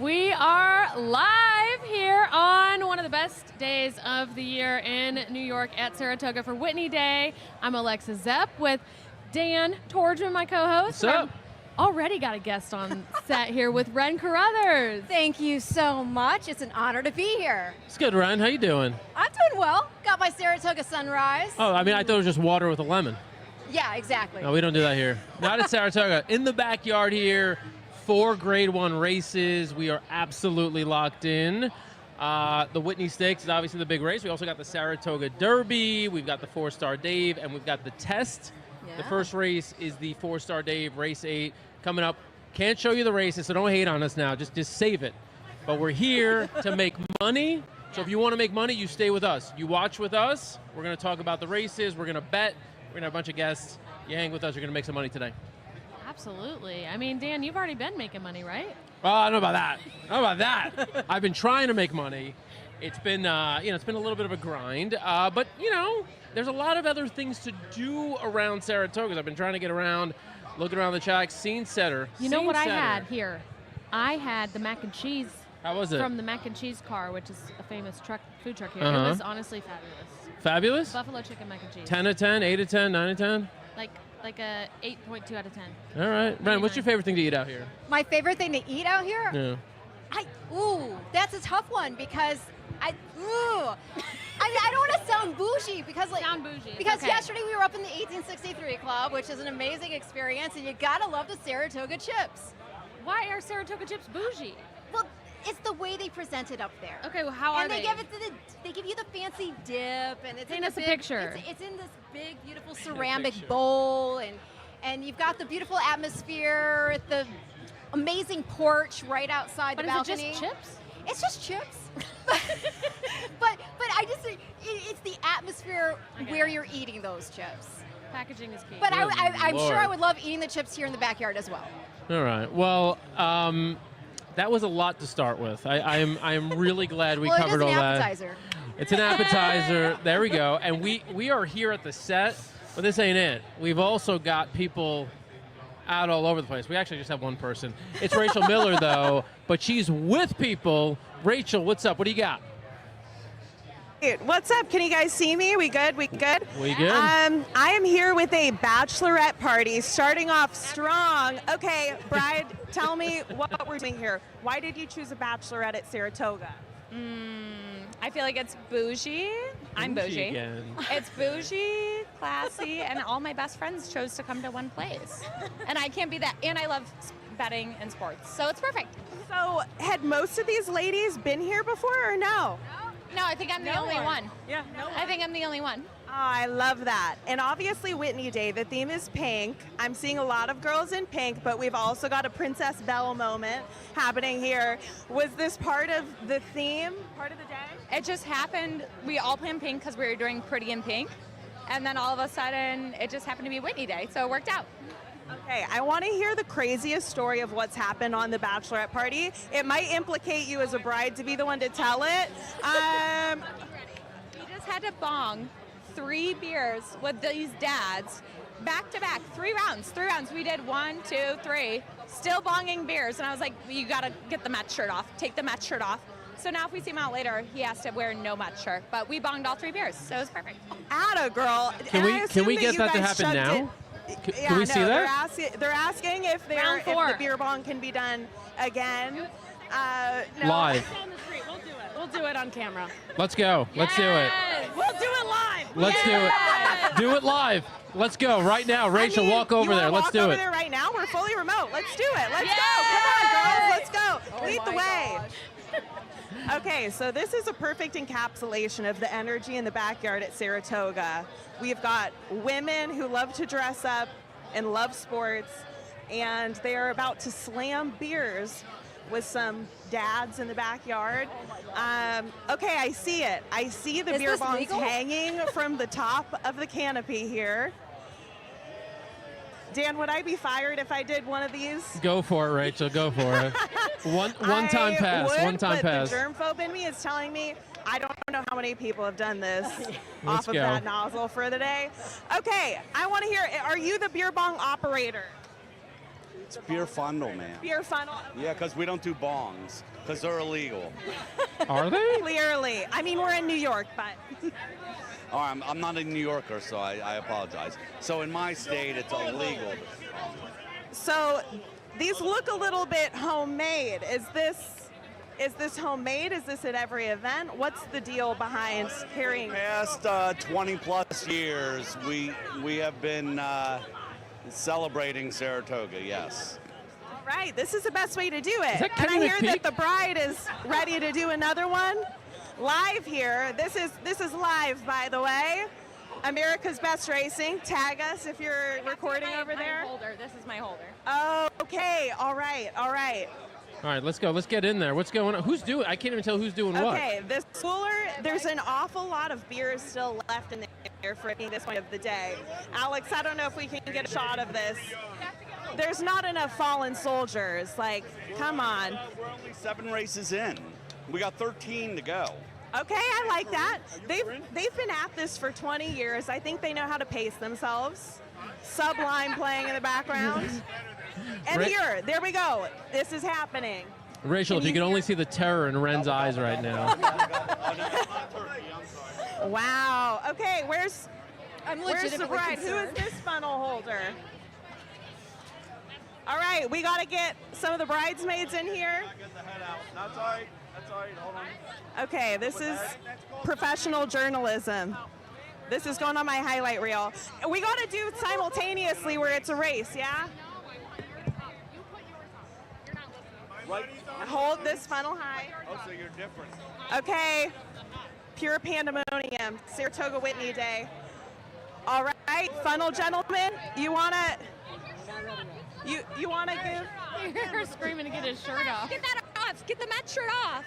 We are live here on one of the best days of the year in New York at Saratoga for Whitney Day. I'm Alexa Zepp with Dan Tordjman, my co-host. What's up? Already got a guest on set here with Ren Carruthers. Thank you so much. It's an honor to be here. It's good, Ryan. How you doing? I'm doing well. Got my Saratoga sunrise. Oh, I mean, I thought it was just water with a lemon. Yeah, exactly. No, we don't do that here. Not at Saratoga. In the backyard here, 4 Grade 1 races. We are absolutely locked in. The Whitney Stakes is obviously the big race. We also got the Saratoga Derby. We've got the 4-Star Dave, and we've got the Test. Yeah. The first race is the 4-Star Dave, race 8, coming up. Can't show you the races, so don't hate on us now. Just save it. But we're here to make money. So if you want to make money, you stay with us. You watch with us. We're going to talk about the races. We're going to bet. We're going to have a bunch of guests. You hang with us. You're going to make some money today. Absolutely. I mean, Dan, you've already been making money, right? Well, I don't know about that. I don't know about that. I've been trying to make money. It's been, it's been a little bit of a grind. But, there's a lot of other things to do around Saratoga. I've been trying to get around, looking around the track, scene setter. You know what I had here? I had the mac and cheese. How was it? From the mac and cheese car, which is a famous food truck here. Uh-huh. It was honestly fabulous. Fabulous? Buffalo chicken mac and cheese. 10 out of 10, 8 out of 10, 9 out of 10? Like a 8.2 out of 10. All right. Ren, what's your favorite thing to eat out here? My favorite thing to eat out here? Yeah. That's a tough one because I don't want to sound bougie because yesterday we were up in the 1863 Club, which is an amazing experience, and you gotta love the Saratoga chips. Why are Saratoga chips bougie? Well, it's the way they present it up there. Okay, well, how are and they? They give you the fancy dip, and it's Paint in us a picture. It's in this big, beautiful ceramic bowl, and you've got the beautiful atmosphere, the amazing porch right outside the balcony. But is it just chips? It's just chips. but I just think it's the atmosphere where you're eating those chips. Packaging is key. But I'm sure I would love eating the chips here in the backyard as well. All right. Well, that was a lot to start with. I am really glad we covered all that. Appetizer. It's an appetizer. There we go. And we are here at the set, but this ain't it. We've also got people out all over the place. We actually just have one person. It's Rachel Miller, though, but she's with people. Rachel, what's up? What do you got? What's up? Can you guys see me? We good? We good? We good. I am here with a bachelorette party, starting off strong. Okay, bride, tell me what we're doing here. Why did you choose a bachelorette at Saratoga? I feel like it's bougie. I'm bougie. Again. It's bougie, classy, and all my best friends chose to come to one place. And I can't be that. And I love betting and sports, so it's perfect. So, had most of these ladies been here before or no? No, I think I'm the only one. Yeah, no one. I think I'm the only one. Oh, I love that. And obviously Whitney Day, the theme is pink. I'm seeing a lot of girls in pink, but we've also got a Princess Belle moment happening here. Was this part of the theme, part of the day? It just happened. We all planned pink because we were doing Pretty in Pink. And then all of a sudden, it just happened to be Whitney Day, so it worked out. Okay, I want to hear the craziest story of what's happened on the bachelorette party. It might implicate you as a bride to be the one to tell it. We just had to bong 3 beers with these dads, back to back, 3 rounds. We did 1, 2, 3, still bonging beers. And I was like, you got to get the match shirt off, take the match shirt off. So now if we see him out later, he has to wear no match shirt. But we bonged all 3 beers, so it was perfect. Atta girl. Can we get that to happen now? Can we see that? They're asking if Round 4. if the beer bong can be done again. No. Live. We'll do it on camera. Let's go. Let's do it. We'll do it live. Let's do it. Do it live. Let's go right now. Rachel, walk over there. Let's do Walk over it. there right now. We're fully remote. Let's do it. Let's go. Come on, girls. Let's go. Lead the way. Okay, so this is a perfect encapsulation of the energy in the backyard at Saratoga. We've got women who love to dress up and love sports, and they are about to slam beers with some dads in the backyard. Okay, I see it. I see the beer bongs hanging from the top of the canopy here. Dan, would I be fired if I did one of these? Go for it, Rachel. Go for it. One time pass. One time pass. The germphobe in me is telling me I don't know how many people have done this off of that nozzle for the day. Okay, I want to hear, are you the beer bong operator? It's beer funnel, man. Beer funnel. Yeah, because we don't do bongs, because they're illegal. Are they? Clearly. I mean, we're in New York, but. Oh, I'm not a New Yorker, so I apologize. So in my state, it's illegal. So these look a little bit homemade. Is this homemade? Is this at every event? What's the deal behind carrying? Past 20 plus years, we have been celebrating Saratoga, yes. All right, this is the best way to do it. Is that And I Kenny hear McPeak? that the bride is ready to do another one live here. This is live, by the way. America's Best Racing. Tag us if you're recording over there. Holder. This is my holder. Oh, okay. All right. All right, let's go. Let's get in there. What's going on? Who's doing? I can't even tell who's doing what. Okay, this cooler, there's an awful lot of beer still left in there for this point of the day. Alex, I don't know if we can get a shot of this. There's not enough fallen soldiers. Like, come on. We're only 7 races in. We got 13 to go. Okay, I like that. They've been at this for 20 years. I think they know how to pace themselves. Sublime playing in the background. And here, there we go. This is happening. Rachel, if you could only see the terror in Ren's eyes right now. Wow. Okay, where's the legitimately bride? Who is concerned. this funnel holder? All right, we got to get some of the bridesmaids in here. That's all right. Hold on. Okay, this is professional journalism. This is going on my highlight reel. We got to do it simultaneously where it's a race, yeah? Right. Hold this funnel high. Oh, so you're different. Okay, pure pandemonium, Saratoga Whitney Day. All right, funnel gentlemen, you wanna give? You hear her screaming to get his shirt off. Get that off. Get the Met shirt off.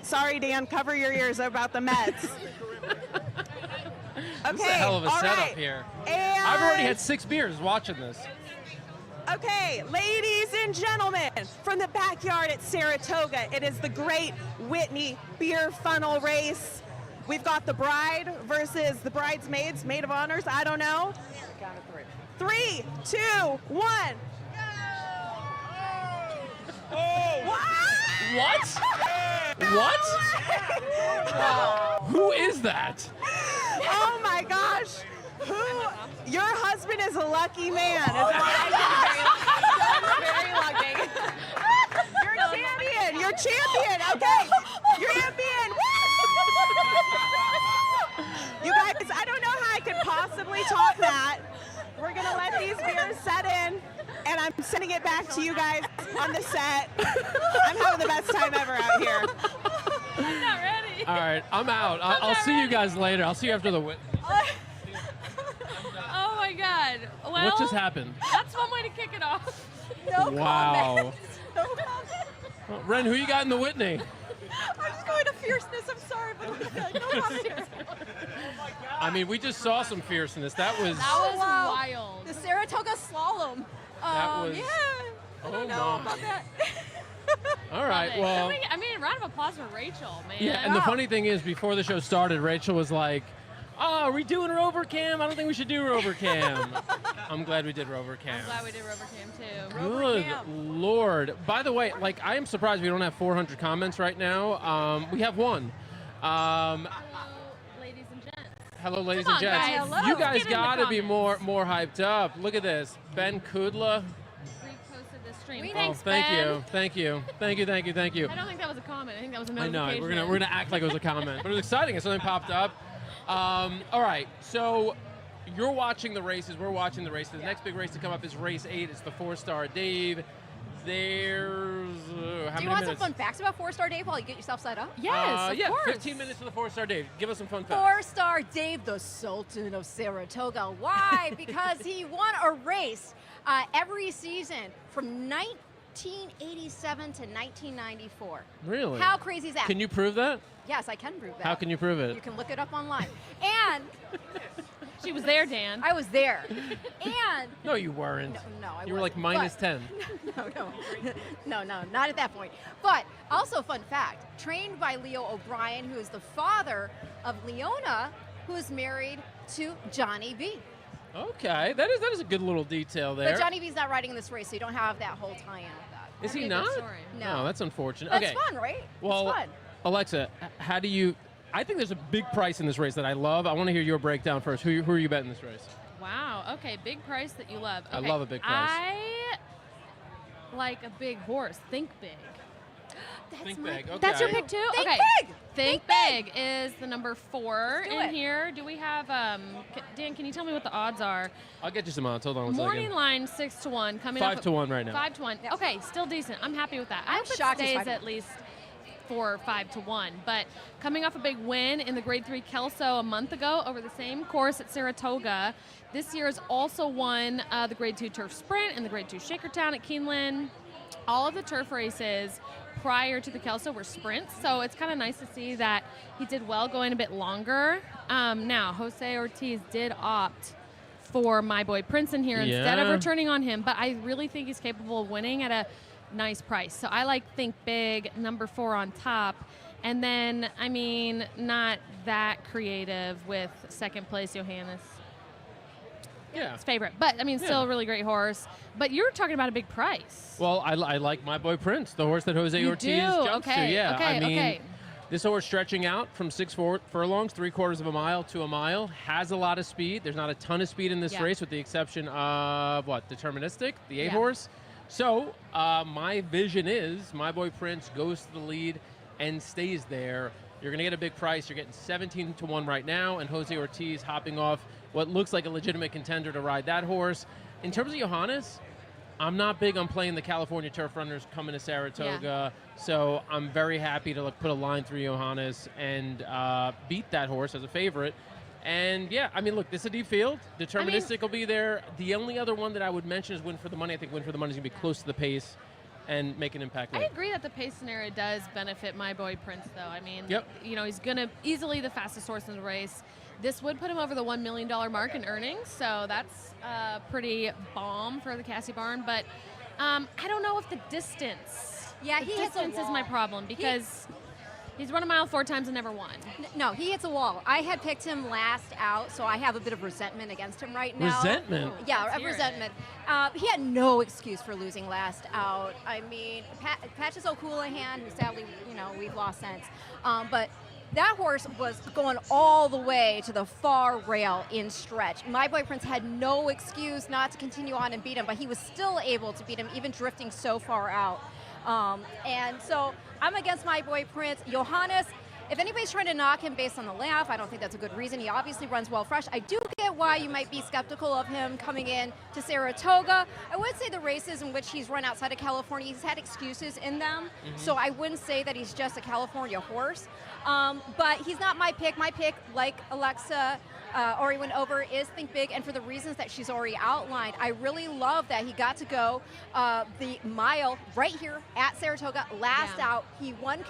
Sorry, Dan, cover your ears about the Mets. This Okay, is a hell of a all setup right. here. And I've already had 6 beers watching this. Okay, ladies and gentlemen, from the backyard at Saratoga, it is the Great Whitney Beer Funnel Race. We've got the bride versus the bridesmaids, maid of honors, I don't know. Count of 3. 3, 2, 1. What? What? Who is that? Oh my gosh. Your husband is a lucky man. Very lucky. You're champion. You're champion. Okay. You're champion. You guys, I don't know how I could possibly top that. We're going to let these beers set in, and I'm sending it back to you guys on the set. I'm having the best time ever out here. I'm not ready. All right, I'm out. I'll see you guys later. I'll see you after the win. Oh my God. Well, What just happened? That's one way to kick it off. No Wow. comment. No comment. Well, Ren, who you got in the Whitney? I'm just going to fierceness. I'm sorry, but no comment. I mean, we just saw some fierceness. That was. That was wow. wild. The Saratoga slalom. That was- Yeah. I Oh don't know my. about that. All right, well. I mean, round of applause for Rachel, man. Yeah, and the funny thing is, before the show started, Rachel was like, "Oh, are we doing Rover Cam? I don't think we should do Rover Cam." I'm glad we did Rover Cam. I'm glad we did Rover Cam too. Good Lord. By the way, like, I am surprised we don't have 400 comments right now. We have one. Hello, ladies and gents. Hello, ladies Come and on, gents. guys. Hello. You guys Get in the got to be comments. more hyped up. Look at this. Ben Kudla. Reposted this stream. Oh, Thanks, thank Ben. you. Thank you. Thank you. Thank you. Thank you. I don't think that was a comment. I think that was a I notification. know. We're gonna act like it was a comment, but it was exciting. Something popped up. All right. So you're watching the races. We're watching the races. The next big race to come up is race 8. It's the 4-star Dave. There's how Do many you want minutes? some fun facts about 4-star Dave while you get yourself set up? Yes, of yeah, course. 15 minutes to the 4-star Dave. Give us some fun facts. 4-star Dave, the Sultan of Saratoga. Why? Because he won a race every season from 1987 to 1994. Really? How crazy is that? Can you prove that? Yes, I can prove that. How can you prove it? You can look it up online. And She was there, Dan. I was there. And No, you weren't. no, I You were like wasn't, minus but- 10. No, not at that point. But also, fun fact, trained by Leo O'Brien, who is the father of Leona, who is married to Johnny B. Okay, that is a good little detail there. But Johnny V's not riding in this race, so you don't have that whole tie-in with that. Is he That'd be a not? good story. No. That's unfortunate. But okay. it's fun, right? Well, it's fun. Alexa, how do you? I think there's a big price in this race that I love. I want to hear your breakdown first. Who are you betting this race? Wow. Okay, big price that you love. I Okay, love a big price. I like a big horse. Think big. Think big. Okay. That's your pick too? Think okay. big! Think big is the number 4 Let's do in it. here. Do we have Dan, can you tell me what the odds are? I'll get you some odds. Hold on one Morning second. line 6-1 coming 5 up to 1 right now. 5-1. Yep. Okay, still decent. I'm happy with that. I I'm hope it shocked it's stays 5-1. at least 4 or 5-1. But coming off a big win in the Grade 3 Kelso a month ago over the same course at Saratoga, this year has also won the Grade 2 Turf Sprint and the Grade 2 Shakertown at Keeneland. All of the turf races prior to the Kelso were sprints, so it's kind of nice to see that he did well going a bit longer. Now, Jose Ortiz did opt for My Boy Prince in here instead of Yeah. returning on him, but I really think he's capable of winning at a nice price. So I like Think Big, number 4 on top. And then, I mean, not that creative with second place Johannes. Yeah. His favorite, but I mean, still Yeah. a really great horse. But you're talking about a big price. Well, I like My Boy Prince, the horse that Jose You Ortiz do? jumps Okay, to. Yeah. okay, I mean, okay. this horse stretching out from 6 furlongs, 3/4 of a mile to a mile, has a lot of speed. There's not a ton of speed in this Yeah. race, with the exception of Deterministic, the 8 Yeah. horse. So my vision is My Boy Prince goes to the lead and stays there. You're going to get a big price. You're getting 17 to 1 right now, and Jose Ortiz hopping off what looks like a legitimate contender to ride that horse. In terms of Johannes, I'm not big on playing the California turf runners coming to Saratoga, so I'm very happy to put a line through Johannes and beat that horse as a favorite. And yeah, I mean, look, this is a deep field. Deterministic will be there. The only other one that I would mention is Win for the Money. I think Win for the Money is going to be close to the pace and make an impact. I late. agree that the pace scenario does benefit My Boy Prince, though. I mean, Yep. you know, he's going to easily the fastest horse in the race. This would put him over the $1 million mark in earnings, so that's pretty bomb for the Cassie Barn. But I don't know if the distance. Yeah, the he hits a distance is my wall. problem because he's run a mile 4 times and never won. No, he hits a wall. I had picked him last out, so I have a bit of resentment against him right now. Resentment? Yeah, Let's a hear it. resentment. He had no excuse for losing last out. I mean, Patches O'Coulihan, who sadly, we've lost since. But that horse was going all the way to the far rail in stretch. My Boy Prince had no excuse not to continue on and beat him, but he was still able to beat him, even drifting so far out. And so I'm against My Boy Prince. Johannes, if anybody's trying to knock him based on the laugh, I don't think that's a good reason. He obviously runs well fresh. I do get why you might be skeptical of him coming in to Saratoga. I would say the races in which he's run outside of California, he's had excuses in them. So I wouldn't say that he's just a California horse. But he's not my pick. My pick, like Alexa already went over, is Think Big, and for the reasons that she's already outlined. I really love that he got to go the mile right here at Saratoga last out. He won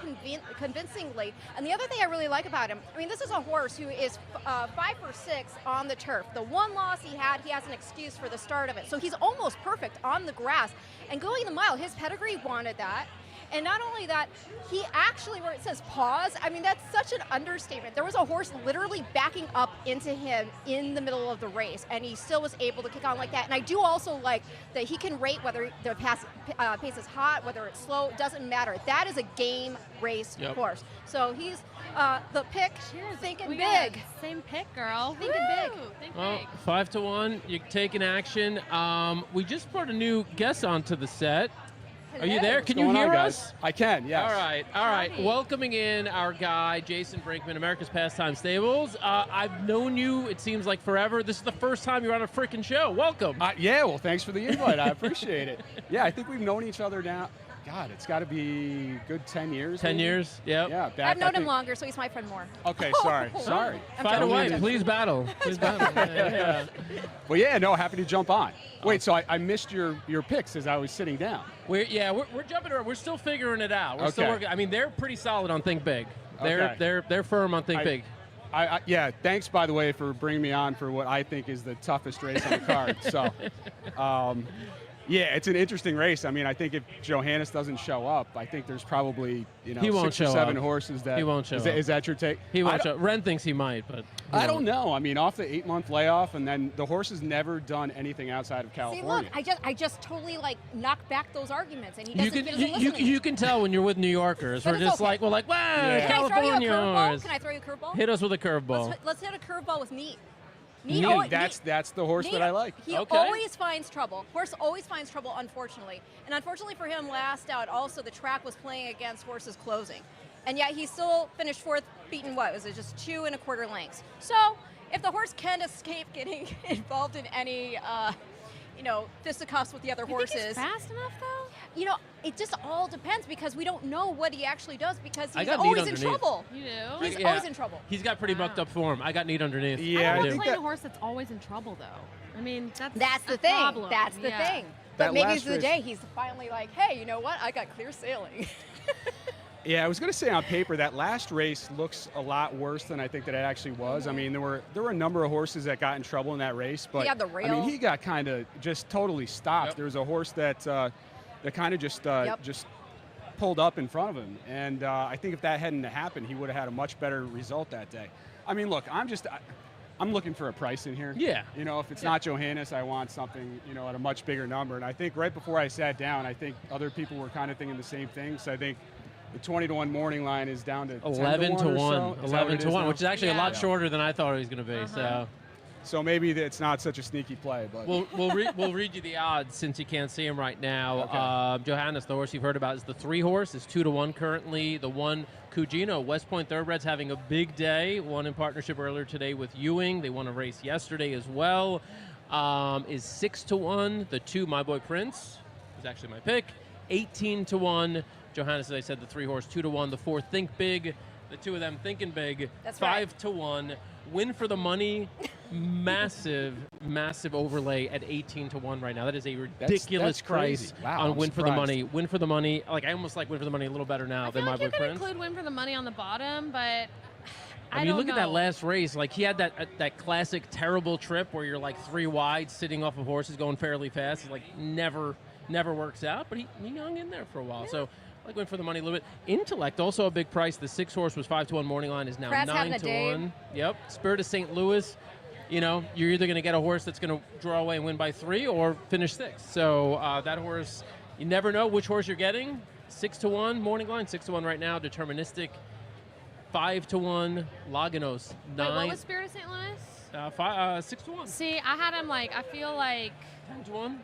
convincingly. And the other thing I really like about him, I mean, this is a horse who is 5 for 6 on the turf. The one loss he has an excuse for the start of it. So he's almost perfect on the grass. And going the mile, his pedigree wanted that. And not only that, he actually, where it says pause, I mean, that's such an understatement. There was a horse literally backing up into him in the middle of the race, and he still was able to kick on like that. And I do also like that he can rate whether the pace is hot, whether it's slow, it doesn't matter. That is a game race horse. So he's the pick, thinking We got big. it. Same pick, girl. Thinking big. Think Well, big. 5 to 1. You're taking action. We just brought a new guest onto the set. Are you there? Can you going on, hear guys? us? I can, yes. All right. Howdy. Welcoming in our guy, Jason Brinkman, America's Pastime Stables. I've known you, it seems like forever. This is the first time you're on a freaking show. Welcome. Yeah, well, thanks for the invite. I appreciate it. Yeah, I think we've known each other now. God, it's got to be a good 10 years. 10 maybe? years? Yep. Yeah, back, I've known I him think- longer, so he's my friend more. Okay, sorry. Sorry. Fight away. joking. Please battle. Please battle. Yeah. Well, yeah, no, happy to jump on. Wait, so I missed your picks as I was sitting down. We're jumping around. We're still figuring it out. We're still Okay. working. I mean, they're pretty solid on Think Big. They're Okay. firm on Think Big. Yeah, thanks, by the way, for bringing me on for what I think is the toughest race on the card. So, Yeah, it's an interesting race. I mean, I think if Johannes doesn't show up, I think there's probably He won't 6 or show 7 up. horses that He won't show up. Is that your take? He won't show. Ren thinks he might, but I don't know. I mean, off the 8-month layoff, and then the horse has never done anything outside of See, California. look, I just totally like knock back those arguments, and he you doesn't, can he doesn't listen to me. you can tell when you're with New Yorkers. But We're it's just okay. like wow, Yeah. Can I throw you a California curveball? horse. Can I throw you a curveball? Hit us with a curveball. Let's hit a curveball with Neat. Neat, that's the horse that I like. He Okay. always finds trouble. Horse always finds trouble, unfortunately. And unfortunately for him, last out, also the track was playing against horses closing. And yet he still finished 4th, beaten what? Was it just 2 1/4 lengths? So if the horse can escape getting involved in any, fisticuffs with the other You horses. think he's fast enough, though? It just all depends because we don't know what he actually does because I he's got Neat always in underneath. trouble. You do? He's Yeah. always in trouble. He's got pretty bucked up form. I got Neat underneath. Yeah, I I don't think play a that horse that's always in trouble, though. I mean, That's the a thing. problem. That's the Yeah. thing. That But maybe last it's the race- day he's finally like, hey, you know what? I got clear sailing. Yeah, I was going to say on paper that last race looks a lot worse than I think that it actually was. I mean, there were a number of horses that got in trouble in that race, but had the I mean, rail. he got kind of just totally stopped. Yep. There was a horse that kind of just Yep. just pulled up in front of him, and I think if that hadn't happened, he would have had a much better result that day. I mean, look, I'm looking for a price in here. Yeah. If it's not Johannes, I want something, at a much bigger number. And I think right before I sat down, I think other people were kind of thinking the same thing. So I think the 20-1 morning line is down to 11 to 1. or so. Is that what 11 it to is 1, now? which is actually a lot Yeah. shorter than I thought it was going to be. So maybe it's not such a sneaky play, but We'll read you the odds since you can't see him right now. Okay. Johannes, the horse you've heard about, is the 3 horse. Is 2 to 1 currently. The 1 Cugino, West Point Thoroughbreds, having a big day. Won in partnership earlier today with Ewing. They won a race yesterday as well. Is 6 to 1. The 2 My Boy Prince is actually my pick. 18 to 1. Johannes, as I said, the 3 horse 2 to 1. The 4 Think Big. The 2 of them thinking big. That's 5 right. to 1. Win for the money. Massive overlay at 18 to 1 right now. That is a ridiculous that's crazy. price Wow, on I'm Win for the surprised. Money. Win for the Money. Like I almost like Win for the Money a little better now I than feel My like Boy you could Prince. include Win for the Money on the bottom, but I mean, don't look know. at that last race. Like he had that classic terrible trip where you're like 3 wide, sitting off of horses going fairly fast. It's like never works out. But he hung in there for a while. So. Like Win for the Money a little bit. Intellect, also a big price. The 6 horse was 5 to 1 morning line, is now Pratt's 9 having a to day. 1. Yep. Spirit of St. Louis. You're either going to get a horse that's going to draw away and win by 3 or finish 6th. So that horse, you never know which horse you're getting. 6 to 1 morning line, 6 to 1 right now. Deterministic, 5 to 1. Laganos, 9. Wait, what was Spirit of St. Louis? 6 to 1. See, I had him I feel like 10 to 1.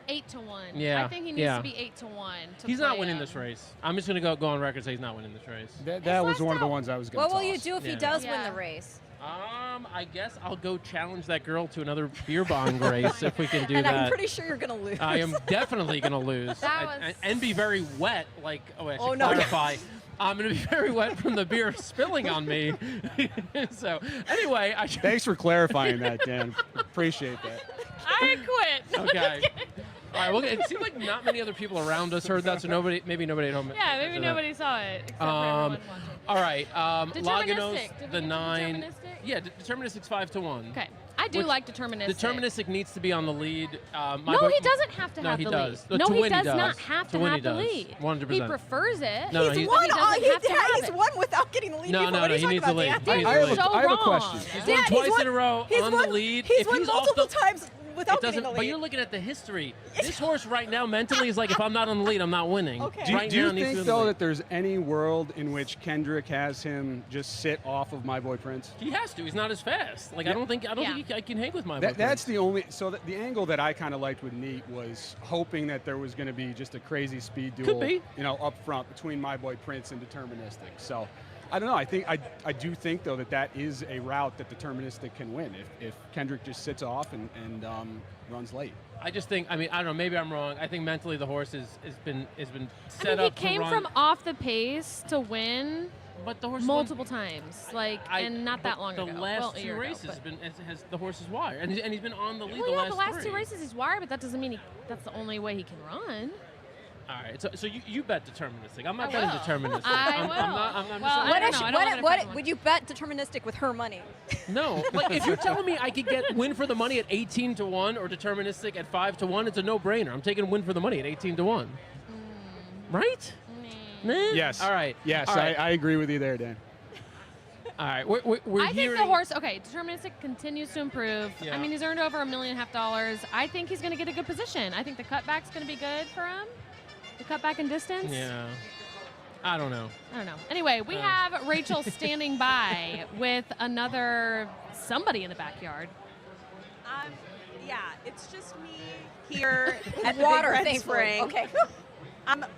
8 to 1. Yeah, I think he needs yeah. to be 8 to 1. He's not play winning him. this race. I'm just going to go on record and say he's not winning this race. that was last one of the out. ones I was going to What toss. will you do if he Yeah. does win Yeah. the race? I guess I'll go challenge that girl to another beer bong race if we can do And that. I'm pretty sure you're going to lose. I am definitely going to lose. That was- and be very wet. I should no. clarify. I'm going to be very wet from the beer spilling on me. So, anyway, Thanks for clarifying that, Dan. Appreciate that. I quit. Okay. All right. Well, it seemed like not many other people around us heard that, so maybe nobody at home. Yeah, maybe heard that. nobody saw it except for everyone watching. All right. Deterministic. Laganos, Did we the get to 9. deterministic? Yeah, Deterministic's 5 to 1. Okay. I do Which- like deterministic. Deterministic needs to be on the lead. No, he doesn't have to No, have he the does. lead. To No, he win, he does does. not have To to win, have he the does. lead. 100%. He prefers it. No, He's he's- won. He doesn't have to have He's it. won without getting the lead No, before. no, What are no, you he talking needs the about, lead. Dan? He needs I the have lead. a- I have a wrong. question. He's Dan, won twice won- in a row he's on won, the lead. He's If won he's off multiple the, times without It getting the doesn't. lead. But you're looking at the history. This horse right now mentally is like, if I'm not on the lead, I'm not winning. Okay. Do, Right do you now needs to think, be on though, the lead. that there's any world in which Kendrick has him just sit off of My Boy Prince? He has to. He's not as fast. Like Yeah. I don't think Yeah. I can hang with my. That's the only. So the angle that I kind of liked with Neat was hoping that there was going to be just a crazy speed duel, be. up front between My Boy Prince and Deterministic. So I don't know. I do think though that is a route that Deterministic can win if Kendrick just sits off and runs late. I just think. I mean, I don't know. Maybe I'm wrong. I think mentally the horse has been set I mean, up he came to run. from off the pace to win but the horse won- multiple times, and not that but long ago. The Well, last a 2 year ago, races but- has the horse is wire, and he's been on the lead Well, yeah, the the last last 3. 2 races he's wired, but that doesn't mean that's the only way he can run. All right, so you bet deterministic. I'm not I betting will. deterministic. I I'm will. not. I'm Well, just I What don't if know. I don't live in a what family. would you bet deterministic with her money? No, like if you're telling me I could get win for the money at 18 to 1 or deterministic at 5 to 1, it's a no-brainer. I'm taking win for the money at 18 to 1. Right? Nah? Yes. All right. Yes, All right. I agree with you there, Dan. All right. We're I think hearing. the horse, deterministic continues to improve. Yeah. I mean, he's earned over $1.5 million. I think he's going to get a good position. I think the cutback's going to be good for him. The cutback in distance. Yeah. I don't know. Anyway, we have Rachel standing by with another somebody in the backyard. Yeah, it's just me here at the Water, Big Red thankfully. Spring. Okay.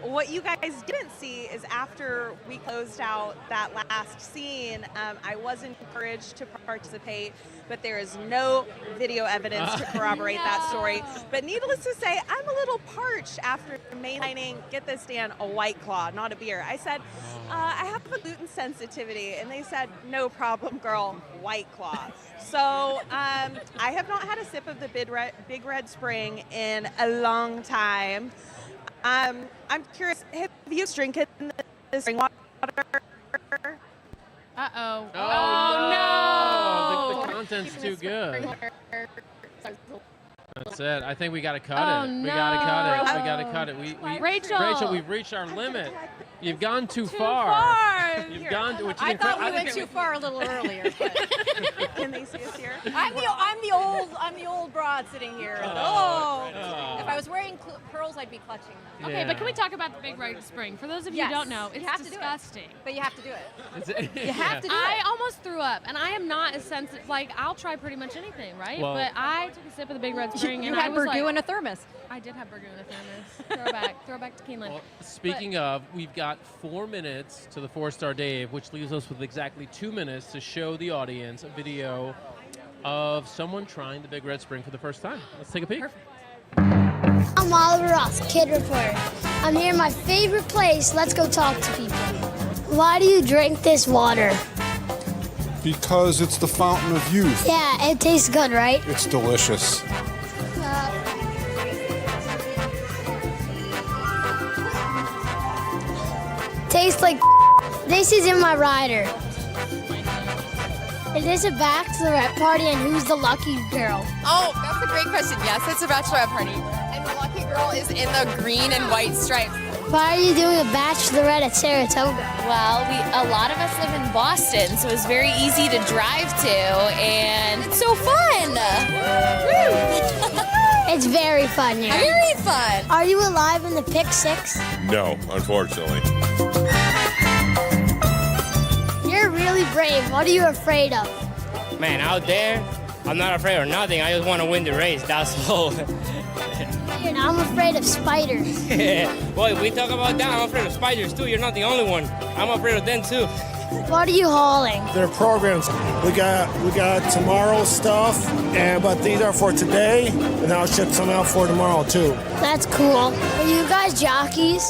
What you guys didn't see is after we closed out that last scene, I was encouraged to participate, but there is no video evidence to corroborate that story. But needless to say, I'm a little parched after mainlining, get this, Dan, a White Claw, not a beer. I said, I have a gluten sensitivity, and they said, no problem, girl, White Claw. So I have not had a sip of the Big Red Spring in a long time. I'm curious, have you drinking the spring water? Uh-oh. Oh, no. The content's too good. That's it. I think we got to cut Oh, it. no. We got to cut it. We got to cut it. Rachel, we've reached our limit. You've gone too far. You've gone to which is I thought we incredible. went too far a little earlier. But Can they see us here? I'm the old broad sitting here. Oh. If I was wearing pearls, I'd be clutching them. Okay, but can we talk about the Big Red Spring? For those of you who Yes. don't know, You it's have to do it. disgusting. But you have to do it. You have to do I it. almost threw up, and I am not as sensitive. Like, I'll try pretty much anything, right? Well- but I took a sip of the Big Red Spring, You and had I was Burgoo like, in a thermos. I did have Burgoo in a thermos. Throwback to Keeneland. Well, speaking of, we've got 4 minutes to the 4-star Dave, which leaves us with exactly 2 minutes to show the audience a video of someone trying the Big Red Spring for the first time. Let's take a peek. Perfect. I'm Oliver Ross, Kid Reporter. I'm here in my favorite place. Let's go talk to people. Why do you drink this water? Because it's the fountain of youth. Yeah, it tastes good, right? It's delicious. Tastes like this is in my rider. Is this a bachelorette party and who's the lucky girl? Oh, that's a great question. Yes, it's a bachelorette party. And the lucky girl is in the green and white stripes. Why are you doing a bachelorette at Saratoga? Well, a lot of us live in Boston, so it's very easy to drive to, and it's so fun. It's very fun here. Very fun. Are you alive in the pick six? No, unfortunately. You're really brave. What are you afraid of? Man, out there, I'm not afraid of nothing. I just want to win the race, that's all. And I'm afraid of spiders. Well, if we talk about that, I'm afraid of spiders too. You're not the only one. I'm afraid of them too. What are you hauling? They're programs. We got tomorrow's stuff, but these are for today, and I'll ship some out for tomorrow too. That's cool. Are you guys jockeys?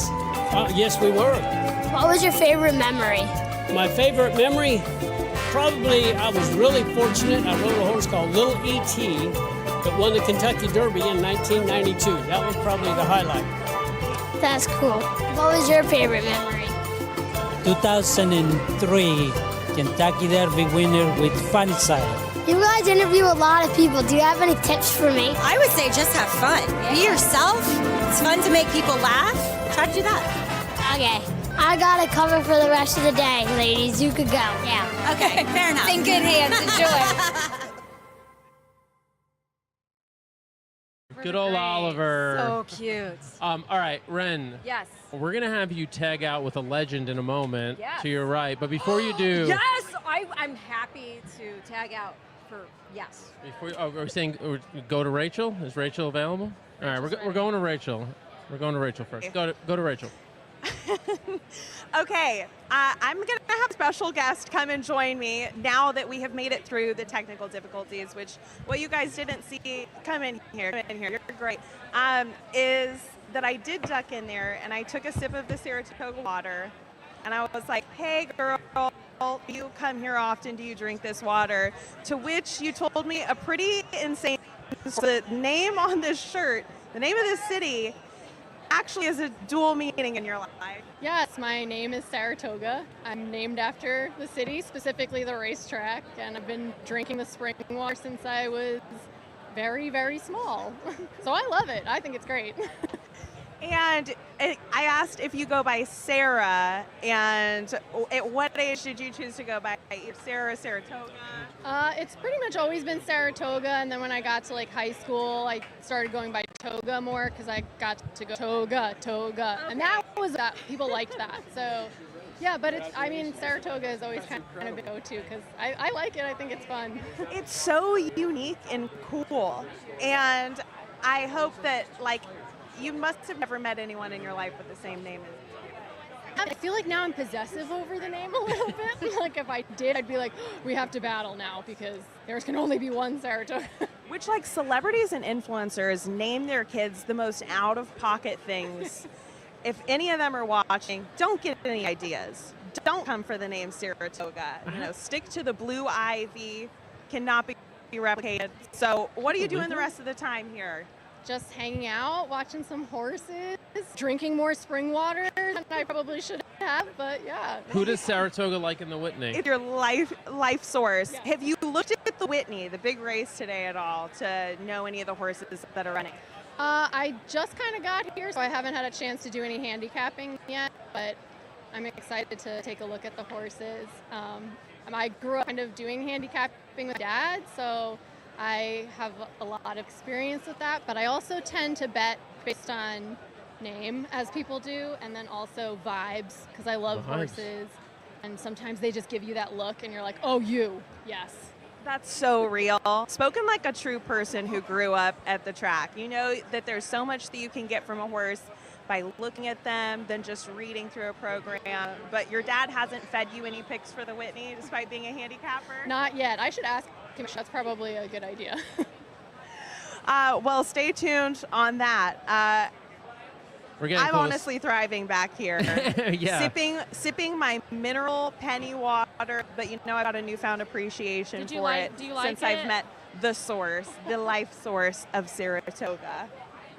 Yes, we were. What was your favorite memory? My favorite memory, probably I was really fortunate. I rode a horse called Little E.T. that won the Kentucky Derby in 1992. That was probably the highlight. That's cool. What was your favorite memory? 2003 Kentucky Derby winner with Funny Side. You guys interview a lot of people. Do you have any tips for me? I would say just have fun. Be yourself. It's fun to make people laugh. Try to do that. Okay. I got it covered for the rest of the day, ladies. You could go. Yeah. Okay, fair enough. In good hands. Enjoy. Good old Oliver. So cute. All right, Ren. Yes. We're going to have you tag out with a legend in a moment Yes. to your right. But before you do. Yes, I'm happy to tag out for yes. We're saying go to Rachel. Is Rachel available? All right, we're going to Rachel. We're going to Rachel first. Go to Rachel. Okay, I'm going to have a special guest come and join me now that we have made it through the technical difficulties, which what you guys didn't see, come in here, you're great, is that I did duck in there and I took a sip of the Saratoga water and I was like, hey girl, do you come here often? Do you drink this water? To which you told me a pretty insane, the name on this shirt, the name of this city actually has a dual meaning in your life. Yes, my name is Saratoga. I'm named after the city, specifically the racetrack, and I've been drinking the spring water since I was very, very small. So I love it. I think it's great. And I asked if you go by Sarah, and at what age did you choose to go by Sarah, Saratoga? It's pretty much always been Saratoga, and then when I got to like high school, I started going by Toga more because I got to go Toga, okay. And that was that people liked that. So yeah, but Saratoga is always kind of a go-to because I like it. I think it's fun. It's so unique and cool, and I hope that you must have never met anyone in your life with the same name as you. I feel like now I'm possessive over the name a little bit. Like if I did, I'd be like, we have to battle now because there can only be one Saratoga. Which celebrities and influencers name their kids the most out-of-pocket things. If any of them are watching, don't get any ideas. Don't come for the name Saratoga. Stick to the blue ivy. Cannot be replicated. So what are you doing the rest of the time here? Just hanging out, watching some horses, drinking more spring water than I probably should have, but yeah. Who does Saratoga like in the Whitney? It's your life source. Yeah. Have you looked at the Whitney, the big race today at all, to know any of the horses that are running? I just kind of got here, so I haven't had a chance to do any handicapping yet, but I'm excited to take a look at the horses. I grew up kind of doing handicapping with Dad, so I have a lot of experience with that, but I also tend to bet based on name, as people do, and then also vibes, because I love horses, and sometimes they just give you that look, and you're like, oh, yes. That's so real. Spoken like a true person who grew up at the track. You know that there's so much that you can get from a horse by looking at them than just reading through a program. But your dad hasn't fed you any picks for the Whitney, despite being a handicapper? Not yet. I should ask him. That's probably a good idea. Well, stay tuned on that. We're getting I'm close. honestly thriving back here. Yeah. Sipping my mineral penny water, but I got a newfound appreciation for it since I've met the source, the life source of Saratoga.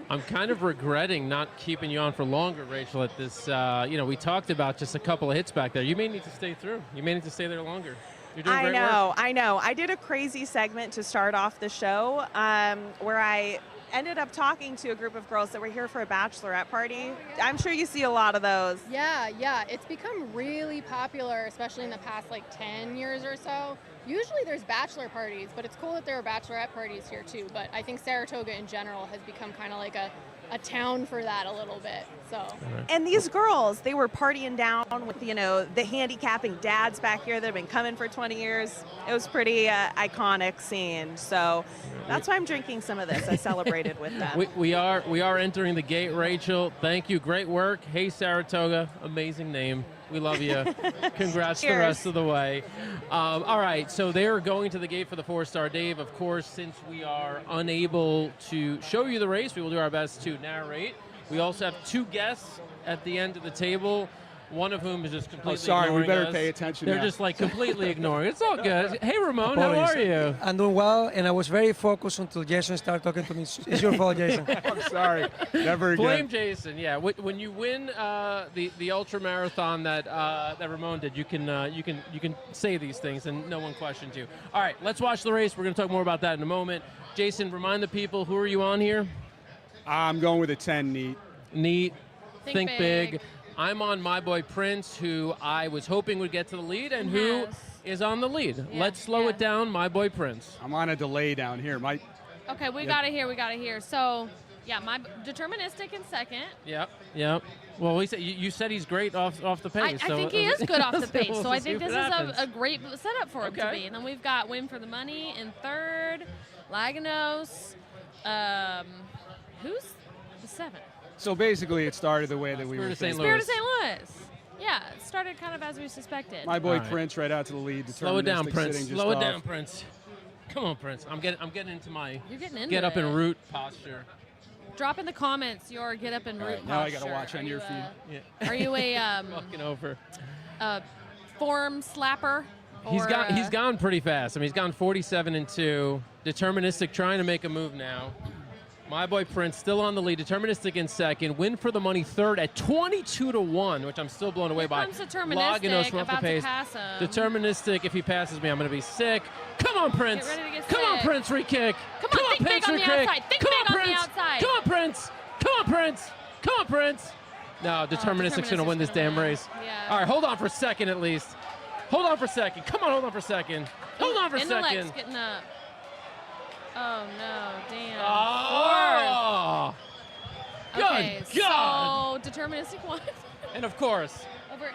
I'm kind of regretting not keeping you on for longer, Rachel, at this, we talked about just a couple of hits back there. You may need to stay through. You may need to stay there longer. You're doing great work. I know. I did a crazy segment to start off the show where I ended up talking to a group of girls that were here for a bachelorette party. I'm sure you see a lot of those. Yeah. It's become really popular, especially in the past 10 years or so. Usually there's bachelor parties, but it's cool that there are bachelorette parties here too. But I think Saratoga in general has become kind of like a town for that a little bit. So. And these girls, they were partying down with, the handicapping dads back here that have been coming for 20 years. It was pretty iconic scene. So that's why I'm drinking some of this. I celebrated with them. We are entering the gate, Rachel. Thank you. Great work. Hey, Saratoga. Amazing name. We love you. Congrats the rest of the way. All right, so they're going to the gate for the 4-star Dave. Of course, since we are unable to show you the race, we will do our best to narrate. We also have 2 guests at the end of the table, one of whom is just completely ignoring we better us. pay attention They're now. just completely ignoring. It's all good. Hey, Ramon, how are you? I'm doing well, and I was very focused until Jason started talking to me. It's your fault, Jason. I'm sorry. Never again. Blame Jason. Yeah, when you win the ultra marathon that Ramon did, you can say these things and no one questions you. All right, let's watch the race. We're going to talk more about that in a moment. Jason, remind the people, who are you on here? I'm going with a 10 neat. Neat. Think big. I'm on my boy Prince, who I was hoping would get to the lead and who is on the lead. Yeah, Let's slow it down, my boy Prince. I'm on a delay down here. Okay, we got it here. So, yeah, my deterministic in second. Yep. Well, you said he's great off the pace. I think he is good off the pace. We'll so I see think what this is happens. a great setup for him to be. And then we've got Win for the Money in third, Laganos. Who's the 7th? So basically, it started the way that we were thinking. Spirit of St. Louis. Yeah, it started kind of as we suspected. My boy Prince right out to the lead. Slow it down, Prince. Slow it down, Prince. Come on, Prince. I'm getting into my get up and root posture. Drop in the comments your get up and root posture. Now I got to watch on your feed. Are you a fucking over form slapper? He's gone pretty fast. I mean, he's gone 47-2. Deterministic, trying to make a move now. My boy Prince still on the lead. Deterministic in second. Win for the money third at 22-1, which I'm still blown away by. Here comes Deterministic about to pass him. Deterministic, if he passes me, I'm going to be sick. Come on, Prince. Get ready to get Come on, sick. Prince, free kick. Come on, think Prince, big on free the kick. outside. Think Come big on, on the Prince. outside. Come on, Prince. Come on, Prince. Come on, Prince. No, Deterministic's going to win this damn race. Yeah. All right, hold on for a second at least. Hold on for a second. Come on, hold on for a second. Hold on for a Intellect's second. getting up. Oh, no. Damn. Oh. Okay, Good God. so Deterministic won. And of course,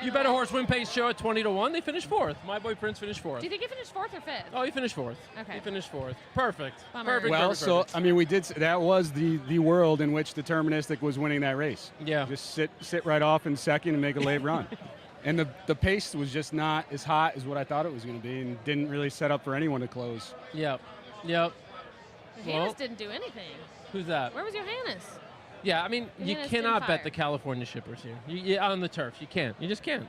you bet a horse win pace show at 20-1. They finished fourth. My boy Prince finished fourth. Do you think he finished fourth or fifth? Oh, he finished fourth. Okay. He finished fourth. Perfect. Bummer. Perfect. Well, perfect, so perfect. I mean, we did. That was the world in which Deterministic was winning that race. Yeah. Just sit right off in second and make a late run. And the pace was just not as hot as what I thought it was going to be, and didn't really set up for anyone to close. Yep. Johannes didn't do anything. Who's that? Where was Johannes? Yeah, I mean, you Johannes cannot didn't bet fire. the California shippers here. You on the turf, you can't. You just can't.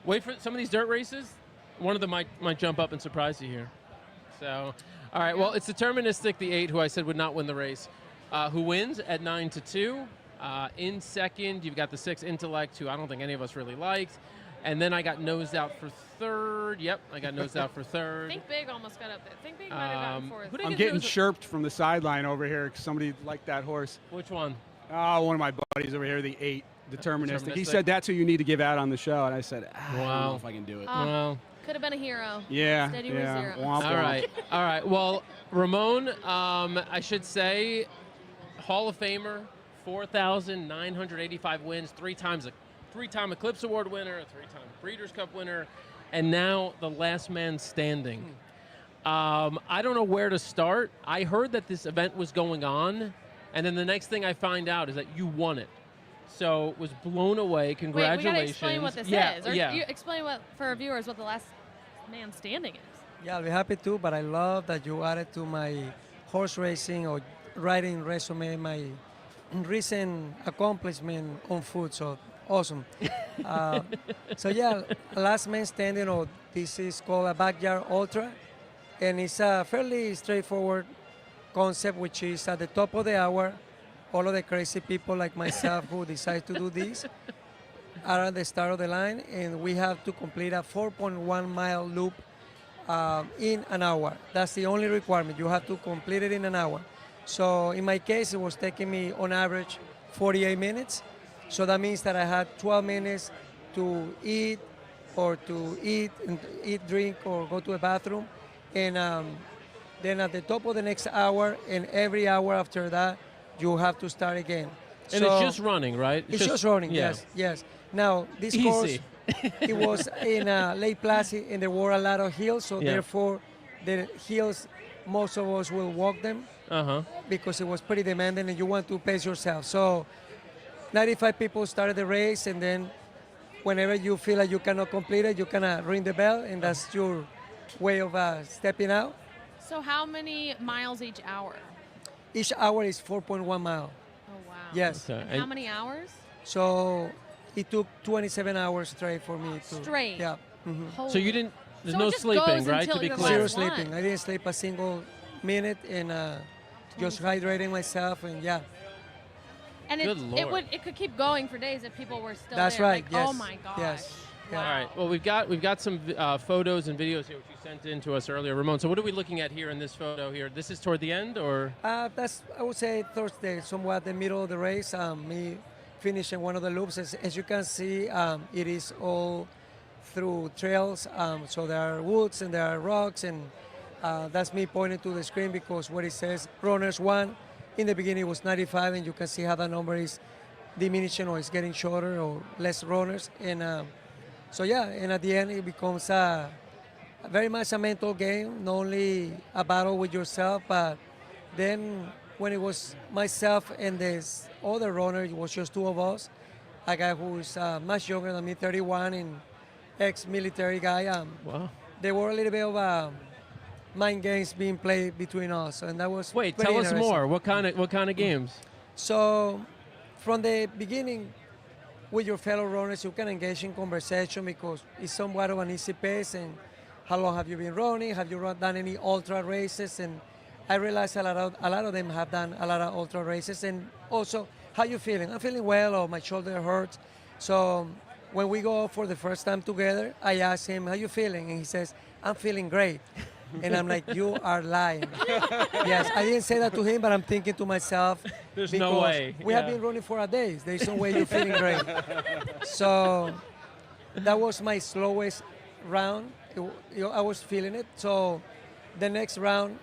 Wait for some of these dirt races. One of them might jump up and surprise you here. So, all right. Well, it's Deterministic, the 8, who I said would not win the race, who wins at 9-2. In second, you've got the 6 Intellect, who I don't think any of us really liked. And then I got nosed out for third. Yep, I got nosed out for third. Think Big almost got up there. Think Big might have gotten fourth. I'm getting chirped from the sideline over here because somebody liked that horse. Which one? One of my buddies over here, the 8, Deterministic. He Deterministic. said that's who you need to give out on the show, and I said, I don't Wow. know if I can do it. Well, Could have been a hero. Yeah, Instead he yeah. was zero. Womp all right. All right. Well, Ramon, I should say, Hall of Famer, 4,985 wins, three-time Eclipse Award winner, a 3-time Breeders' Cup winner, and now the last man standing. I don't know where to start. I heard that this event was going on, and then the next thing I find out is that you won it. So was blown away. Wait, Congratulations. we got to explain what this is. Or Yeah. you explain for our viewers what the last man standing is. Yeah, I'll be happy to, but I love that you added to my horse racing or riding resume my recent accomplishment on foot. So awesome. So yeah, last man standing, or this is called a backyard ultra, and it's a fairly straightforward concept, which is at the top of the hour, all of the crazy people like myself who decide to do this are at the start of the line, and we have to complete a 4.1 mile loop in an hour. That's the only requirement. You have to complete it in an hour. So in my case, it was taking me on average 48 minutes. So that means that I had 12 minutes to eat, drink, or go to a bathroom. And then at the top of the next hour and every hour after that, you have to start again. And So it's just running, right? It's just running, yeah. yes. Now, this Easy. course, it was in Lake Placid, and there were a lot of hills, so Yeah. therefore the hills, most of us will walk them because it was pretty demanding and you want to pace yourself. So 95 people started the race, and then whenever you feel like you cannot complete it, you can ring the bell, and that's your way of stepping out. So how many miles each hour? Each hour is 4.1 mile. Oh, wow. Yes. Okay. And how many hours? So it took 27 hours straight for me to. Straight? Yeah. Mhm. So you didn't. There's So no it just sleeping, goes right? until To be your clear. Zero last one. sleeping. I didn't sleep a single minute, and just hydrating myself, and yeah. And Good Lord. it could keep going for days if people were still That's there. right. Like, Yes. oh my gosh. Yes. All right. Well, we've got some photos and videos here which you sent in to us earlier, Ramon. So what are we looking at here in this photo here? This is toward the end, or? That's, I would say, towards somewhat the middle of the race. Me finishing one of the loops. As you can see, it is all through trails. So there are woods and there are rocks, and that's me pointing to the screen because what it says runners 1 in the beginning was 95, and you can see how that number is diminishing or it's getting shorter or less runners. And so yeah, and at the end it becomes very much a mental game, not only a battle with yourself, but then when it was myself and this other runner, it was just two of us, a guy who is much younger than me, 31, and ex-military guy. Wow. There were a little bit of mind games being played between us, and that was Wait, pretty tell us interesting. more. What kind of games? So, from the beginning, with your fellow runners, you can engage in conversation because it's somewhat of an easy pace. And how long have you been running? Have you done any ultra races? And I realized a lot of them have done a lot of ultra races. And also, how you feeling? I'm feeling well, or my shoulder hurts. So when we go for the first time together, I ask him, how you feeling? And he says, I'm feeling great. And I'm like, you are lying. Yes, I didn't say that to him, but I'm thinking to myself, There's no way. We have been running for a day. There's no way you're feeling great. So that was my slowest round. I was feeling it. So the next round,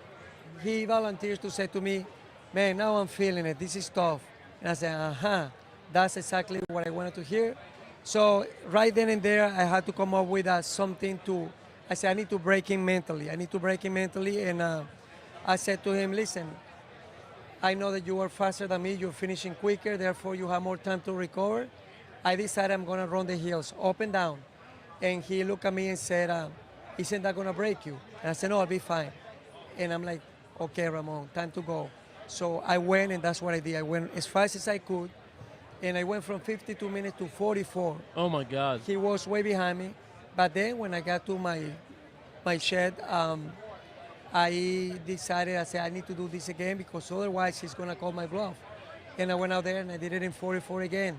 he volunteers to say to me, man, now I'm feeling it. This is tough. And I said, that's exactly what I wanted to hear. So right then and there, I had to come up with something to, I said, I need to break him mentally. And I said to him, listen, I know that you are faster than me. You're finishing quicker. Therefore, you have more time to recover. I decided I'm going to run the hills up and down. And he looked at me and said, isn't that going to break you? And I said, no, I'll be fine. And I'm like, okay, Ramon, time to go. So I went, and that's what I did. I went as fast as I could, and I went from 52 minutes to 44. Oh, my God. He was way behind me. But then when I got to my shed, I decided, I said, I need to do this again because otherwise he's going to call my bluff. And I went out there, and I did it in 44 again.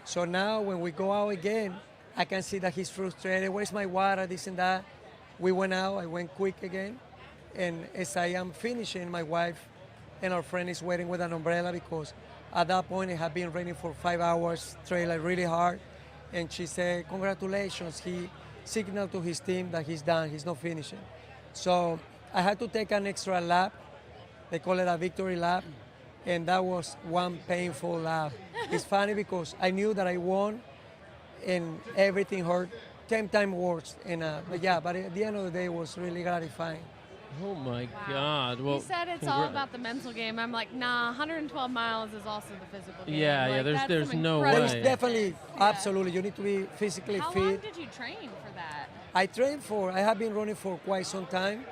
So now when we go out again, I can see that he's frustrated. Where's my water, this and that? We went out. I went quick again. And as I am finishing, my wife and our friend is waiting with an umbrella because at that point it had been raining for 5 hours straight, like really hard. And she said, congratulations. He signaled to his team that he's done, he's not finishing. So I had to take an extra lap. They call it a victory lap. And that was one painful lap. It's funny because I knew that I won and everything hurt 10 times worse. And, but at the end of the day, it was really gratifying. Oh my God! Well, he said it's all about the mental game. I'm like, nah. 112 miles is also the physical game. Yeah, like, there's no way. There's definitely, absolutely. You need to be physically fit. How long did you train for that? I have been running for quite some time,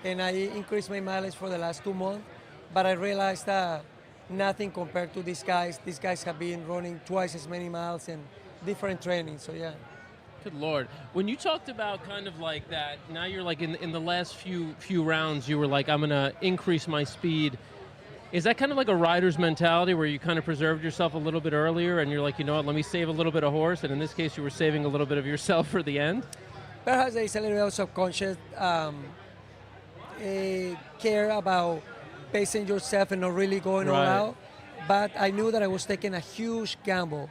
and I increased my mileage for the last 2 months. But I realized that nothing compared to these guys. These guys have been running twice as many miles and different training. So yeah. Good Lord. When you talked about kind of like that, now you're like in the last few rounds, you were like, I'm going to increase my speed. Is that kind of like a rider's mentality where you kind of preserved yourself a little bit earlier and you're like, you know what, let me save a little bit of horse, and in this case you were saving a little bit of yourself for the end? Perhaps there is a little bit of subconscious care about pacing yourself and not really going all out. But I knew that I was taking a huge gamble.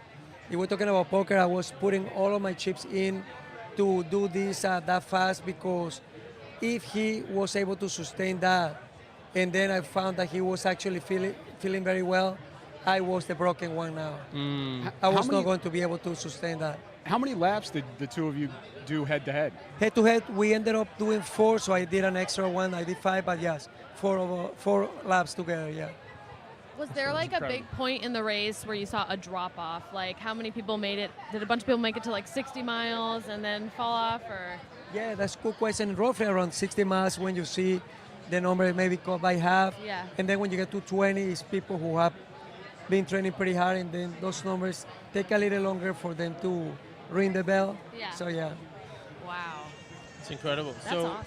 If we're talking about poker, I was putting all of my chips in to do this that fast because if he was able to sustain that, and then I found that he was actually feeling very well, I was the broken one now. I was not going to be able to sustain that. How many laps did the two of you do head-to-head? Head-to-head, we ended up doing 4, so I did an extra one. I did 5, but yes, 4 laps together, yeah. Was there like a big point in the race where you saw a drop off? Like how many people made it? Did a bunch of people make it to like 60 miles and then fall off, or? Yeah, that's a good question. Roughly around 60 miles when you see the number maybe cut by half. Yeah. And then when you get to 20, it's people who have been training pretty hard, and then those numbers take a little longer for them to ring the bell. Yeah. So yeah. Wow. It's incredible. That's so awesome.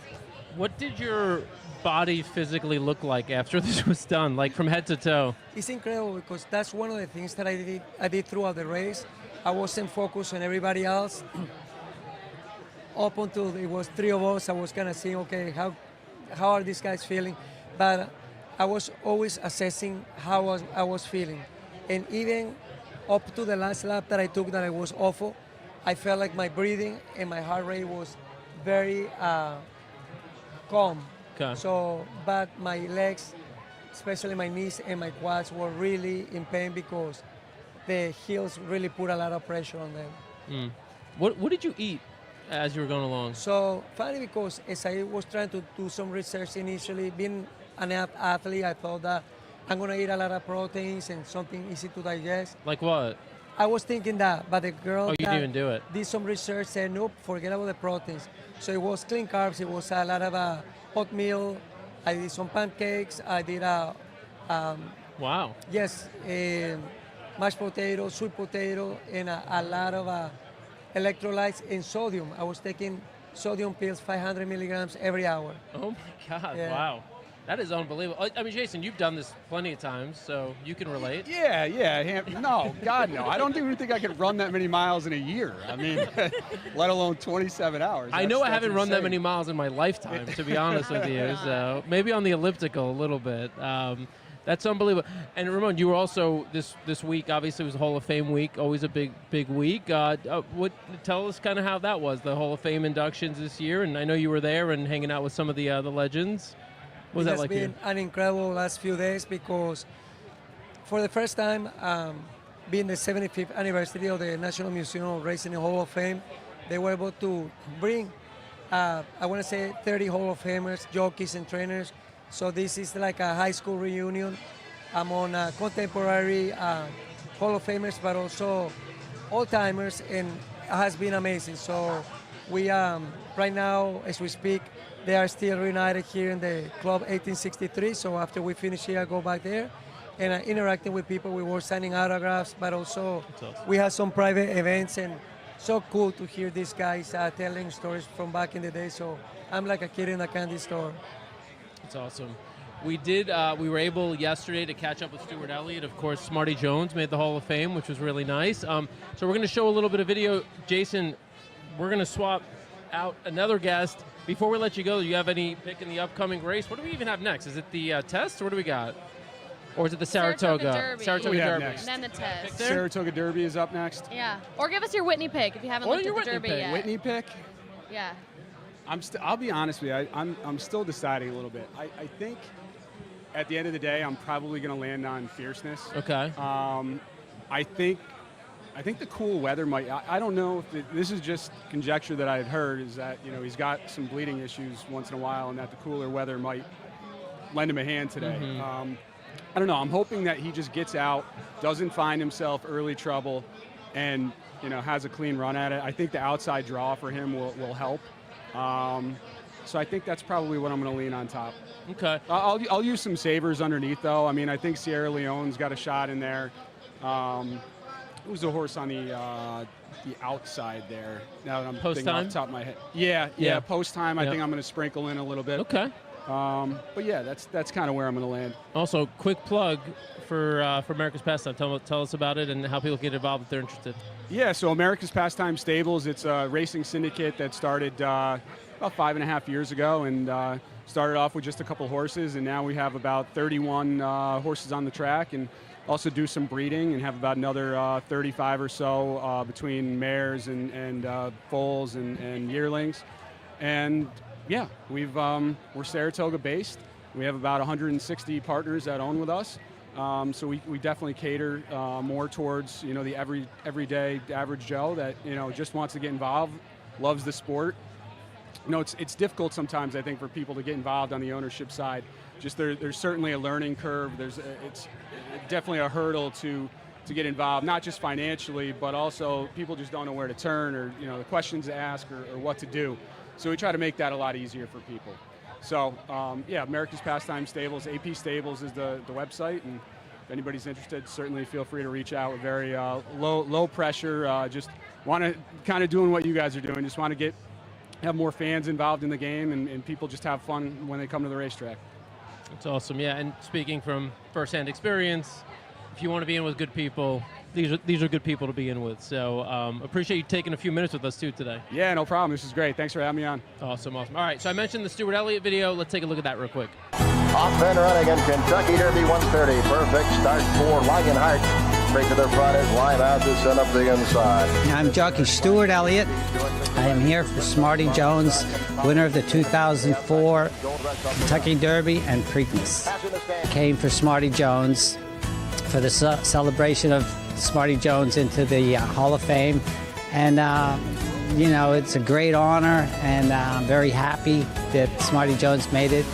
What did your body physically look like after this was done, like from head to toe? It's incredible because that's one of the things that I did throughout the race. I wasn't focused on everybody else. Up until it was 3 of us, I was kind of seeing, okay, how are these guys feeling? But I was always assessing how I was feeling. And even up to the last lap that I took that I was awful, I felt like my breathing and my heart rate was very calm. Okay. So, but my legs, especially my knees and my quads, were really in pain because the hills really put a lot of pressure on them. What did you eat as you were going along? So funny because as I was trying to do some research initially, being an athlete, I thought that I'm gonna eat a lot of proteins and something easy to digest. Like what? I was thinking that, but the girl you didn't even do it. Did some research, said nope, forget about the proteins. So it was clean carbs. It was a lot of oatmeal. I did some pancakes. I did wow. Yes, mashed potato, sweet potato, and a lot of electrolytes and sodium. I was taking sodium pills, 500 milligrams every hour. Oh my God! Yeah. Wow. That is unbelievable. I mean, Jason, you've done this plenty of times, so you can relate. Yeah. No, God, no. I don't even think I could run that many miles in a year. I mean, let alone 27 hours. I know I haven't run that insane. many miles in my lifetime, to be honest with you. So maybe on the elliptical a little bit. That's unbelievable. And Ramon, you were also this week. Obviously, it was Hall of Fame week. Always a big week. Tell us kind of how that was, the Hall of Fame inductions this year. And I know you were there and hanging out with some of the legends. What was that like? It has been an incredible last few days because for the first time, being the 75th anniversary of the National Museum of Racing and Hall of Fame, they were able to bring, I want to say, 30 Hall of Famers, jockeys and trainers. So this is like a high school reunion among contemporary Hall of Famers, but also old-timers, and it has been amazing. So we, right now, as we speak, they are still reunited here in the Club 1863. So after we finish here, I go back there and interacting with people. We were signing autographs, but also we had some private events, and so cool to hear these guys telling stories from back in the day. So I'm like a kid in a candy store. That's awesome. We were able yesterday to catch up with Stuart Elliott. Of course, Smarty Jones made the Hall of Fame, which was really nice. So we're going to show a little bit of video. Jason, we're going to swap out another guest. Before we let you go, do you have any pick in the upcoming race? What do we even have next? Is it the test, or what do we got? Or is it the Saratoga Derby. Saratoga Derby. And then the test. Saratoga Derby is up next. Yeah. Or give us your Whitney pick if you haven't looked at the Derby yet. Whitney pick? Yeah. I'll be honest with you. I'm still deciding a little bit. I think at the end of the day, I'm probably going to land on fierceness. Okay. I think the cool weather might. I don't know if this is just conjecture that I had heard, is that he's got some bleeding issues once in a while, and that the cooler weather might lend him a hand today. Mm-hmm. I don't know. I'm hoping that he just gets out, doesn't find himself early trouble, and has a clean run at it. I think the outside draw for him will help. So I think that's probably what I'm going to lean on top. Okay. I'll use some savers underneath, though. I mean, I think Sierra Leone's got a shot in there. Who's the horse on the outside there? Now that I'm Post thinking time? off the top of my head. Yeah. Post time. I think I'm going to sprinkle in a little bit. Okay. But yeah, that's kind of where I'm going to land. Also, quick plug for America's Pastime. Tell us about it and how people get involved if they're interested. Yeah, so America's Pastime Stables, it's a racing syndicate that started about 5.5 years ago, and started off with just a couple horses, and now we have about 31 horses on the track, and also do some breeding and have about another 35 or so between mares and foals and yearlings. And yeah, we're Saratoga based. We have about 160 partners that own with us. So we definitely cater more towards the everyday average Joe that just wants to get involved, loves the sport. It's difficult sometimes, I think, for people to get involved on the ownership side. Just there's certainly a learning curve. It's definitely a hurdle to get involved, not just financially, but also people just don't know where to turn, or the questions to ask, or what to do. So we try to make that a lot easier for people. So yeah, America's Pastime Stables, AP Stables is the website, and if anybody's interested, certainly feel free to reach out. We're very low pressure, just want to kind of doing what you guys are doing, just want to have more fans involved in the game, and people just have fun when they come to the racetrack. That's awesome, yeah. And speaking from firsthand experience, if you want to be in with good people, these are good people to be in with. So appreciate you taking a few minutes with us too today. Yeah, no problem. This is great. Thanks for having me on. Awesome. All right, so I mentioned the Stuart Elliott video. Let's take a look at that real quick. Off and running in Kentucky Derby 130. Perfect start for Lionheart. Straight to the front is Limehouse to send up the inside. I'm jockey Stuart Elliott. I am here for Smarty Jones, winner of the 2004 Kentucky Derby and Preakness. Came for Smarty Jones for the celebration of Smarty Jones into the Hall of Fame. And, it's a great honor, and I'm very happy that Smarty Jones made it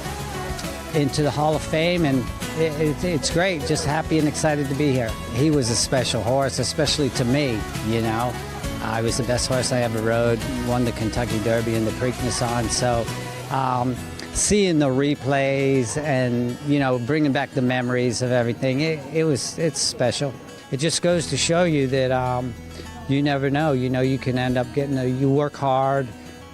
into the Hall of Fame, and it's great. Just happy and excited to be here. He was a special horse, especially to me, I was the best horse I ever rode, won the Kentucky Derby and the Preakness on. So seeing the replays and, bringing back the memories of everything, it's special. It just goes to show you that you never know. You can end up you work hard,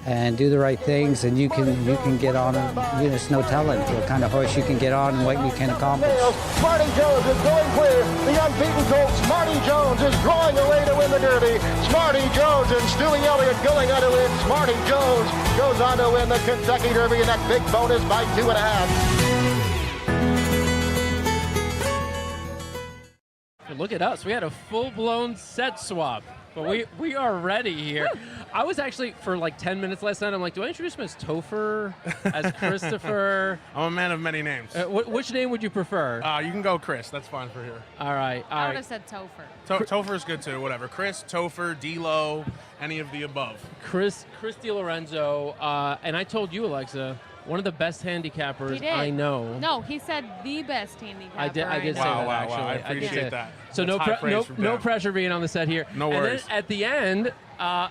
and do the right things, and you can get on. There's no telling what kind of horse you can get on and what you can accomplish. Smarty Jones is going clear. The unbeaten colt, Smarty Jones, is drawing away to win the Derby. Smarty Jones and Stewie Elliott going on to win. Smarty Jones goes on to win the Kentucky Derby in that big bonus by 2.5. Look at us. We had a full-blown set swap. But we are ready here. I was actually, for like 10 minutes last night, I'm like, do I introduce him as Topher, as Christopher? I'm a man of many names. Which name would you prefer? You can go Chris. That's fine for here. All right. I would have said Topher. Topher's good too. Whatever. Chris, Topher, D-Lo, any of the above. Chris DiLorenzo. And I told you, Alexa, one of the best handicappers I know. No, he said the best handicapper. I did say that, actually. Wow, I appreciate that. So no pressure being on the set here. No worries. And then at the end,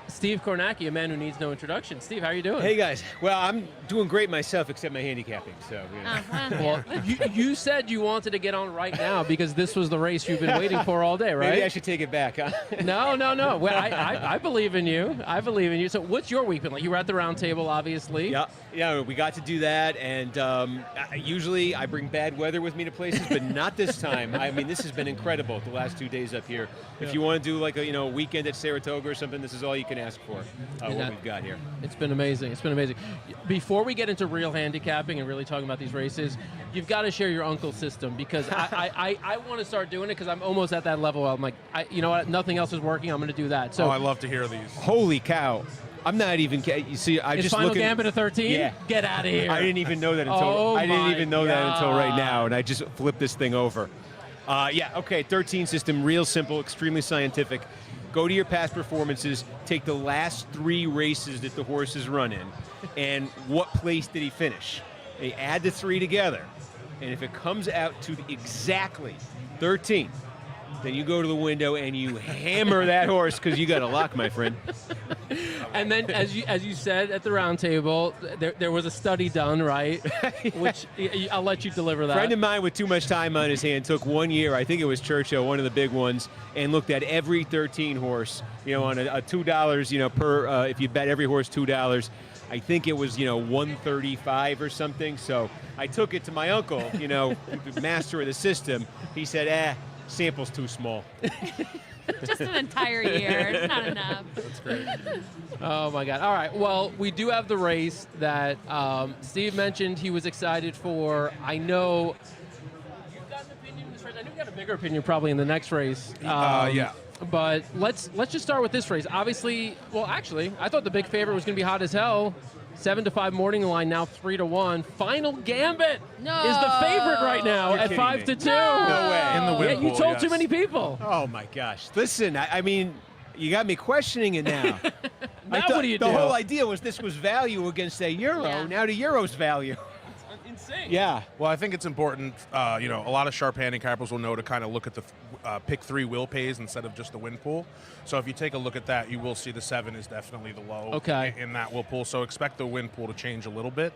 Steve Kornacki, a man who needs no introduction. Steve, how are you doing? Hey, guys. Well, I'm doing great myself, except my handicapping. So, Well, you said you wanted to get on right now because this was the race you've been waiting for all day, right? Maybe I should take it back, huh? No. Well, I believe in you. I believe in you. So what's your week been like? You were at the round table, obviously. Yeah, we got to do that, and usually I bring bad weather with me to places, but not this time. I mean, this has been incredible the last 2 days up here. If you want to do like a weekend at Saratoga or something, this is all you can ask for, what we've got here. It's been amazing. Before we get into real handicapping and really talking about these races, you've got to share your uncle's system because I want to start doing it because I'm almost at that level. I'm like, you know what? Nothing else is working. I'm going to do that. So I love to hear these. Holy cow. I'm not even. You see, I just Final looking. Gambit of 13. Yeah. Get out of here. I didn't even know that until. Until right now, and I just flipped this thing over. 13 system, real simple, extremely scientific. Go to your past performances, take the last 3 races that the horse has run in, and what place did he finish? They add the 3 together, and if it comes out to exactly 13, then you go to the window and you hammer that horse because you got a lock, my friend. And then, as you said at the round table, there was a study done, right? Which I'll let you deliver that. A friend of mine with too much time on his hand took 1 year, I think it was Churchill, one of the big ones, and looked at every 13 horse, on a $2, per, if you bet every horse $2, I think it was, $135 or something. So I took it to my uncle, the master of the system. He said, sample's too small. Just an entire year. It's not enough. That's great. Oh, my God. All right. Well, we do have the race that Steve mentioned he was excited for. I know you've got an opinion in this race. I know you've got a bigger opinion probably in the next race. Yeah. But let's just start with this race. Obviously, actually, I thought the big favorite was going to be Hot as Hell. 7-5 morning line, now 3-1. Final Gambit is the favorite right now at 5-2. No way. In the win you pool, told yes. too many people. Oh, my gosh. Listen, I mean, you got me questioning it now. Now what do you do? The whole idea was this was value against a euro. Yeah. Now the euro's value. Insane. Yeah. Well, I think it's important. A lot of sharp handicappers will know to kind of look at the pick 3 will pays instead of just the win pool. So if you take a look at that, you will see the 7 is definitely the low in that will pool. So expect the win pool to change a little bit.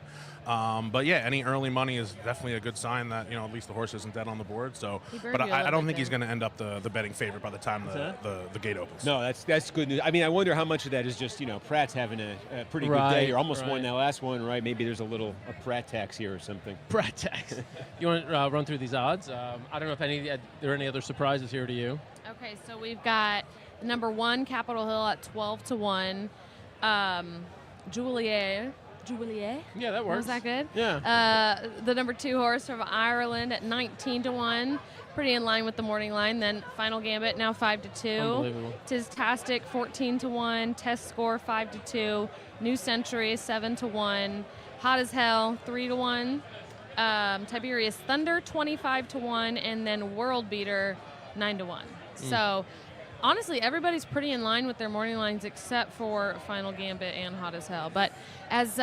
But yeah, any early money is definitely a good sign that at least the horse isn't dead on the board. So, but I don't think he's going to end up the betting favorite by the time the gate opens. No, that's good news. I mean, I wonder how much of that is just Pratt's having a pretty good day or almost won that last one, right? Maybe there's a Pratt tax here or something. Pratt tax. You want to run through these odds? I don't know if there are any other surprises here to you. Okay, so we've got number 1 Capitol Hill at 12-1. Juliet. Yeah, that works. Was that good? Yeah. The number 2 horse from Ireland at 19-1. Pretty in line with the morning line. Then Final Gambit now 5-2. Unbelievable. Tistastic 14-1. Test Score 5-2. New Century 7-1. Hot as Hell 3-1. Tiberius Thunder 25-1, and then World Beater 9-1. So honestly, everybody's pretty in line with their morning lines except for Final Gambit and Hot as Hell. But as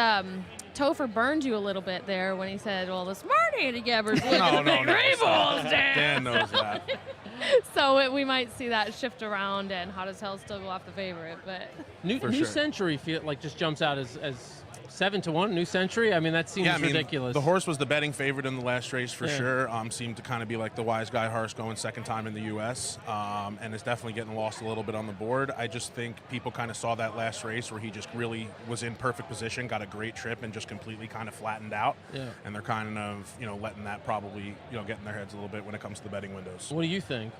Topher burned you a little bit there when he said, well, the smart handicappers look at the big rainbows, Dan knows that. So we might see that shift around and Hot as Hell still go off the favorite. But New Century just jumps out as 7-1, New Century. I mean, that seems ridiculous. The horse was the betting favorite in the last race for Yeah. sure. Seemed to kind of be like the wise guy horse going second time in the U.S. And is definitely getting lost a little bit on the board. I just think people kind of saw that last race where he just really was in perfect position, got a great trip, and just completely kind of flattened out. Yeah. And they're kind of letting that probably get in their heads a little bit when it comes to the betting windows. What do you think?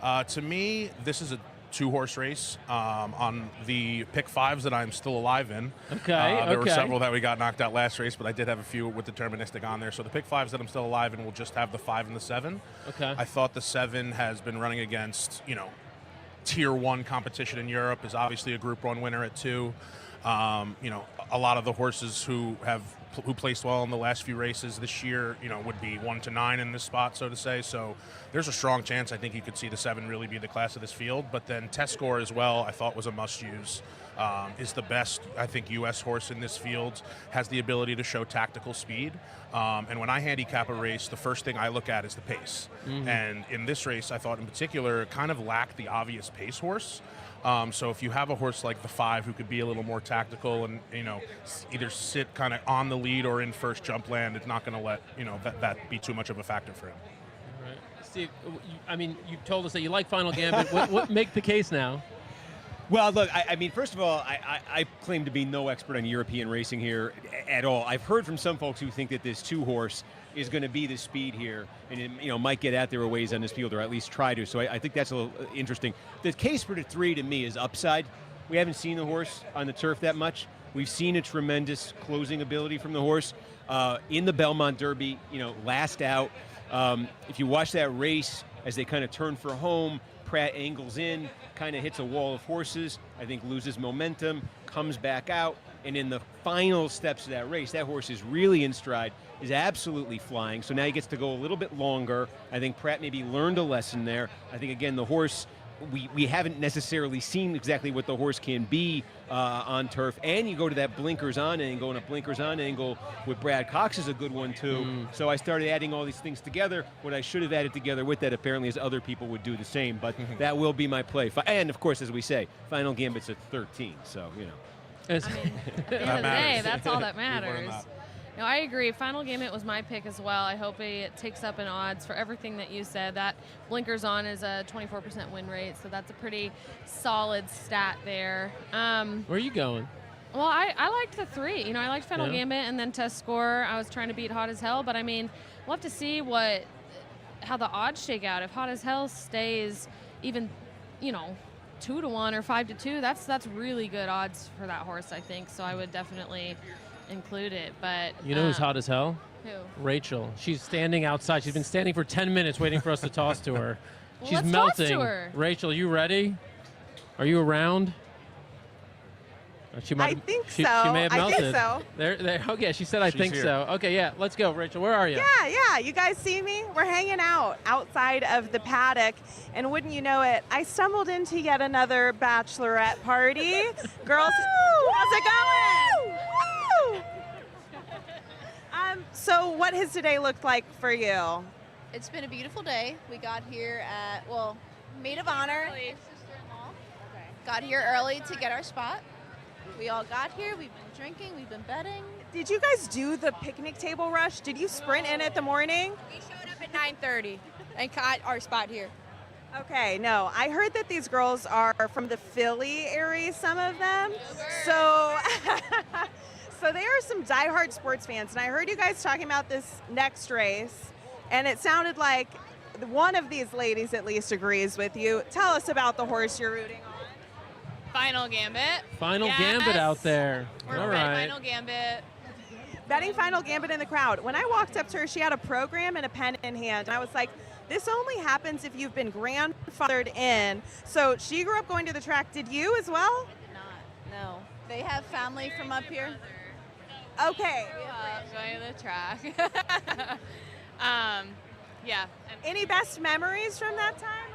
To me, this is a 2-horse race on the pick 5s that I'm still alive in. Okay, There were several that we got knocked out last race, but I did have a few with deterministic on there. So the pick 5s that I'm still alive in will just have the 5 and the 7. Okay. I thought the 7 has been running against, tier 1 competition in Europe, is obviously a Group 1 winner at 2. A lot of the horses who placed well in the last few races this year, would be 1 to 9 in this spot, so to say. So there's a strong chance I think you could see the 7 really be the class of this field. But then Test Score as well, I thought was a must-use. Is the best, I think, U.S. horse in this field, has the ability to show tactical speed. And when I handicap a race, the first thing I look at is the pace. Mhm. And in this race, I thought in particular, it kind of lacked the obvious pace horse. So if you have a horse like the 5 who could be a little more tactical and, either sit kind of on the lead or in first jump land, it's not going to let, that be too much of a factor for him. Right. Steve, you told us that you like Final Gambit. what make the case now? Well, look, I mean, first of all, I claim to be no expert on European racing here at all. I've heard from some folks who think that this 2-horse is going to be the speed here and it, might get out there a ways on this field or at least try to. So I think that's a little interesting. The case for the 3 to me is upside. We haven't seen the horse on the turf that much. We've seen a tremendous closing ability from the horse in the Belmont Derby, last out. If you watch that race as they kind of turn for home, Pratt angles in, kind of hits a wall of horses, I think loses momentum, comes back out, and in the final steps of that race, that horse is really in stride, is absolutely flying, so now he gets to go a little bit longer. I think Pratt maybe learned a lesson there. I think, again, the horse, we haven't necessarily seen exactly what the horse can be on turf, and you go to that blinkers on angle, and a blinkers on angle with Brad Cox is a good one too. So I started adding all these things together. What I should have added together with that apparently is other people would do the same, but that will be my play. And of course, as we say, Final Gambit's at 13, so At the end of the day, that's all that matters. No, I agree. Final Gambit was my pick as well. I hope it takes up in odds for everything that you said. That blinkers on is a 24% win rate, so that's a pretty solid stat there. Where are you going? Well, I liked the 3. I liked Final Gambit and then Test Score. I was trying to beat Hot as Hell, but we'll have to see how the odds shake out. If Hot as Hell stays even, 2 to 1 or 5 to 2, that's really good odds for that horse, I think. So I would definitely include it. But You know who's hot as hell? Who? Rachel. She's standing outside. She's been standing for 10 minutes waiting for us to toss to her. Well, She's let's melting. toss to her. Rachel, you ready? Are you around? She might, I think she, so. She may have I melted. think so. There. Okay, she said I think here. so. Okay, yeah, let's go, Rachel. Where are you? Yeah. You guys see me? We're hanging out outside of the paddock, and wouldn't you know it, I stumbled into yet another Bachelorette party. Girls, how's it going? Woo! So what has today looked like for you? It's been a beautiful day. We got here at, maid of honor. Got here early to get our spot. We all got here. We've been drinking. We've been betting. Did you guys do the picnic table rush? Did you sprint in at the morning? We showed up at 9:30 and caught our spot here. Okay, no. I heard that these girls are from the Philly area, some of them. So so they are some diehard sports fans. And I heard you guys talking about this next race, and it sounded like one of these ladies at least agrees with you. Tell us about the horse you're rooting on. Final Gambit. Final Gambit out there. We're All betting right. Final Gambit. Betting Final Gambit in the crowd. When I walked up to her, she had a program and a pen in hand. And I was like, this only happens if you've been grandfathered in. So she grew up going to the track. Did you as well? No. They have family from up here. Okay. Going to the track. Yeah. Any best memories from that time?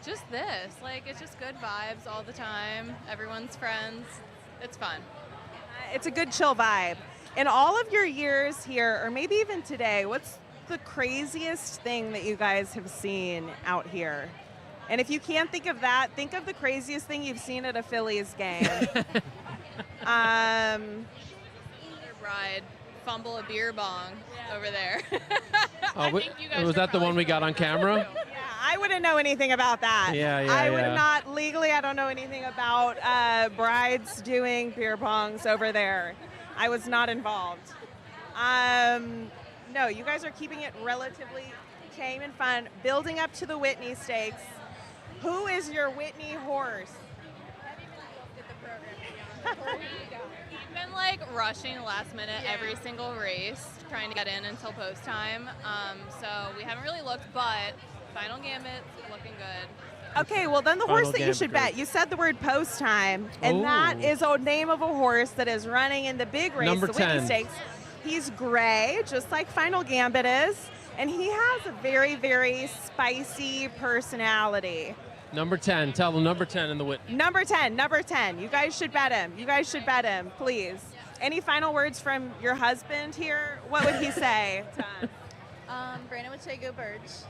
Just this. It's just good vibes all the time. Everyone's friends. It's fun. It's a good chill vibe. In all of your years here, or maybe even today, what's the craziest thing that you guys have seen out here? And if you can't think of that, think of the craziest thing you've seen at a Phillies game. ride fumble a beer bong over there. Was that the one we got on camera? I wouldn't know anything about that. I would not legally. I don't know anything about brides doing beer bongs over there. I was not involved. No, you guys are keeping it relatively tame and fun. Building up to the Whitney Stakes. Who is your Whitney horse? We've been like rushing last minute every single race, trying to get in until post time. So we haven't really looked, but Final Gambit's looking good. Okay, well then the horse that you should bet. You said the word post time, and that is a name of a horse that is running in the big race, Number the Whitney 10. Stakes. He's gray, just like Final Gambit is, and he has a very, very spicy personality. Number 10. Tell them number 10 in the Whitney. Number 10, number 10. You guys should bet him. You guys should bet him, please. Any final words from your husband here? What would he say to us? Brandon would say go Birds.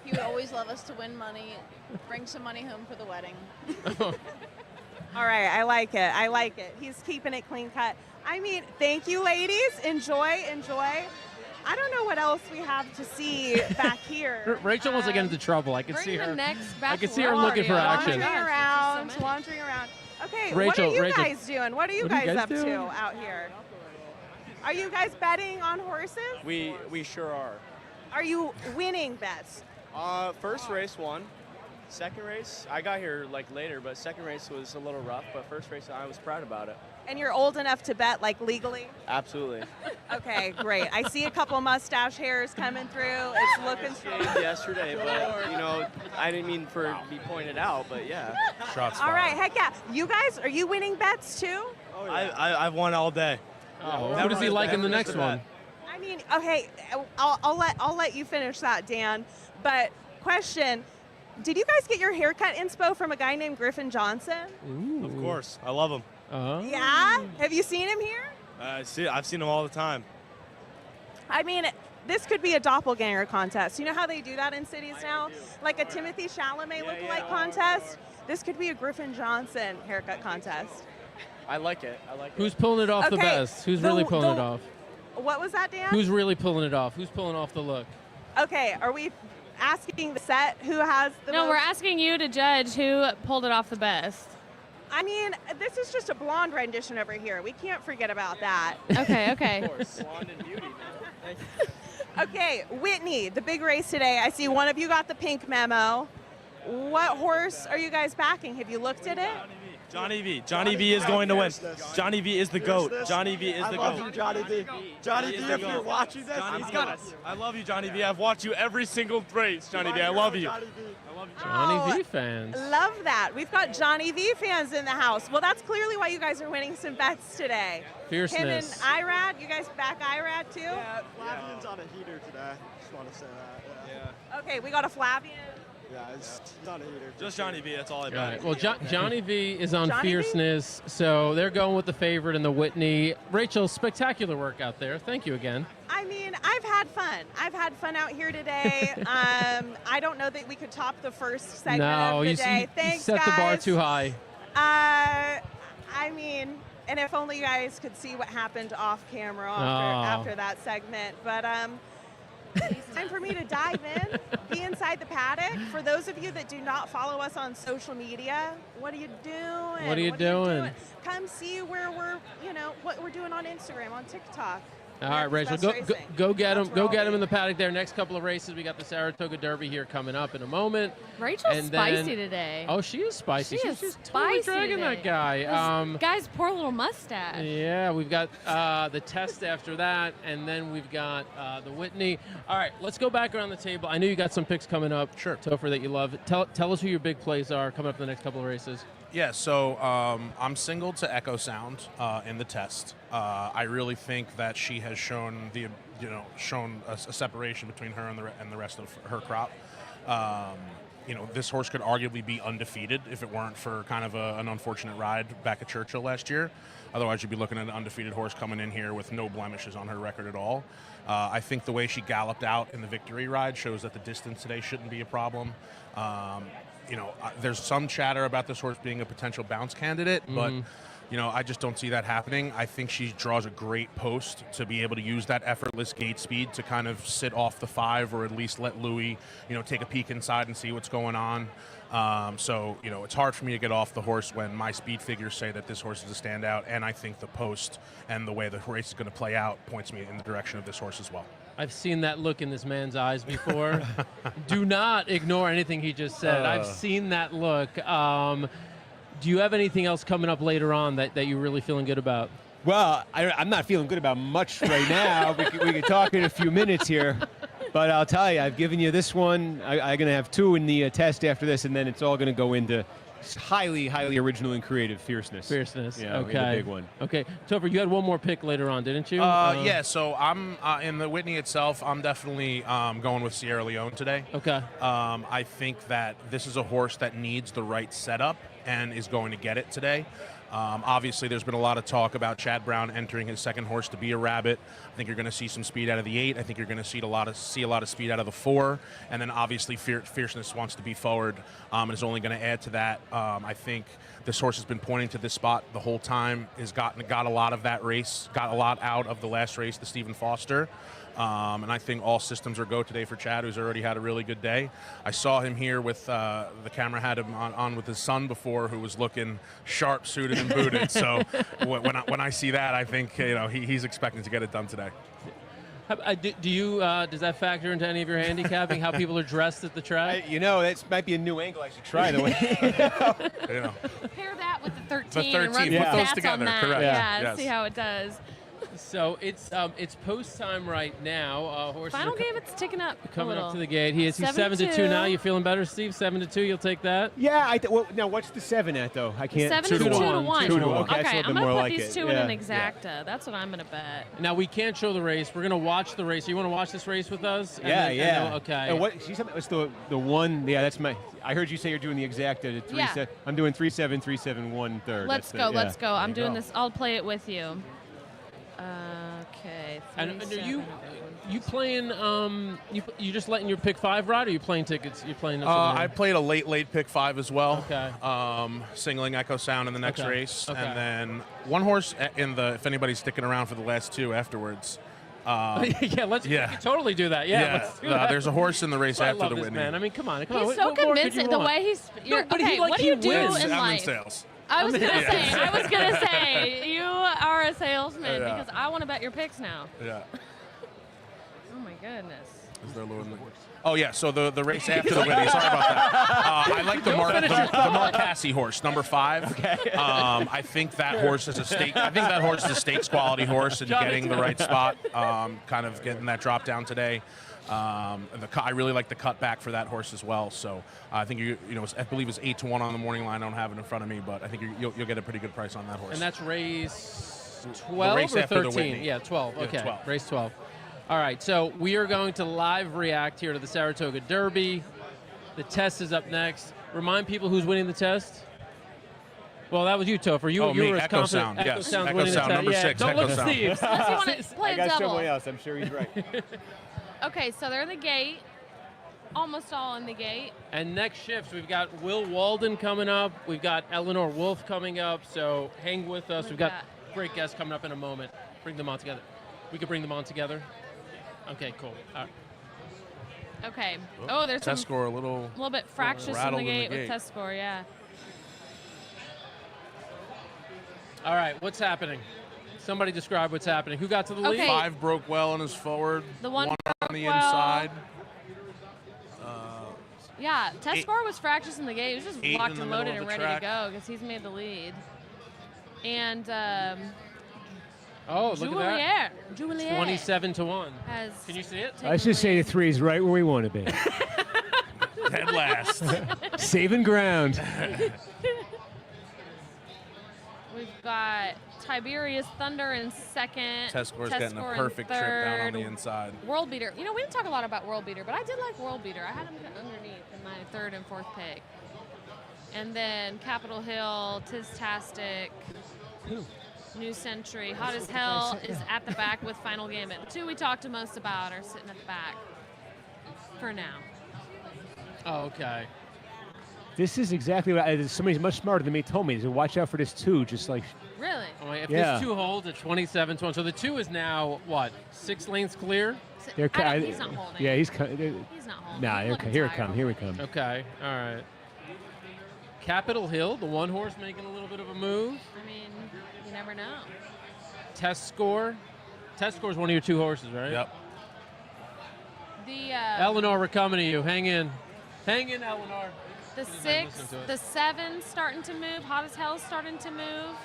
He would always love us to win money, bring some money home for the wedding. All right, I like it. I like it. He's keeping it clean cut. I mean, thank you, ladies. Enjoy, enjoy. I don't know what else we have to see back here. Rachel wants to get into trouble. I can Bring see the her. next I can see her Bachelorette looking for party. action. Wandering around. Okay, Rachel, what are you Rachel. guys doing? What are you What are you guys guys up doing? to out here? Are you guys betting on horses? We sure are. Are you winning bets? First race won. Second race, I got here like later, but second race was a little rough. But first race, I was proud about it. And you're old enough to bet, like legally? Absolutely. Okay, great. I see a couple mustache hairs coming through. It's looking Shaved yesterday, but you know, I didn't mean for it to be pointed out, but yeah. Shots All right, heck yeah. You guys, are you winning bets too? Oh, yeah. I've won all day. Who does he like in the next one? I mean, okay, I'll let you finish that, Dan. But question, did you guys get your haircut inspo from a guy named Griffin Johnson? Of course, I love him. Yeah? Have you seen him here? I've seen him all the time. I mean, this could be a doppelganger contest. You know how they do that in cities now? Like a Timothy Chalamet lookalike contest? This could be a Griffin Johnson haircut contest. I like it. Who's pulling it off the Okay, best? Who's really pulling it off? What was that, Dan? Who's really pulling it off? Who's pulling off the look? Okay, are we asking the set who has the No, most? we're asking you to judge who pulled it off the best. I mean, this is just a blonde rendition over here. We can't forget about that. Okay, okay. Of course, blonde and beauty, man. Okay, Whitney, the big race today. I see one of you got the pink memo. What horse are you guys backing? Have you looked at it? Johnny V. Johnny V is going to win. Johnny V is the GOAT. Johnny V is the GOAT. I love you, Johnny V. Johnny V, if you're watching this, he's got us. I love you, Johnny V. I've watched you every single race, Johnny V. I love you. Johnny V fans. Love that. We've got Johnny V fans in the house. Well, that's clearly why you guys are winning some bets today. Fierceness. Him and Irad, you guys back Irad too? Yeah, Flavian's on a heater today. Just want to say that. Yeah. Okay, we got a Flavian. Yeah, it's on a heater. Just Johnny V. That's all I All bet. right. Well, Johnny V is on Johnny V? fierceness, so they're going with the favorite in the Whitney. Rachel, spectacular work out there. Thank you again. I mean, I've had fun. I've had fun out here today. I don't know that we could top the first segment No, of the you day. Thanks, set guys. the bar too high. I mean, and if only you guys could see what happened off camera Oh. after that segment. But it's time for me to dive in, be inside the paddock. For those of you that do not follow us on social media, what are you doing? What are you doing? Come see where what we're doing on Instagram, on TikTok. All right, Rachel, go get him. Go get him in the paddock there. Next couple of races, we got the Saratoga Derby here coming up in a moment. Rachel's And then- spicy today. Oh, she is spicy. She She's is just totally spicy dragging today. that guy. This guy's poor little mustache. Yeah, we've got the test after that, and then we've got the Whitney. All right, let's go back around the table. I know you got some picks coming up, sure, Topher, that you love. Tell us who your big plays are coming up in the next couple of races. Yeah, so I'm single to Echo Sound in the test. I really think that she has shown a separation between her and the rest of her crop. This horse could arguably be undefeated if it weren't for kind of an unfortunate ride back at Churchill last year. Otherwise, you'd be looking at an undefeated horse coming in here with no blemishes on her record at all. I think the way she galloped out in the victory ride shows that the distance today shouldn't be a problem. There's some chatter about this horse being a potential bounce candidate, but I just don't see that happening. I think she draws a great post to be able to use that effortless gate speed to kind of sit off the 5 or at least let Louis, take a peek inside and see what's going on. So it's hard for me to get off the horse when my speed figures say that this horse is a standout, and I think the post and the way the race is going to play out points me in the direction of this horse as well. I've seen that look in this man's eyes before. Do not ignore anything he just said. I've seen that look. Do you have anything else coming up later on that you're really feeling good about? Well, I'm not feeling good about much right now. we could talk in a few minutes here. But I'll tell you, I've given you this one. I'm going to have 2 in the test after this, and then it's all going to go into highly, highly original and creative fierceness. Yeah, okay. The big one. Okay. Topher, you had one more pick later on, didn't you? Yeah, so I'm in the Whitney itself, I'm definitely going with Sierra Leone today. Okay. I think that this is a horse that needs the right setup and is going to get it today. Obviously, there's been a lot of talk about Chad Brown entering his second horse to be a rabbit. I think you're going to see some speed out of the 8. I think you're going to see a lot of speed out of the 4. And then obviously Fierceness wants to be forward and is only going to add to that. I think this horse has been pointing to this spot the whole time. Got a lot of that race, got a lot out of the last race, the Stephen Foster. And I think all systems are go today for Chad, who's already had a really good day. I saw him here with the camera had him on with his son before, who was looking sharp, suited, and booted. So when I see that, I think he's expecting to get it done today. Do you does that factor into any of your handicapping? How people are dressed at the track? That might be a new angle I should try. The way. Pair that with the 13. The 13. And run Put some those stats together. on that. Correct. Yeah. Yes. See how it does. So it's post time right now. Horses Final game, it's ticking up. Coming up to the gate. He's 7-2 now. You feeling better, Steve? 7-2. You'll take that? Yeah. Now what's the 7 at though? I can't. 7 to 2 to 1. 2 to 1. Okay, that's a little I'm bit gonna more put like these it. two in an exacta. That's what I'm gonna bet. Now we can't show the race. We're gonna watch the race. You want to watch this race with us? Okay. And what? She said it's the one. Yeah, that's my. I heard you say you're doing the exacta. I'm doing 3-7, 3-7, 1/3. Let's go. Let's go. I'm doing this. I'll play it with you. Okay. And are you playing? You just letting your pick 5 ride, or you playing tickets? You playing? I played a late pick 5 as well. Okay. Singling Echo Sound in the next race, Okay. and then one horse in the. If anybody's sticking around for the last 2 afterwards. We can totally do that. Let's do that. There's a horse in the race after I love the this Whitney. Man. I mean, come on. He's so convincing. The way he's. Okay, what do you do in I'm life? in sales. I was gonna say, you are a salesman because I want to bet your picks now. Yeah. Oh my goodness. Is there a little? Oh yeah. So the race after the Whitney. Sorry about that. I like the Marcassi horse, number 5. Okay. I think that horse is a stake. I think that horse is a stakes quality horse and getting the right spot. Kind of getting that drop down today. I really like the cutback for that horse as well. So I think I believe it's 8 to 1 on the morning line. I don't have it in front of me, but I think you'll get a pretty good price on that horse. And that's race 12 race or after the 13? Whitney. Yeah, 12. Yeah, Okay, 12. Race 12. All right, so we are going to live react here to the Saratoga Derby. The test is up next. Remind people who's winning the test. Well, that was you, Topher. You were as Echo confident. Sound. Echo Yes. Sound's Echo winning Sound, the number test. 6. Don't Echo look at Sound. Steve. Unless you want to play I a got double. somebody else. I'm sure he's right. Okay, so they're in the gate. Almost all in the gate. And next shifts, we've got Will Walden coming up. We've got Eleanor Wolf coming up. So hang with us. We've got great guests coming up in a moment. Bring them on together. We could bring them on together. Okay, cool. All right. Okay. Oh, there's test some score a little bit fractious in rattled the gate with test score. Yeah. All right, what's happening? Somebody describe what's happening. Who got to the lead? Okay. 5 broke well and is forward. The one on broke the well. inside. Yeah, test score was fractious in the gate. It was just 8 locked in the and middle loaded of and the ready to track. go because he's made the lead. And look at that. Juliet 27 to 1. has. Can you see it? Let's just say the 3 is right where we want to be. Dead last. Saving ground. We've got Tiberius Thunder in second. Test score's getting a score in perfect trip down on third. the inside. World Beater. We didn't talk a lot about World Beater, but I did like World Beater. I had him underneath in my 3rd and 4th pick. And then Capitol Hill, Tistastic, New Century, Hot as Hell is at the back with Final Gambit. The 2 we talked to most about are sitting at the back for now. Oh, okay. This is exactly what somebody much smarter than me told me to watch out for this too. Just like Really? If there's 2 holds at 27-21, so the 2 is now, what, 6 lanes clear? He's not holding. Yeah, he's not holding. Nah, He's okay, looking here it tired. comes. Here we come. Okay, all right. Capitol Hill, the 1 horse making a little bit of a move. I mean, you never know. Test Score. Test Score is one of your 2 horses, right? Yep. The Eleanor, we're coming to you. Hang in. Hang in, Eleanor. the 6, the 7 starting to move. Hot as Hell starting to move.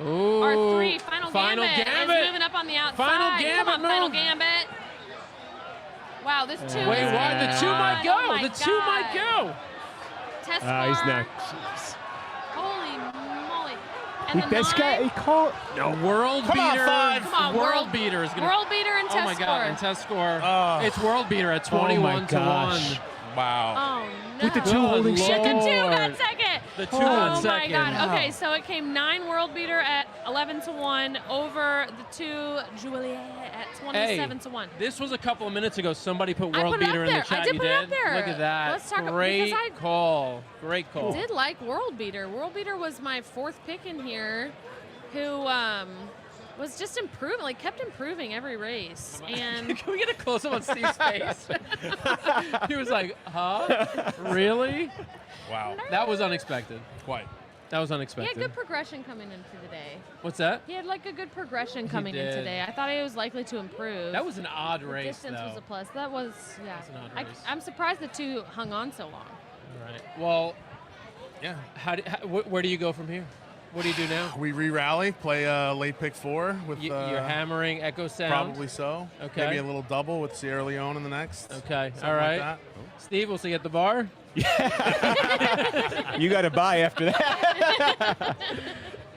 Ooh. Or 3, Final Gambit is moving up on the outside. Final Gambit, Come on, Final Gambit. Wow, this 2 Wait, is why? The 2 might go. Oh my The 2 might God. go. Test He's Score. not. Holy moly. And the This guy, 9, he called. No. World Come on, Beater. 5. Come on, World Beater is going to. World Beater and Oh Test my Score. God, and Test Score. It's World Beater at Oh my 21 to 1. gosh. Wow. Oh, no. With the 2 holding Shit, the 2 second. got second. The 2 got Oh, my second. God. Okay, so it came 9 World Beater at 11 to 1 over the 2 Juliet at 27 to 1. This was a couple of minutes ago. Somebody put I World put it Beater up in the there. chat. I did You put it did? up there. Look at that. Let's talk Great because I call. Great call. did like World Beater. World Beater was my 4th pick in here, who was just improving, like kept improving every race. And Can we get a close-up on Steve's face? He was like, huh? Really? Wow. That was unexpected. Quite. That was he unexpected. had good progression coming in for the day. What's that? He had like a good progression coming in did. today. I thought he was likely to improve. That was an odd The race, distance though. was a plus. That was, yeah. That's an odd race. I'm surprised the 2 hung on so long. All right. Well, Yeah. where do you go from here? What do you do now? We re-rally, play late pick 4 with You're hammering Echo Sound? probably so. Okay. Maybe a little double with Sierra Leone in the next. Okay. Something All right. Like that. Steve, we'll see you at the bar. You got to buy after that.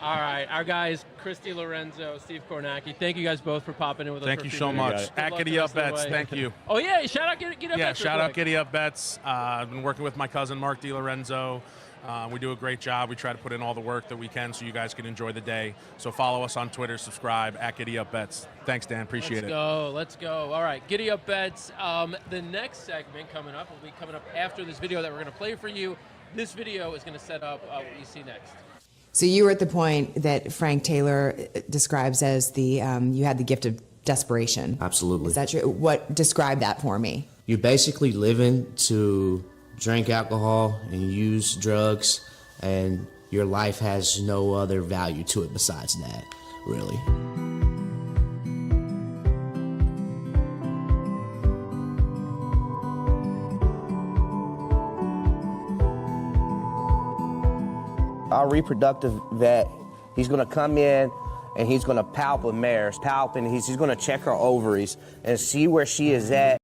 All right. Our guys, Christy Lorenzo, Steve Kornacki, thank you guys both for popping in with us. Thank for a you few so minutes. much. Good At luck Giddy the Up rest of the Bets, way. thank you. Oh, yeah. Shout out Giddy Up Yeah, Bets. shout real out quick. Giddy Up Bets. I've been working with my cousin, Mark DiLorenzo. We do a great job. We try to put in all the work that we can so you guys can enjoy the day. So follow us on Twitter, subscribe, at Giddy Up Bets. Thanks, Dan. Appreciate it. Let's go. All right, Giddy Up Bets. The next segment coming up will be coming up after this video that we're going to play for you. This video is going to set up what you see next. So you were at the point that Frank Taylor describes as the you had the gift of desperation. Absolutely. Is that true? What describe that for me? You're basically living to drink alcohol and use drugs, and your life has no other value to it besides that, really. Our reproductive vet, he's going to come in and he's going to palp a mare, and he's going to check her ovaries and see where she is at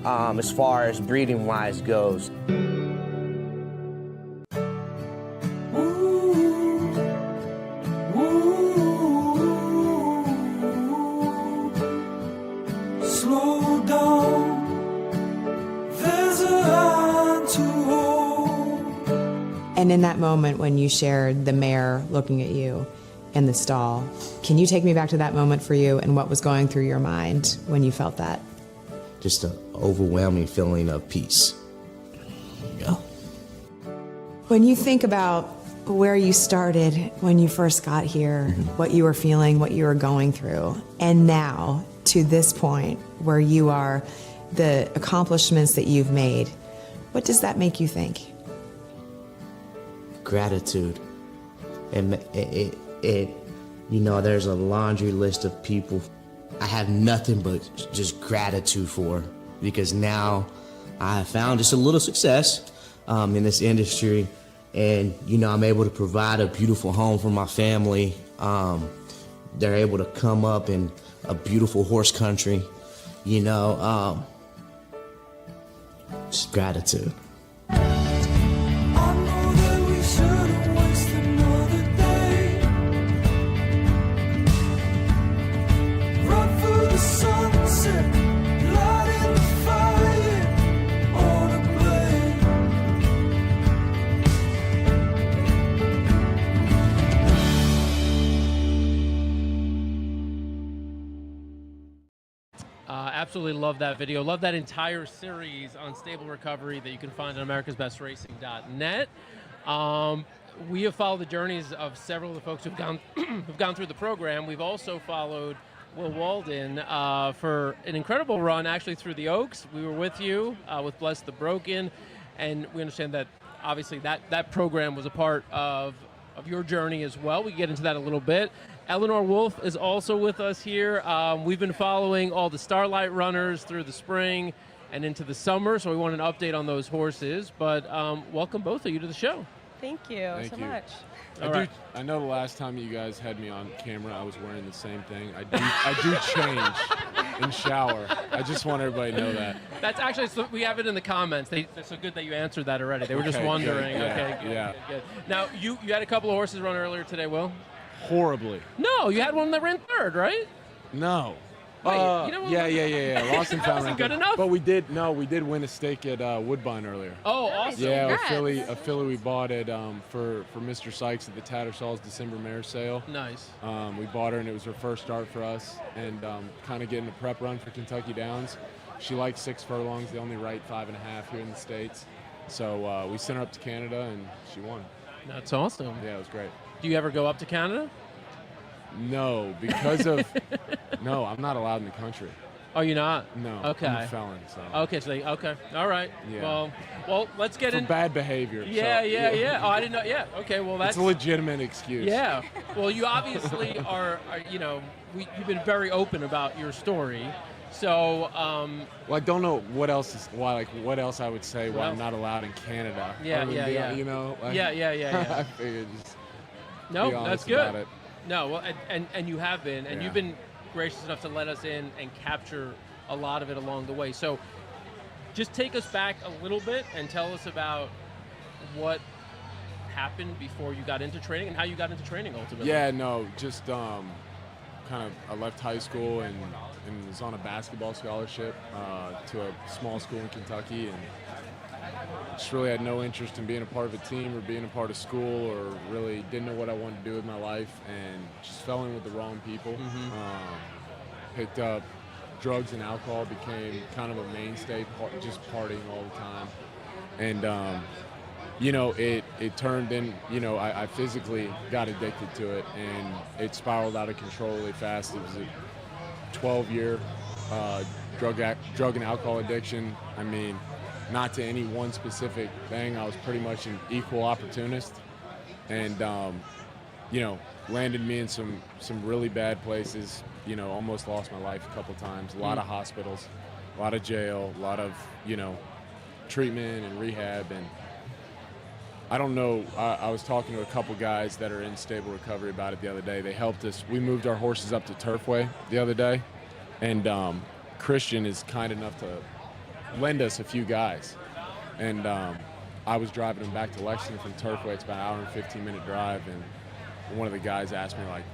as far as breeding wise goes. Slow down, there's a hand to hold. And in that moment when you shared the mare looking at you in the stall, can you take me back to that moment for you and what was going through your mind when you felt that? Just an overwhelming feeling of peace. Yeah. When you think about where you started when you first got here, what you were feeling, what you were going through, and now to this point where you are, the accomplishments that you've made, what does that make you think? Gratitude. It you know, there's a laundry list of people I have nothing but just gratitude for, because now I have found just a little success in this industry, and you know, I'm able to provide a beautiful home for my family. They're able to come up in a beautiful horse country, you know, just gratitude. Absolutely love that video. Love that entire series on stable recovery that you can find on americasbestracing.net. we have followed the journeys of several of the folks who've gone through the program. We've also followed Will Walden for an incredible run, actually, through the Oaks. We were with you with Bless the Broken, and we understand that obviously that program was a part of your journey as well. We can get into that a little bit. Eleanor Wolf is also with us here. We've been following all the Starlight runners through the spring and into the summer, so we want an update on those horses. But welcome both of you to the show. Thank you so much. I know the last time you guys had me on camera, I was wearing the same thing. I do change and shower. I just want everybody to know that. That's actually, so we have it in the comments. It's so good that you answered that already. They were just wondering. Good. Okay, good, Yeah. good. Now, you had a couple of horses run earlier today, Will? Horribly. No, you had one that ran third, right? No. Wait, you know what? Yeah. Lost and That found. wasn't good enough? But we did win a stake at Woodbine earlier. Oh, awesome. Yeah, Congrats. a filly we bought it for Mr. Sykes at the Tattersalls December mare sale. Nice. We bought her, and it was her first start for us, and kind of getting a prep run for Kentucky Downs. She likes 6 furlongs. They only write 5.5 here in the States. So we sent her up to Canada, and she won. That's awesome. Yeah, it was great. Do you ever go up to Canada? No, because of no, I'm not allowed in the country. Oh, you're not? No. Okay. I'm a felon. So. Okay. All right. Yeah. Well, let's get For in. bad behavior. Yeah. Oh, I didn't know. Yeah. Okay. Well, that's It's a legitimate excuse. Yeah. Well, you obviously are you've been very open about your story. So. Well, I don't know what else what else I would say why I'm not allowed in Canada. Yeah. You know. Yeah. I figured just. No, be honest that's good. About it. No, well, and you have been, and you've been gracious enough to let us in and capture a lot of it along the way. So just take us back a little bit and tell us about what happened before you got into training and how you got into training ultimately. Yeah, no, just kind of I left high school and was on a basketball scholarship to a small school in Kentucky, and just really had no interest in being a part of a team or being a part of school, or really didn't know what I wanted to do with my life, and just fell in with the wrong people. Picked up drugs and alcohol, became kind of a mainstay, just partying all the time. And, it turned in, I physically got addicted to it, and it spiraled out of control really fast. It was a 12-year drug and alcohol addiction. I mean, not to any one specific thing. I was pretty much an equal opportunist, and landed me in some really bad places. Almost lost my life a couple times. A lot of hospitals, a lot of jail, a lot of treatment and rehab. And I don't know. I was talking to a couple guys that are in stable recovery about it the other day. They helped us. We moved our horses up to Turfway the other day, and Christian is kind enough to lend us a few guys, and I was driving them back to Lexington from Turfway. It's about an hour and 15-minute drive, and one of the guys asked me like,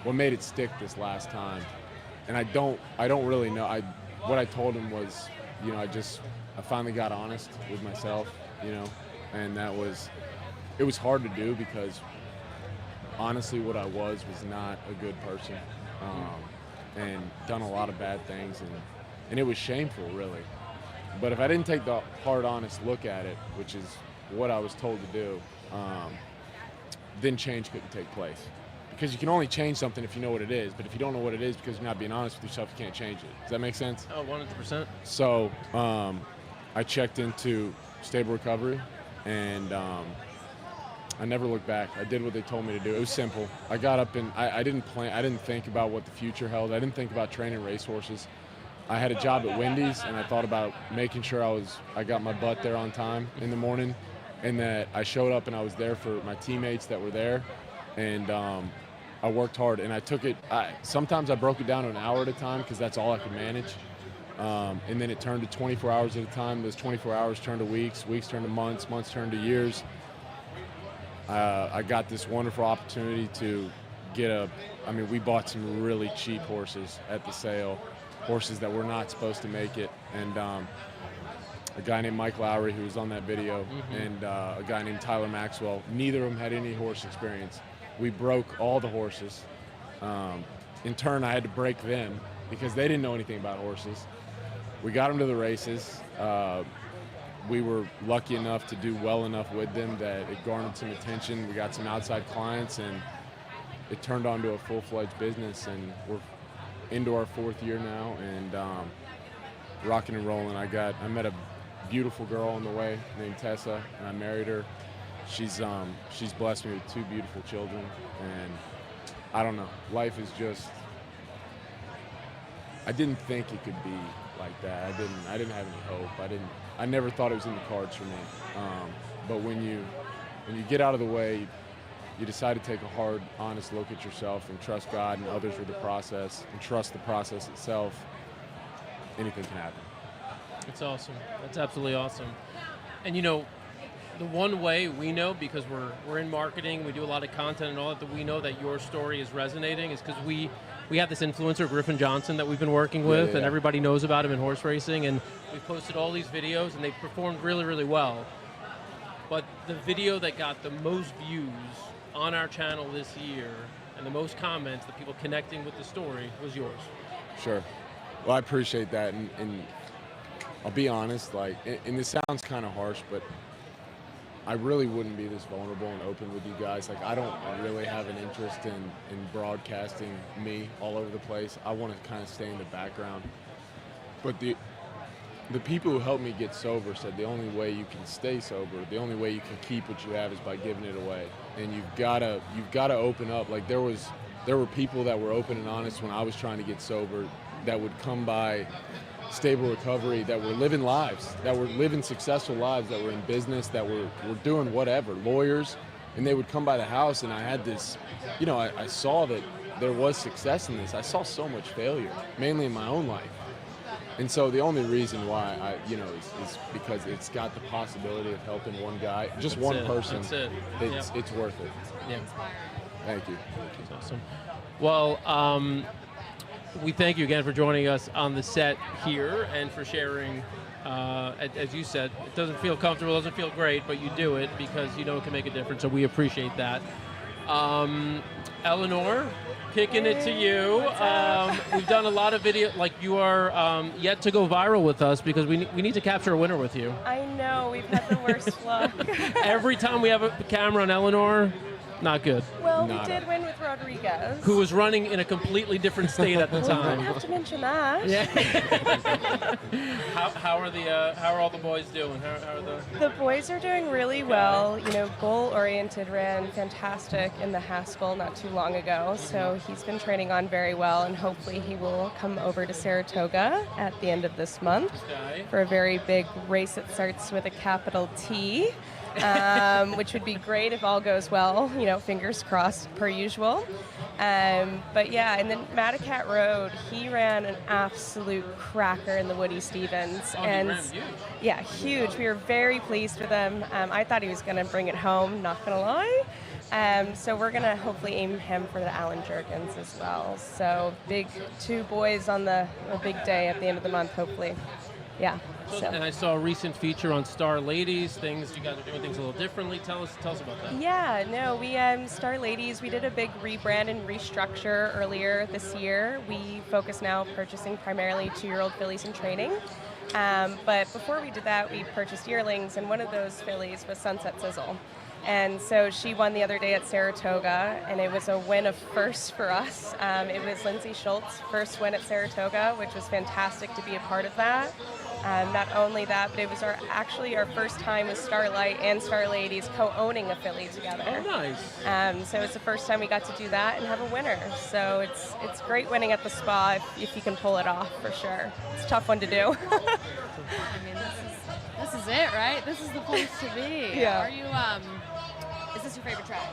what made it stick this last time? And I don't really know. What I told him was, I finally got honest with myself, and it was hard to do because honestly what I was not a good person, and done a lot of bad things, and it was shameful, really. But if I didn't take the hard, honest look at it, which is what I was told to do, then change couldn't take place. Because you can only change something if you know what it is, but if you don't know what it is because you're not being honest with yourself, you can't change it. Does that make sense? Oh, 100%. So I checked into stable recovery, and I never looked back. I did what they told me to do. It was simple. I got up and I didn't think about what the future held. I didn't think about training racehorses. I had a job at Wendy's, and I thought about making sure I got my butt there on time in the morning, and that I showed up and I was there for my teammates that were there, and I worked hard, and I took it. Sometimes I broke it down to an hour at a time because that's all I could manage, and then it turned to 24 hours at a time. Those 24 hours turned to weeks, weeks turned to months, months turned to years. I got this wonderful opportunity to get we bought some really cheap horses at the sale, horses that were not supposed to make it, and a guy named Mike Lowry, who was on that video, and a guy named Tyler Maxwell. Neither of them had any horse experience. We broke all the horses. In turn, I had to break them because they didn't know anything about horses. We got them to the races. we were lucky enough to do well enough with them that it garnered some attention. We got some outside clients, and it turned on to a full-fledged business, and we're into our 4th year now, and rocking and rolling. I met a beautiful girl on the way named Tessa, and I married her. She's blessed me with 2 beautiful children, and I don't know, life is just, I didn't think it could be like that. I didn't have any hope. I never thought it was in the cards for me. But when you get out of the way, you decide to take a hard, honest look at yourself and trust God and others with the process and trust the process itself, anything can happen. It's awesome. That's absolutely awesome. And you know, the one way we know, because we're in marketing, we do a lot of content and all that we know that your story is resonating is because we have this influencer, Griffin Johnson, that we've been working with, and everybody knows about him in horse racing, and we've posted all these videos, and they've performed really, really well. But the video that got the most views on our channel this year and the most comments, the people connecting with the story, was yours. Sure. Well, I appreciate that, and I'll be honest, like, and this sounds kind of harsh, but I really wouldn't be this vulnerable and open with you guys. Like, I don't really have an interest in broadcasting me all over the place. I want to kind of stay in the background. But the people who helped me get sober said the only way you can stay sober, the only way you can keep what you have is by giving it away. And you've got to open up. Like, there were people that were open and honest when I was trying to get sober that would come by Stable Recovery, that were living lives, that were living successful lives, that were in business, that were doing whatever, lawyers, and they would come by the house, and I had this, you know, I saw that there was success in this. I saw so much failure, mainly in my own life. And so the only reason why is because it's got the possibility of helping one guy, just That's one it. person. That's it. It's worth it. Yeah. Thank you. That's awesome. Well, we thank you again for joining us on the set here and for sharing. As you said, it doesn't feel comfortable, doesn't feel great, but you do it because you know it can make a difference, so we appreciate that. Eleanor, kicking it to you. We've done a lot of video, like you are yet to go viral with us because we need to capture a winner with you. I know, we've had the worst luck. Every time we have a camera on Eleanor, not good. Well, we did win with Rodriguez. Who was running in a completely different state at the Well, time. you don't have to mention that. Yeah. how are all the boys doing? How are The boys are doing really well. You know, goal-oriented ran fantastic in the Haskell not too long ago, so he's been training on very well, and hopefully he will come over to Saratoga at the end of this month for a very big race that starts with a capital T. Which would be great if all goes well, you know, fingers crossed per usual. But yeah, and then Madacat Road, he ran an absolute cracker in the Woody Stevens. And he ran huge. Yeah, huge. We were very pleased with him. I thought he was going to bring it home, not going to lie. So we're going to hopefully aim him for the Alan Jerkins as well. So big 2 boys on a big day at the end of the month, hopefully. Yeah. So. And I saw a recent feature on Star Ladies, you guys are doing things a little differently. Tell us about that. Yeah, no, we Star Ladies, we did a big rebrand and restructure earlier this year. We focus now purchasing primarily 2-year-old fillies in training. But before we did that, we purchased yearlings, and one of those fillies was Sunset Sizzle. And so she won the other day at Saratoga, and it was a win of first for us. It was Lindsay Schultz's first win at Saratoga, which was fantastic to be a part of that. Not only that, but it was actually our first time with Starlight and Star Ladies co-owning a filly together. Oh, nice. So it's the first time we got to do that and have a winner. So it's great winning at the spa if you can pull it off, for sure. It's a tough one to do. I mean, this is it, right? This is the place to be. Yeah. Are you, is this your favorite track?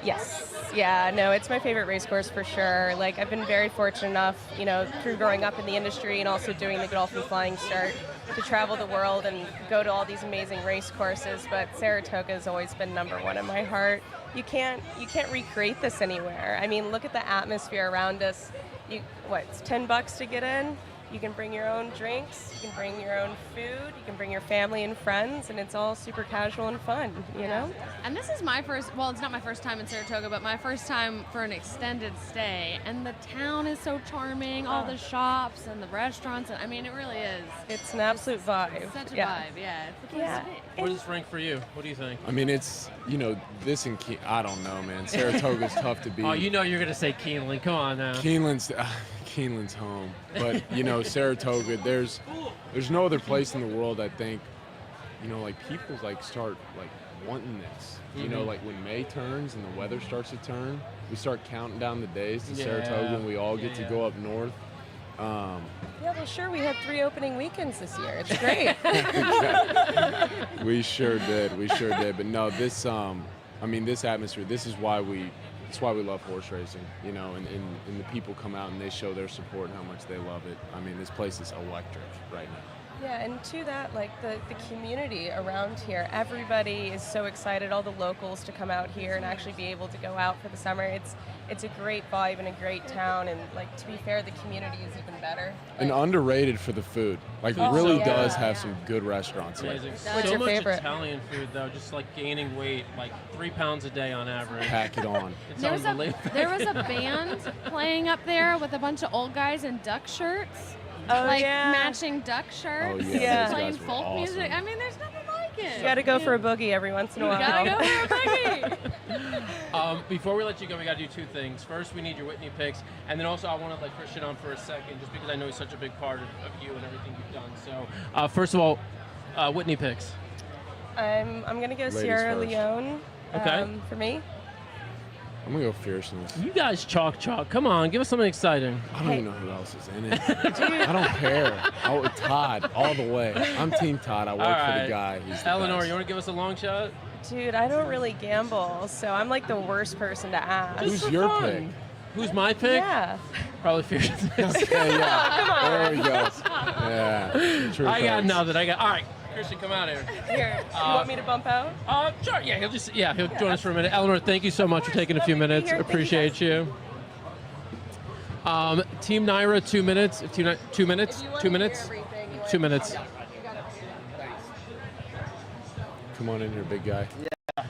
Yes. Yeah, no, it's my favorite race course for sure. Like, I've been very fortunate enough, you know, through growing up in the industry and also doing the Godolphin Flying Start to travel the world and go to all these amazing race courses, but Saratoga has always been #1 in my heart. You can't recreate this anywhere. I mean, look at the atmosphere around us. It's $10 to get in? You can bring your own drinks, you can bring your own food, you can bring your family and friends, and it's all super casual and fun, you know? And this is my first, well, it's not my first time in Saratoga, but my first time for an extended stay. And the town is so charming, all the shops and the restaurants. And I mean, it really is. It's an absolute vibe. Such a vibe, yeah. It's the place to be. What does this rank for you? What do you think? I mean, it's, this and I don't know, man. Saratoga's tough to beat. Oh, you know you're going to say Keeneland. Come on now. Keeneland's home. But, Saratoga, there's no other place in the world, I think, like people start wanting this. Mhm. Like when May turns and the weather starts to turn, we start counting down the days to Yeah. Saratoga and we all get to go up north. Yeah, well, sure, we had 3 opening weekends this year. It's great. We sure did. But no, this this atmosphere, this is why we love horse racing, and the people come out and they show their support and how much they love it. I mean, this place is electric right now. Yeah, and to that, the community around here, everybody is so excited, all the locals to come out here and actually be able to go out for the summer. It's a great vibe and a great town, and to be fair, the community is even better. And underrated for the food. It really does have some good restaurants here. Amazing. What's so your much favorite? Italian food, though, just gaining weight, 3 pounds a day on average. Pack it on. It's There was unbelievable. a band playing up there with a bunch of old guys in duck shirts. Oh, yeah. Matching duck shirts. Oh, yeah, those Playing guys were folk awesome. music. I mean, there's nothing like it. You got to go for a boogie every once in a You while. gotta go for a boogie. Before we let you go, we got to do 2 things. First, we need your Whitney picks, and then also I want to let Christian on for a second, just because I know he's such a big part of you and everything you've done. So, first of all, Whitney picks. I'm going to go Ladies Sierra first. Leone Okay. For me. I'm going to go Fierceness. You guys chalk. Come on, give us something exciting. I don't even know who else is in it. I don't care. Todd, all the way. I'm Team Todd. I work for the guy. He's the Eleanor, best. you want to give us a long shot? Dude, I don't really gamble, so I'm the worst person to ask. Who's your pick? Who's my pick? Yeah. Probably Fierceness. Okay, yeah. Come on. There we go. Yeah. True I got facts. nothing. All right, Christian, come out here. Here, you want me to bump out? Sure. Yeah, he'll join us for a minute. Eleanor, thank you so much for taking a few minutes. here. Thank you, Appreciate you. Team Naira, 2 minutes. 2 minutes. 2 minutes. 2 minutes. Come on in here, big guy. All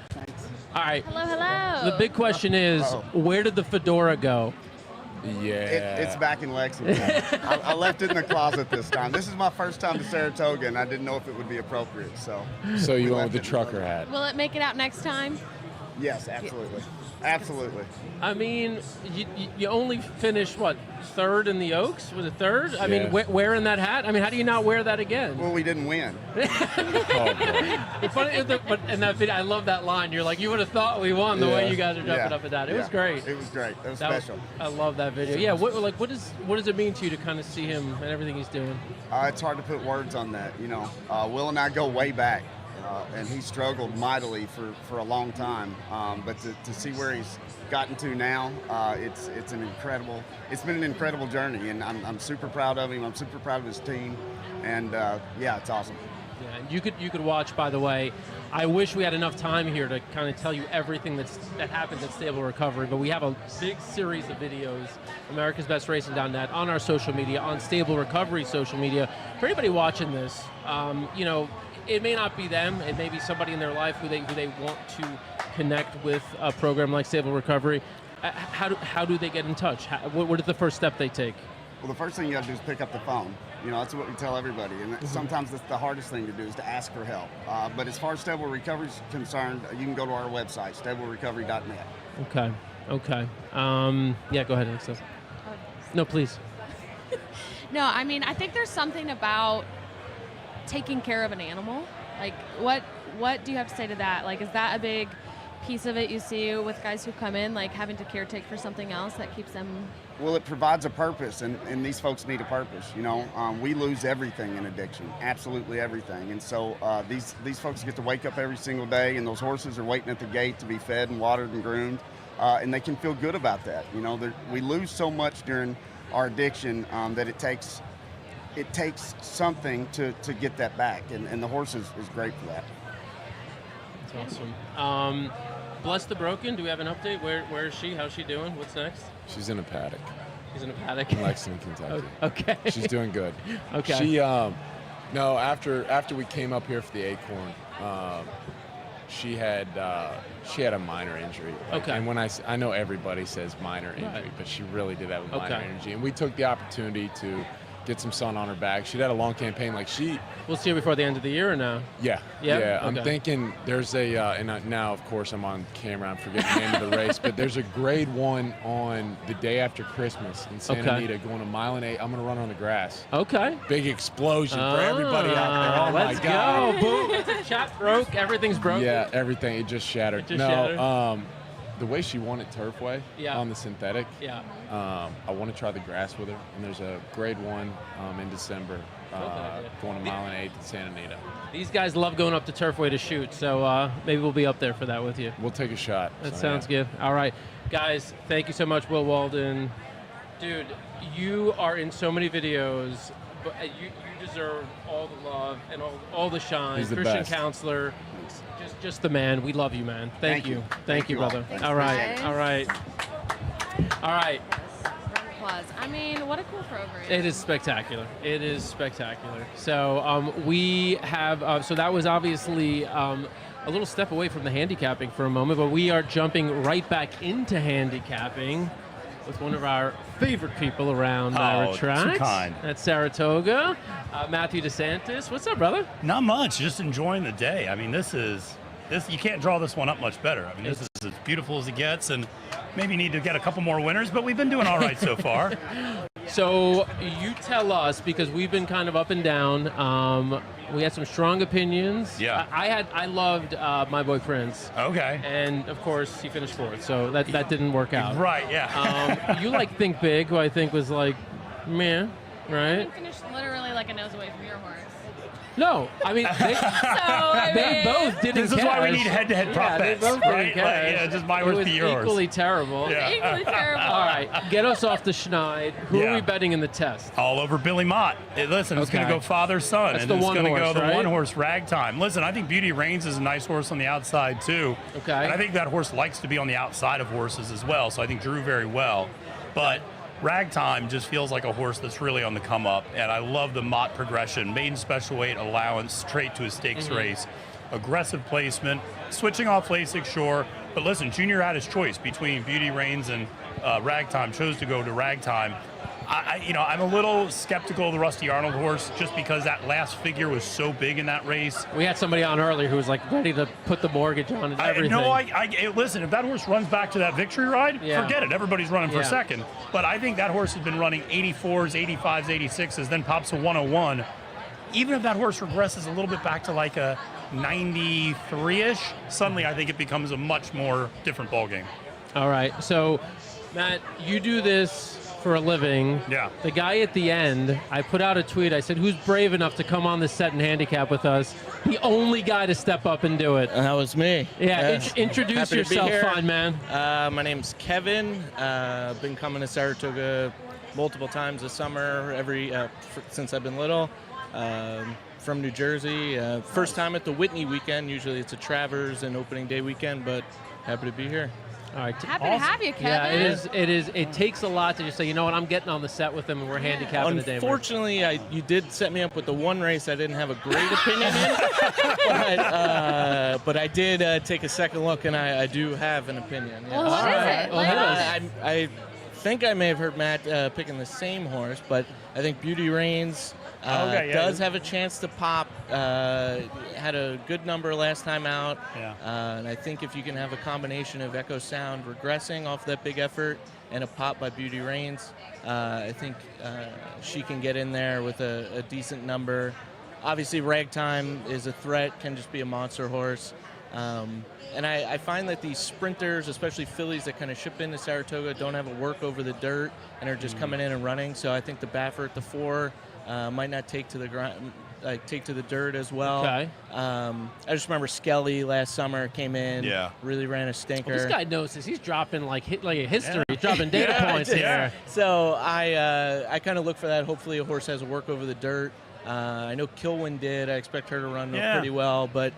right. Hello. The big question is, where did the fedora go? Yeah. It's back in Lexington. I left it in the closet this time. This is my first time to Saratoga, and I didn't know if it would be appropriate. So So you we went left with the it. trucker hat. Will it make it out next time? Yes, absolutely. Absolutely. I mean, you only finished, what, 3rd in the Oaks? Was it 3rd? I mean, Yeah. wearing that hat? I mean, how do you not wear that again? Well, we didn't win. The funny is that, but in that video, I love that line. You're like, you would have thought we won the way you guys are jumping up and down. It was great. It was great. It was That special. I love that video. Yeah, what does it mean to you to kind of see him and everything he's doing? It's hard to put words on that. Will and I go way back, and he struggled mightily for a long time. But to see where he's gotten to now, it's been an incredible journey, and I'm super proud of him. I'm super proud of his team, and it's awesome. Yeah, and you could watch, by the way. I wish we had enough time here to kind of tell you everything that happened at Stable Recovery, but we have a big series of videos, AmericasBestRacing.net, on our social media, on Stable Recovery social media. For anybody watching this, it may not be them. It may be somebody in their life who they want to connect with a program like Stable Recovery. How do they get in touch? What is the first step they take? Well, the first thing you got to do is pick up the phone. That's what we tell everybody. And sometimes that's the hardest thing to do is to ask for help. But as far as Stable Recovery is concerned, you can go to our website, StableRecovery.net. Okay. Yeah, go ahead, Alexa. No, please. No, I mean, I think there's something about taking care of an animal. Like, what do you have to say to that? Like, is that a big piece of it you see with guys who come in, like having to caretake for something else that keeps them? Well, it provides a purpose, and these folks need a purpose. We lose everything in addiction, absolutely everything. And so these folks get to wake up every single day, and those horses are waiting at the gate to be fed and watered and groomed, and they can feel good about that. We lose so much during our addiction that it takes something to get that back, and the horse is great for that. That's awesome. Bless the Broken, do we have an update? Where is she? How's she doing? What's next? She's in a paddock. He's in a paddock. In Lexington, Kentucky. Okay. She's doing good. Okay. She, no, after we came up here for the Acorn, she had a minor injury. Okay. And when I know everybody says minor injury, but she really did have a minor injury. And we took the opportunity to get some sun on her back. She'd had a long campaign. We'll see her before the end of the year or no? Yeah. Yeah? Yeah. I'm Okay. thinking there's now of course I'm on camera. I'm forgetting the name of the race, but there's a grade 1 on the day after Christmas in Santa Anita going a mile and 8. I'm going to run on the grass. Okay. Big explosion for everybody out there. Oh let's my God. go. Boom. The chat broke. Everything's broken. Yeah, everything. It just shattered. It just shattered? The way she won it Turfway on the synthetic, I want to try the grass with her. And there's a grade 1 in December going a mile and 8 to Santa Anita. These guys love going up to Turfway to shoot, so maybe we'll be up there for that with you. We'll take a shot. That sounds good. All right. Guys, thank you so much, Will Walden. Dude, you are in so many videos, but you deserve all the love and all the shine. He's the Christian best. counselor. Just the man. We love you, man. Thank you. Thank you, brother. Thanks, all right. guys. All right. All right. Applause. I mean, what a cool program. It is spectacular. It is spectacular. So we have, so that was obviously a little step away from the handicapping for a moment, but we are jumping right back into handicapping with one of our favorite people around our track. Too kind. At Saratoga, Matthew DeSantis. What's up, brother? Not much, just enjoying the day. I mean, this you can't draw this one up much better. I mean, this is as beautiful as it gets, and maybe need to get a couple more winners, but we've been doing all right so far. So you tell us, because we've been kind of up and down. We had some strong opinions. Yeah. I loved My Boy Prince. Okay. And of course he finished 4th, so that didn't work out. Right. Yeah. You like Think Big, who I think was like, meh, right? You finished literally like a nose away from your horse. No, I mean they both didn't. This is why we need head-to-head prop They bets, both right? didn't cash. Just my It horse was be yours. equally terrible. Yeah. Equally terrible. All right, get us off the schneid. Who are we betting in the test? All over Billy Mott. Listen, it's going to go father-son. That's and the it's one going to horse, go the right? one horse Ragtime. Listen, I think Beauty Reigns is a nice horse on the outside, too. Okay. And I think that horse likes to be on the outside of horses as well, so I think drew very well. But Ragtime just feels like a horse that's really on the come up, and I love the Mott progression. Maiden special weight allowance straight to a stakes race. Aggressive placement, switching off Lasix, sure. But listen, Junior had his choice between Beauty Reigns and Ragtime, chose to go to Ragtime. I'm a little skeptical of the Rusty Arnold horse just because that last figure was so big in that race. We had somebody on earlier who was like ready to put the mortgage on and everything. Listen, if that horse runs back to that victory ride, forget it. Everybody's running for second. But I think that horse has been running 84s, 85s, 86s, then pops a 101. Even if that horse regresses a little bit back to like a 93-ish, suddenly I think it becomes a much more different ballgame. All right, so Matt, you do this for a living. Yeah. The guy at the end, I put out a tweet. I said, who's brave enough to come on the set and handicap with us? The only guy to step up and do it. That was me. Yeah, introduce Happy to be yourself, here. fine man. My name's Kevin. I've been coming to Saratoga multiple times this summer, since I've been little. From New Jersey. First time at the Whitney weekend. Usually it's a Travers and opening day weekend, but happy to be here. All right. Happy to have you, Kevin. Yeah, it takes a lot to just say, you know what, I'm getting on the set with them and we're handicapping the day. Unfortunately, you did set me up with the one race I didn't have a great opinion in, but I did take a second look and I do have an opinion. Well, what is it? I think I may have heard Matt picking the same horse, but I think Beauty Reigns does have a chance to pop. Had a good number last time out. And I think if you can have a combination of Echo Sound regressing off that big effort and a pop by Beauty Reigns, I think she can get in there with a decent number. Obviously, Ragtime is a threat, can just be a monster horse. And I find that these sprinters, especially fillies that kind of ship into Saratoga, don't have a work over the dirt and are just coming in and running. So I think the Baffer at the 4 might not take to the ground, take to the dirt as well. Okay. I just remember Skelly last summer came in, really ran a stinker. Well, this guy knows this. He's dropping like a history, dropping data points here. So I kind of look for that. Hopefully a horse has a work over the dirt. I know Kilwin did. I expect her to run pretty well, but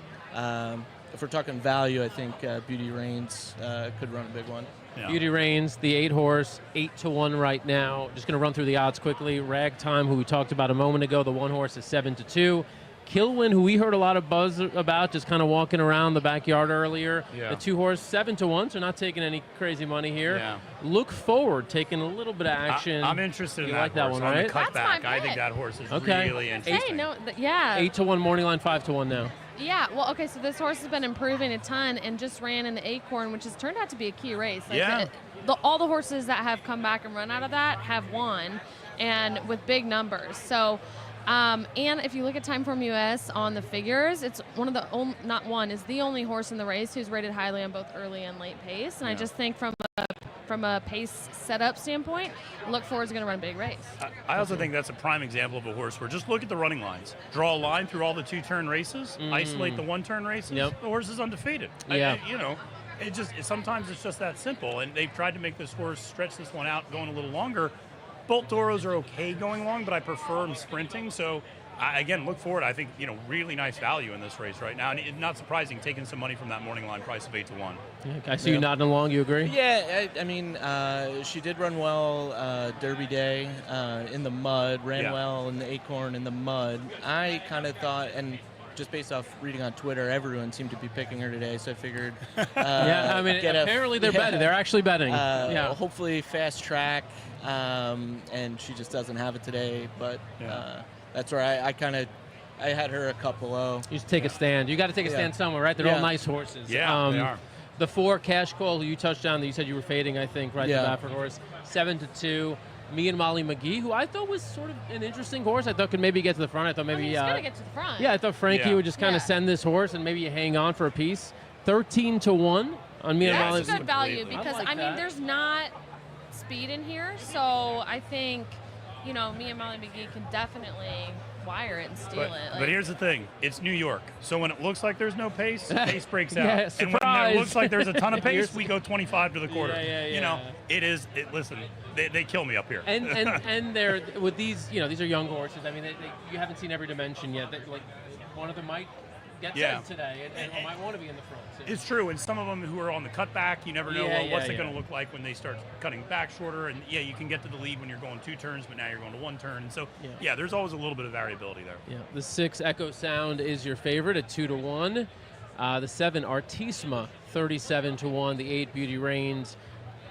if we're talking value, I think Beauty Reigns could run a big one. Yeah. Beauty Reigns, the 8-horse, 8-1 right now. Just going to run through the odds quickly. Ragtime, who we talked about a moment ago, the 1-horse is 7-2. Kilwin, who we heard a lot of buzz about, just kind of walking around the backyard earlier. Yeah. The 2-horse, 7-1, so not taking any crazy money here. Yeah. Look Forward, taking a little bit of action. I'm interested in you that like that horse one, on right? the cutback. I think that horse is really interesting. Yeah. 8-1 morning line, 5-1 now. Yeah, well, okay, so this horse has been improving a ton and just ran in the Acorn, which has turned out to be a key race. Yeah. All the horses that have come back and run out of that have won, and with big numbers. So, and if you look at Timeform US on the figures, it's one of the is the only horse in the race who's rated highly on both early and late pace. And I just think from a pace setup standpoint, Look Forward's going to run a big race. I also think that's a prime example of a horse where just look at the running lines. Draw a line through all the 2-turn races, isolate the 1-turn races, the horse is undefeated. Yeah. Sometimes it's just that simple, and they've tried to make this horse stretch this one out going a little longer. Bolt Toros are okay going long, but I prefer them sprinting, so again, Look Forward, I think, really nice value in this race right now, and not surprising, taking some money from that morning line price of 8-1. Yeah, I see you nodding along. You agree? Yeah, I mean, she did run well Derby Day in the mud, ran well in the Acorn in the mud. I kind of thought, and just based off reading on Twitter, everyone seemed to be picking her today, so I figured. Apparently they're betting. They're actually betting. Hopefully fast track, and she just doesn't have it today, but. That's where I had her a couple of. You just take a stand. You got to take a stand somewhere, right? They're all nice horses. Yeah, they are. The 4 Cash Call, who you touched on, that you said you were fading, I think, right? The Baffert horse, 7-2. Me and Molly McGee, who I thought was sort of an interesting horse. I thought could maybe get to the front. I thought maybe he's gonna get to the front. Yeah, I thought Frankie would just kind of send this horse and maybe you hang on for a piece. 13-1 on Me and Molly. That's good value because I mean there's not speed in here, so I think. Me and Molly McGee can definitely wire it and steal it. But here's the thing. It's New York. So when it looks like there's no pace, pace breaks out. Yeah, and when it looks like there's a ton of pace, we go 25 to the quarter. Listen, they kill me up here. And they're, with these, these are young horses. I mean, you haven't seen every dimension yet. One of them might get set today and might want to be in the front. So. It's true, and some of them who are on the cutback, you never know what's it going to look like when they start cutting back shorter. And you can get to the lead when you're going 2 turns, but now you're going to 1 turn. And so there's always a little bit of variability there. Yeah, the 6 Echo Sound is your favorite at 2-1. The 7 Artisma, 37-1. The 8 Beauty Reigns,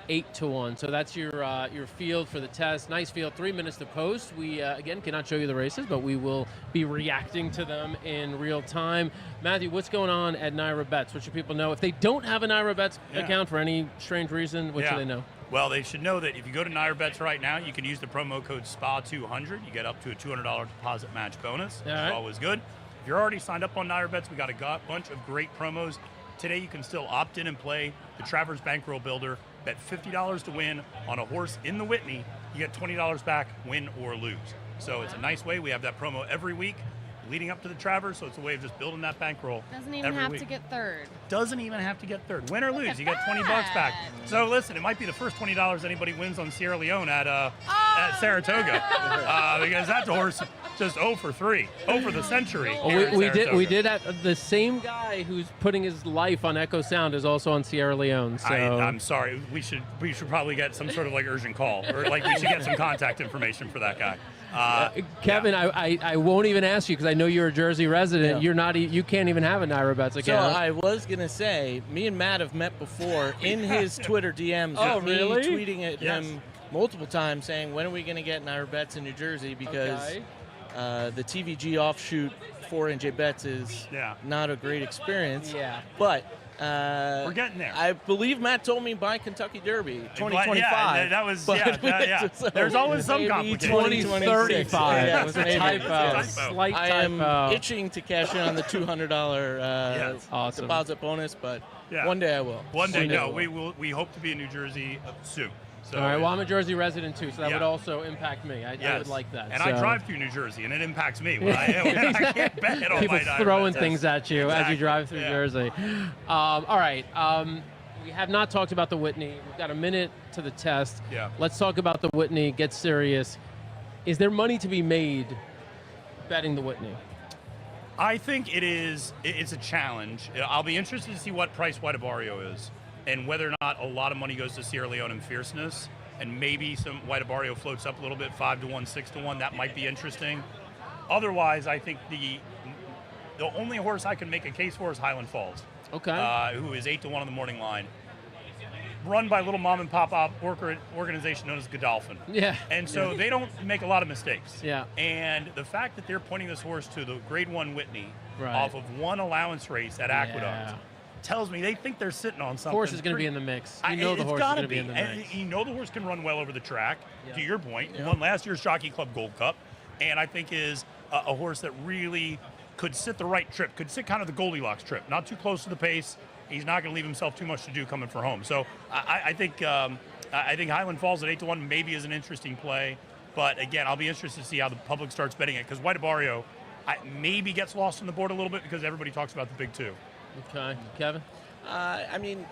8-1. So that's your field for the test. Nice field. 3 minutes to post. We again cannot show you the races, but we will be reacting to them in real time. Matthew, what's going on at Naira Bets? What should people know if they don't have a Naira Bets account for any strange reason? What should they know? Well, they should know that if you go to Naira Bets right now, you can use the promo code SPA200. You get up to a $200 deposit match bonus. Which is always good. If you're already signed up on Naira Bets, we got a bunch of great promos. Today you can still opt in and play the Travers Bankroll Builder. Bet $50 to win on a horse in the Whitney. You get $20 back, win or lose. So it's a nice way. We have that promo every week leading up to the Travers, so it's a way of just building that bankroll. Doesn't even have to get third. Doesn't even have to get third. Win or lose, you get $20 back. So listen, it might be the first $20 anybody wins on Sierra Leone at Saratoga, because that's a horse just 0 for 3, 0 for the century. We did have the same guy who's putting his life on Echo Sound is also on Sierra Leone. So I'm sorry, we should probably get some sort of urgent call, or we should get some contact information for that guy. Kevin, I won't even ask you because I know you're a Jersey resident. You're not. You can't even have a Naira Bets account. So I was gonna say, me and Matt have met before in his Twitter DMs. Really? Me tweeting at him multiple times saying, when are we gonna get Naira Bets in New Jersey? Because the TVG offshoot for NJ Bets is not a great experience. Yeah. But we're getting there. I believe Matt told me by Kentucky Derby 2025. Yeah, that was so there's always some complications. 2035. That was a typo. Slight I am typo. itching to cash in on the $200 deposit bonus, but one day I will. One day, no. We hope to be in New Jersey soon. So, all right, well, I'm a Jersey resident, too, so that would also impact me. I would like that. And I drive through New Jersey, and it impacts me. When I can't bet on people my throwing things at you as you drive through Jersey. All right. We have not talked about the Whitney. We've got a minute to the test. Yeah. Let's talk about the Whitney. Get serious. Is there money to be made betting the Whitney? I think it's a challenge. I'll be interested to see what price White Abarrio is and whether or not a lot of money goes to Sierra Leone and Fierceness, and maybe some White Abarrio floats up a little bit, 5-1, 6-1. That might be interesting. Otherwise, I think the only horse I can make a case for is Highland Falls. Okay. Who is 8-1 on the morning line. Run by a little mom and pop organization known as Godolphin. Yeah. And so they don't make a lot of mistakes. Yeah. And the fact that they're pointing this horse to the Grade 1 Whitney Right. off of one allowance race at Aqueduct tells me they think they're sitting on something. Horse is going to be in the mix. You know the It's horse is gotta going to be in the mix. And you know the horse can run well over the track, Yeah. to your point. Yeah. Won last year's Jockey Club Gold Cup, and I think is a horse that really could sit the right trip, could sit kind of the Goldilocks trip, not too close to the pace. He's not going to leave himself too much to do coming for home. So I think Highland Falls at 8-1 maybe is an interesting play. But again, I'll be interested to see how the public starts betting it, because White Abarrio maybe gets lost on the board a little bit because everybody talks about the big two. Okay. Kevin? I mean,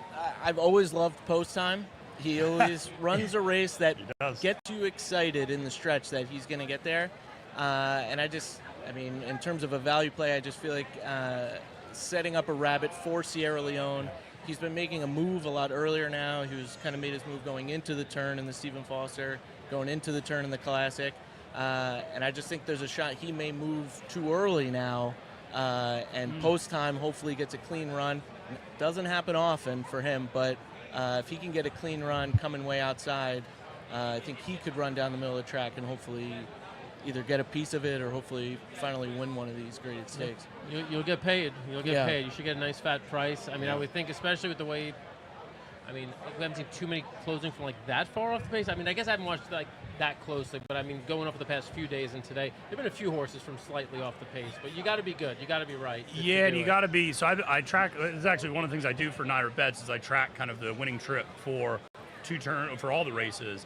I've always loved Post Time. He always runs a race that gets you excited in the stretch that he's going to get there. And I mean, in terms of a value play, I just feel like setting up a rabbit for Sierra Leone. He's been making a move a lot earlier now. He was kind of made his move going into the turn in the Stephen Foster, going into the turn in the Classic. And I just think there's a shot he may move too early now. And Post Time hopefully gets a clean run. Doesn't happen often for him, but if he can get a clean run coming way outside, I think he could run down the middle of the track and hopefully either get a piece of it or hopefully finally win one of these graded stakes. You'll get paid. You'll get paid. You should get a nice fat price. I mean, I would think, especially with the way, I mean, we haven't seen too many closing from like that far off the pace. I mean, I guess I haven't watched like that closely, but I mean, going up the past few days and today, there've been a few horses from slightly off the pace, but you got to be good. You got to be right. Yeah, and you got to be. So I track. It's actually one of the things I do for Naira Bets is I track kind of the winning trip for for all the races.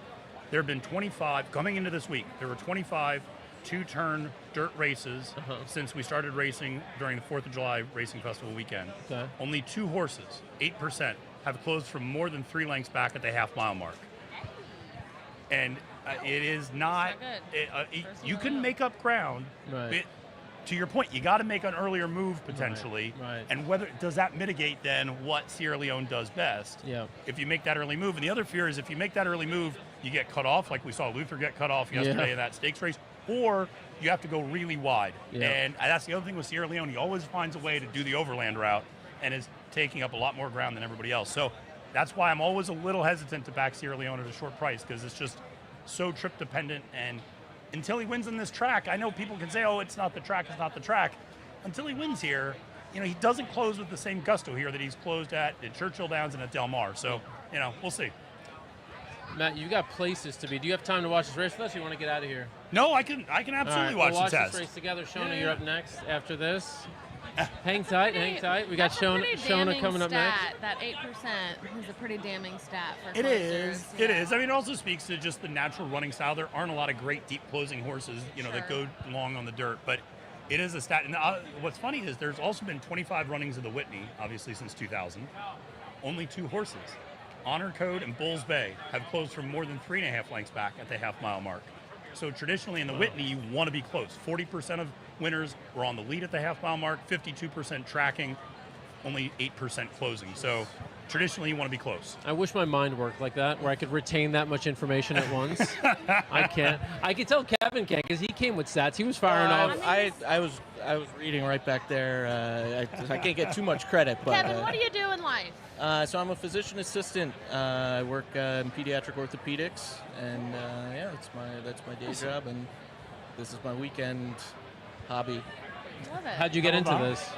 There have been 25 coming into this week. There were 25 two-turn dirt races since we started racing during the 4th of July Racing Festival weekend. Okay. Only 2 horses, 8%, have closed from more than 3 lengths back at the half-mile mark. And it is not. You can make up ground. Right. To your point, you got to make an earlier move potentially. Right. And does that mitigate then what Sierra Leone does best? Yeah. If you make that early move, and the other fear is if you make that early move, you get cut off, like we saw Luther get cut off yesterday in that stakes race, or you have to go really wide. Yeah. And that's the other thing with Sierra Leone. He always finds a way to do the overland route and is taking up a lot more ground than everybody else. So that's why I'm always a little hesitant to back Sierra Leone at a short price, because it's just so trip dependent. And until he wins on this track, I know people can say, oh, it's not the track, it's not the track. Until he wins here, he doesn't close with the same gusto here that he's closed at Churchill Downs and at Del Mar. So, we'll see. Matt, you got places to be. Do you have time to watch this race with us, or you want to get out of here? No, I can absolutely we'll watch the test. This race together. Shona, you're up next after this. Hang tight. We got Shona coming up next. That 8% is a pretty damning stat for It closers. is. It is. I mean, it also speaks to just the natural running style. There aren't a lot of great deep closing horses, that go long on the dirt, but it is a stat. And what's funny is there's also been 25 runnings of the Whitney, obviously since 2000. Only 2 horses, Honor Code and Bulls Bay, have closed from more than 3.5 lengths back at the half-mile mark. So traditionally in the Whitney, you want to be close. 40% of winners were on the lead at the half-mile mark, 52% tracking, only 8% closing. So traditionally, you want to be close. I wish my mind worked like that, where I could retain that much information at once. I can't. I can tell Kevin can, because he came with stats. He was firing off. I was reading right back there. I can't get too much credit, but Kevin, what do you do in life? So I'm a physician assistant. I work in pediatric orthopedics, and that's my day job, and this is my weekend hobby. Love it. How'd you get into this?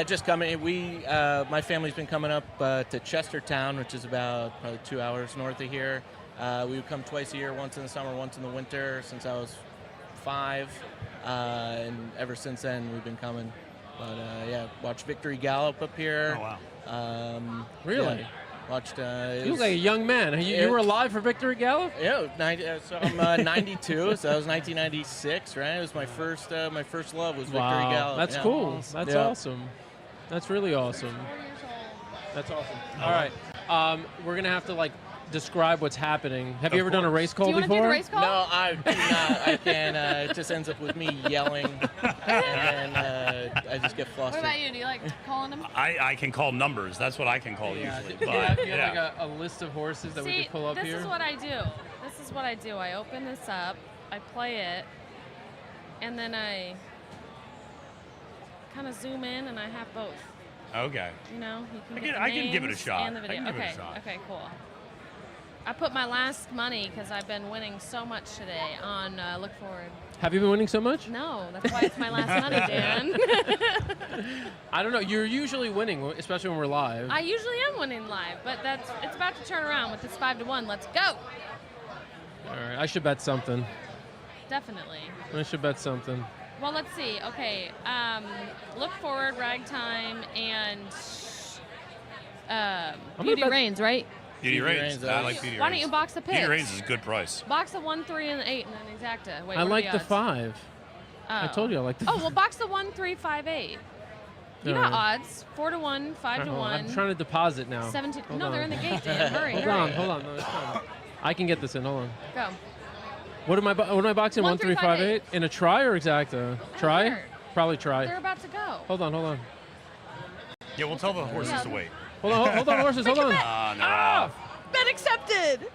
Just coming. My family's been coming up to Chestertown, which is about probably 2 hours north of here. We would come twice a year, once in the summer, once in the winter, since I was 5, and ever since then we've been coming. But watched Victory Gallop up here. Oh wow! Really? Yeah, watched. You look like a young man. You were alive for Victory Gallop? Yeah, so I'm 92, so that was 1996, right? It was my first love was Victory Gallop. That's cool. That's awesome. That's really awesome. That's awesome. All right, we're gonna have to describe what's happening. Have you ever done a race call before? Do you want to do the race call? No, I do not. I can't. It just ends up with me yelling, and then get What flustered. about you? Do you like calling them? I can call numbers. That's what I can call usually. Do you But, have like a list of horses that we See, could pull up this here? is what I do. This is what I do. I open this up, I play it, and then I kind of zoom in, and I have both. Okay. You know, you can I get can- the I can give it a names shot. and the I video. can give it a Okay, shot. okay, cool. I put my last money because I've been winning so much today on Look Forward. Have you been winning so much? No, that's why it's my last money, Dan. I don't know. You're usually winning, especially when we're live. I usually am winning live, but it's about to turn around with this 5-1. Let's go. All right, I should bet something. Definitely. I should bet something. Well, let's see. Okay, Look Forward, Ragtime, and Beauty Reigns, right? Beauty Reigns. I like Beauty Reigns. Why don't you box the picks? Beauty Reigns is a good price. Box the 1, 3, and 8, and then exacta. Wait, I what are like the odds? 5. I Oh. told you I like the Oh, well, box the 1, 3, 5, 8. You All got right. odds. 4-1, 5-1. I'm trying to deposit now. 17. Hold No, on. they're in the gate, Dan. Hurry, Hold hurry. on, hold on. No, it's fine. I can get this in. Hold on. Go. What am I boxing? 1, 3, 5, 8 in a try or exacta? Try? Probably try. They're about to go. Hold on. Yeah, we'll tell the horses to wait. Hold on, horses. Hold on. They're off. Bet accepted.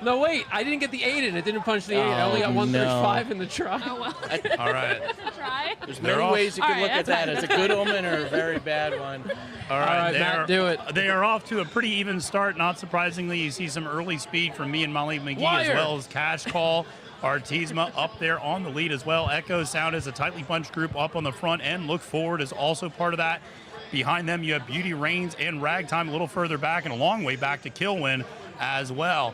No, wait. I didn't get the 8 in. It didn't punch the 8. I only got 1, 3, 5 in the try. Oh, well. All right. Try. There's They're many off. ways you All could right, look at that's that. It's a good omen or a very bad one. All right, Matt, do it. They are off to a pretty even start. Not surprisingly, you see some early speed from me and Molly McGee, as Wire. well as Cash Call. Artisma up there on the lead as well. Echo Sound is a tightly bunched group up on the front end. Look Forward is also part of that. Behind them, you have Beauty Reigns and Ragtime a little further back and a long way back to Kilwin as well.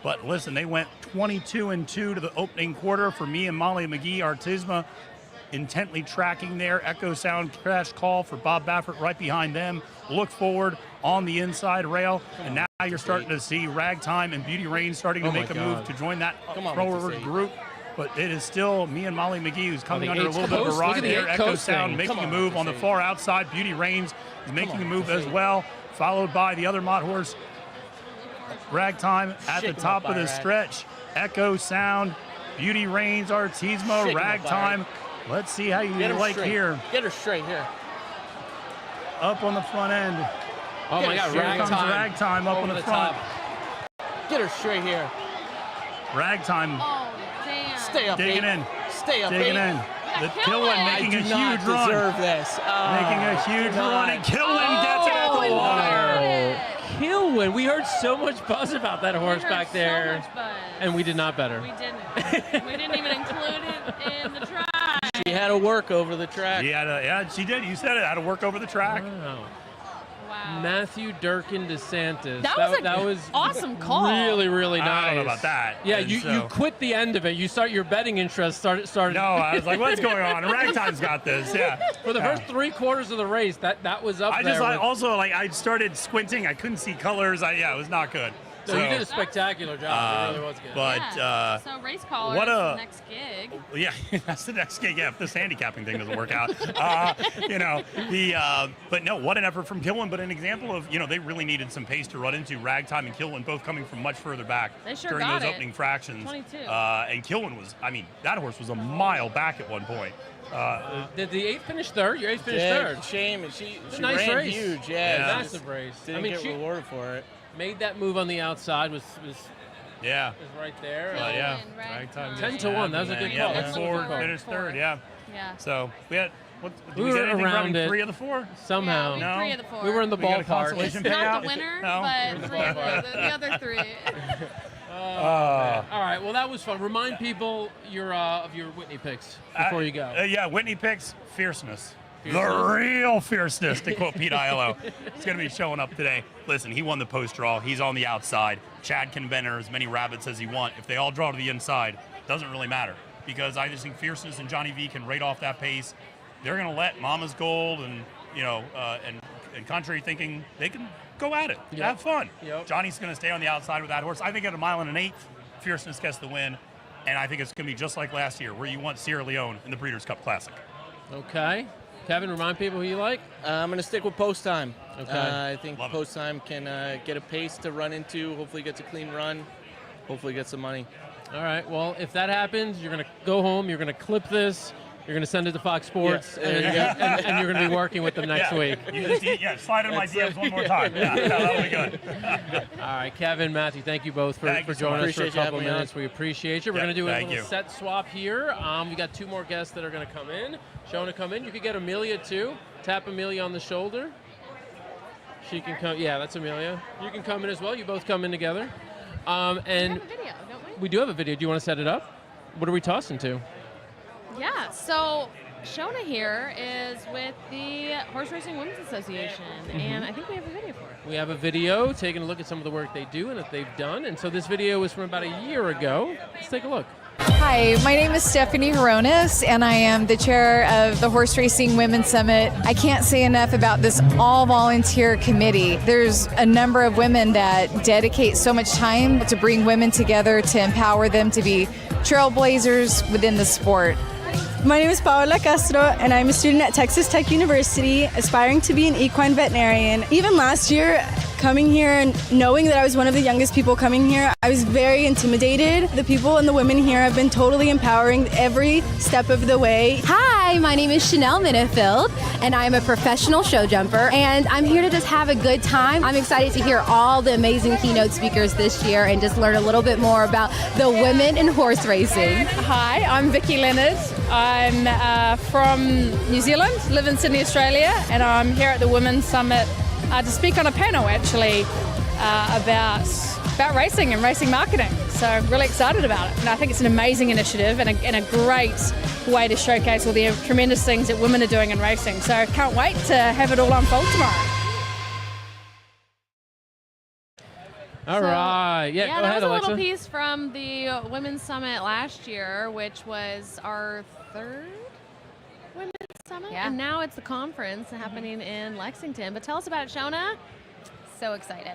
But listen, they went 22-2 to the opening quarter for me and Molly McGee. Artisma intently tracking there. Echo Sound Crash Call for Bob Baffert right behind them. Look Forward on the inside rail. And now you're starting to see Ragtime and Beauty Reigns starting to Oh my make a God. move to join that Come on, forward Mrs. 8. group. But it is still me and Molly McGee who's coming the under a 8's little bit of a coast. Look ride at the there. 8 Echo coasting. Sound making Come a on, move on the Mrs. far outside. Beauty Reigns is making on, a move Mrs. as 8. well, followed by the other Mott horse, Ragtime at the Shake 'em top up, of the Iraq. stretch. Echo Sound, Beauty Reigns, Artisma, Shake 'em up, Ragtime. Iraq. Let's see how you Get her like straight. here. Get her straight here. Up on the front end. Oh my God, Here comes Ragtime. Ragtime up on Over the the front. Get her straight here. Ragtime Oh, damn. Stay up, digging 8. in. Stay up, Digging 8. in. The kill Kilwin it. making I a do not huge run. deserve this. Making a huge run, and Kilwin gets it at the wire. Kilwin. We heard so much buzz about that horse We heard back there. So much buzz. And we did not bet her. We didn't. We didn't even include it in the try. She had to work over the track. Yeah, she did. You said it. Had to work over the track. Wow. Wow. Matthew Durkin DeSantis. That was an awesome call. Really, really nice. I don't know about that. Yeah, And you so- quit the end of it. You start your betting interest started. No, I was like, what's going on? Ragtime's got this. Yeah. For the Yeah. first 3/4 of the race, that was up I there. just with- also I started squinting. I couldn't see colors. It was not good. So you did a spectacular job. It really was good. But Yeah. So race callers, what a- the next gig. yeah, that's the next gig. Yeah, if this handicapping thing doesn't work out, but no, what an effort from Kilwin. But an example of they really needed some pace to run into. Ragtime and Kilwin both coming from much further back They sure during got those it. opening fractions. 22. And Kilwin was, that horse was a mile back at one point. Did the 8th finish third? Your 8th finished Yeah, third. shame. And she Nice ran race. huge. Yeah, Massive race. Didn't get rewarded for it. Made that move on the outside was Yeah. right there. But yeah, Ragtime. 10-1. That was a good Yeah, call. Look That's a Forward good call. finished third. Yeah. Yeah. So we had. What, did We we were get anything around from it. 3 of the 4? Somehow. Yeah, No? 3 of the 4. We were in the We got a ballpark. consolation It's not payout? the winner, No? but 3 of the other 3. All right. Well, that was fun. Remind people of your Whitney picks before you go. Yeah, Whitney picks fierceness. The Fierceness? real fierceness, to quote Pete Aiello. He's going to be showing up today. Listen, he won the post draw. He's on the outside. Chad can enter as many rabbits as he wants. If they all draw to the inside, doesn't really matter. Because I just think fierceness and Johnny V can rate off that pace. They're going to let Mama's Gold and and Country thinking they can go at it, Yep. have fun. Yep. Johnny's going to stay on the outside with that horse. I think at 1 1/8, fierceness gets the win. And I think it's going to be just like last year, where you want Sierra Leone in the Breeders' Cup Classic. Okay. Kevin, remind people who you like. I'm going to stick with Post Time. Okay. I think Post Time can get a pace to run into, hopefully gets a clean run, hopefully get some money. All right. Well, if that happens, you're going to go home. You're going to clip this. You're going to send it to Fox Sports, and you're going to be working with them next week. You just, slide in my DMs one more time. Yeah, that'll be good. All right, Kevin, Matthew, thank you both for joining us for a couple minutes. We appreciate you. We're going to do a little set swap here. We got 2 more guests that are going to come in. Shona, come in. You could get Amelia, too. Tap Amelia on the shoulder. She can come. Yeah, that's Amelia. You can come in as well. You both come in together. And we have a video, don't we? We do have a video. Do you want to set it up? What are we tossing to? Yeah, so Shona here is with the Horse Racing Women's Association, and I think we have a video for it. We have a video taking a look at some of the work they do and that they've done. And so this video is from about a year ago. Let's take a look. Hi, my name is Stephanie Horonis, and I am the chair of the Horse Racing Women's Summit. I can't say enough about this all-volunteer committee. There's a number of women that dedicate so much time to bring women together, to empower them to be trailblazers within the sport. My name is Paola Castro, and I'm a student at Texas Tech University, aspiring to be an equine veterinarian. Even last year, coming here and knowing that I was one of the youngest people coming here, I was very intimidated. The people and the women here have been totally empowering every step of the way. Hi, my name is Chanel Minifield, and I'm a professional show jumper, and I'm here to just have a good time. I'm excited to hear all the amazing keynote speakers this year and just learn a little bit more about the women in horse racing. Hi, I'm Vicky Leonard. I'm from New Zealand, live in Sydney, Australia, and I'm here at the Women's Summit to speak on a panel actually about racing and racing marketing. So I'm really excited about it. And I think it's an amazing initiative and a great way to showcase all the tremendous things that women are doing in racing. So I can't wait to have it all unfold tomorrow. All right. Yeah, go that ahead, was a Alexa. little piece from the Women's Summit last year, which was our 3rd Women's Summit. Yeah. And now it's the conference happening in Lexington. But tell us about it, Shona. So excited.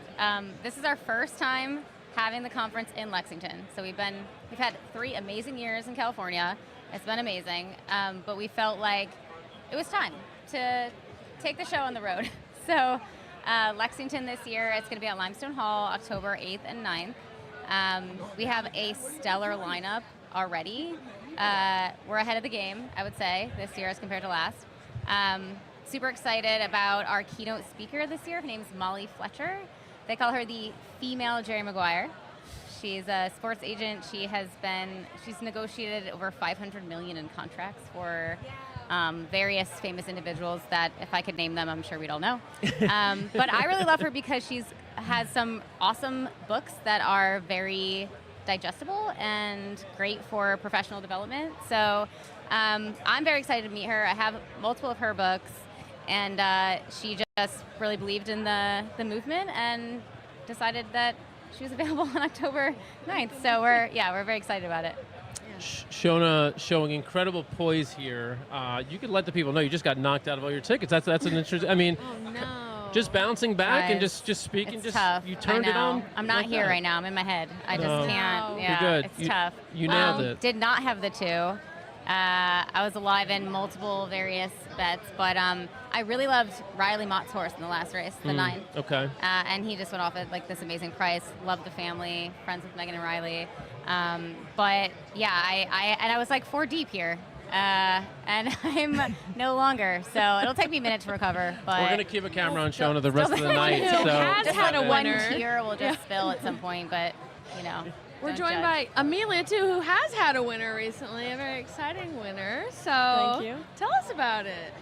This is our first time having the conference in Lexington. So we've had 3 amazing years in California. It's been amazing. But we felt like it was time to take the show on the road. So Lexington this year, it's going to be at Limestone Hall, October 8th and 9th. We have a stellar lineup already. We're ahead of the game, I would say, this year as compared to last. Super excited about our keynote speaker this year. Her name's Molly Fletcher. They call her the female Jerry Maguire. She's a sports agent. She's negotiated over $500 million in contracts for various famous individuals that, if I could name them, I'm sure we'd all know. But I really love her because she has some awesome books that are very digestible and great for professional development. So I'm very excited to meet her. I have multiple of her books, and she just really believed in the movement and decided that she was available on October 9th. So we're very excited about it. Shona showing incredible poise here. You could let the people know you just got knocked out of all your tickets. That's an interesting. I mean, just bouncing back and just speaking. It's just tough. you turned it on. I'm not like here that. right now. I'm in my head. I just can't. Yeah, You're good. it's tough. You nailed it. Did not have the 2. I was alive in multiple various bets, but I really loved Riley Mott's horse in the last race, the 9. Okay. And he just went off at like this amazing price. Loved the family, friends with Megan and Riley. But yeah, I was like 4 deep here. And I'm no longer, so it'll take me a minute to recover. But we're gonna keep a camera on Shona the rest of the night. So has had a winner. One tear will just spill at some point, but you know. We're don't joined judge. by Amelia, too, who has had a winner recently, a very exciting winner. So Thank you. Tell us about it.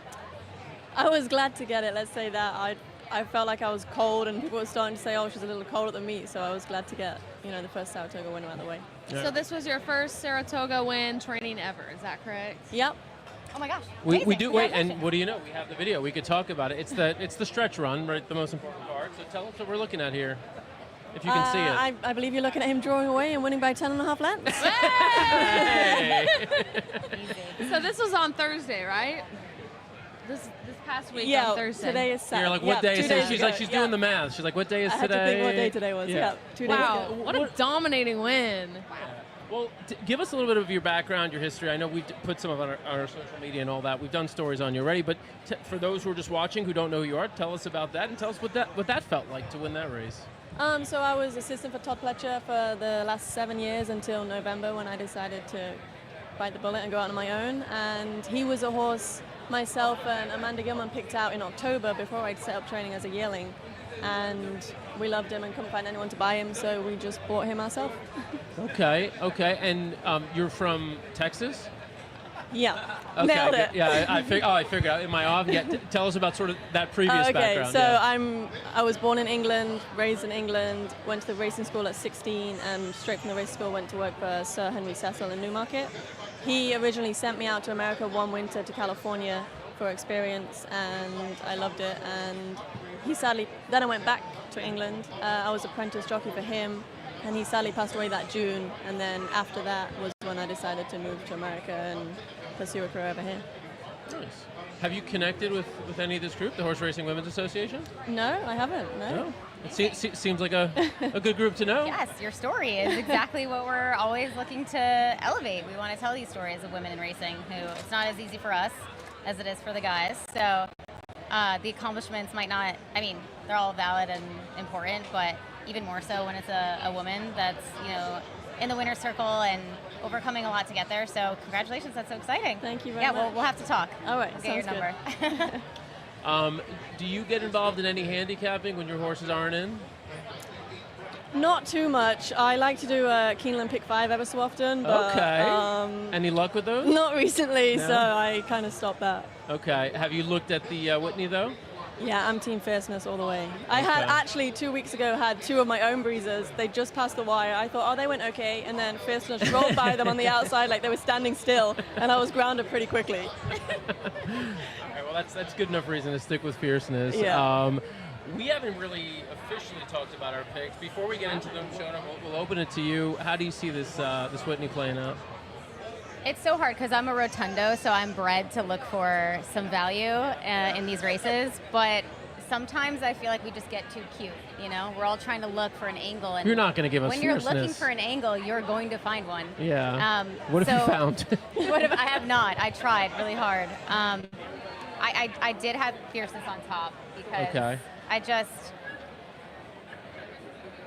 I was glad to get it, let's say that. I felt like I was cold, and people were starting to say, oh, she's a little cold at the meet, so I was glad to get, the first Saratoga winner out of the way. Yeah. So this was your first Saratoga win training ever, is that correct? Yep. Oh my gosh. we do wait, and what do you know? We have the video. We could talk about it. It's the stretch run, right? The most important part. So tell us what we're looking at here, if you can see it. I believe you're looking at him drawing away and winning by 10.5 lengths. Hey! So this was on Thursday, right? This past week Yeah, on Thursday. today is Saturday. You're like, what day is today? She's like, she's doing the math. She's like, what day is I had today? to think what day today was. Yeah, 2 days Wow, ago. what a dominating win. Well, give us a little bit of your background, your history. I know we've put some of it on our social media and all that. We've done stories on you already, but for those who are just watching who don't know who you are, tell us about that and tell us what that felt like to win that race. So I was assistant for Todd Pletcher for the last 7 years until November when I decided to bite the bullet and go out on my own. And he was a horse myself and Amanda Gilman picked out in October before I'd set up training as a yearling. And we loved him and couldn't find anyone to buy him, so we just bought him ourselves. Okay. And you're from Texas? Yeah, Okay, nailed it. good. Yeah, I figured out. Am I off? Yeah, tell us about sort of that previous background. So yeah. I was born in England, raised in England, went to the racing school at 16, and straight from the racing school went to work for Sir Henry Cecil in Newmarket. He originally sent me out to America one winter to California for experience, and I loved it. And he sadly, then I went back to England. I was apprentice jockey for him, and he sadly passed away that June. And then after that was when I decided to move to America and pursue a career over here. Nice. Have you connected with any of this group, the Horse Racing Women's Association? No, I haven't. No. It seems like a good group to know. Yes, your story is exactly what we're always looking to elevate. We want to tell these stories of women in racing who it's not as easy for us as it is for the guys. So the accomplishments might not, I mean, they're all valid and important, but even more so when it's a woman that's, in the winner's circle and overcoming a lot to get there. So congratulations, that's so exciting. Thank you very much. Yeah, we'll have to talk. All right, we'll get your number. Do you get involved in any handicapping when your horses aren't in? Not too much. I like to do a Keeneland Pick 5 ever so often. But, okay. Any luck with those? Not recently, No? so I kind of stopped that. Okay. Have you looked at the Whitney, though? Yeah, I'm Team Fierceness all the way. I had actually 2 weeks ago had two of my own breezers. They just passed the wire. I thought, they went okay, and then Fierceness rolled by them on the outside like they were standing still, and I was grounded pretty quickly. All right, well, that's good enough reason to stick with Fierceness. Yeah. We haven't really officially talked about our picks. Before we get into them, Shona, we'll open it to you. How do you see this Whitney playing out? It's so hard because I'm a rotundo, so I'm bred to look for some value in these races. But sometimes I feel like we just get too cute. We're all trying to look for an angle. And you're not going to give us when Fierceness. you're looking for an angle, you're going to find one. Yeah. What have you found? I have not. I tried really hard. I did have Fierceness on top because I just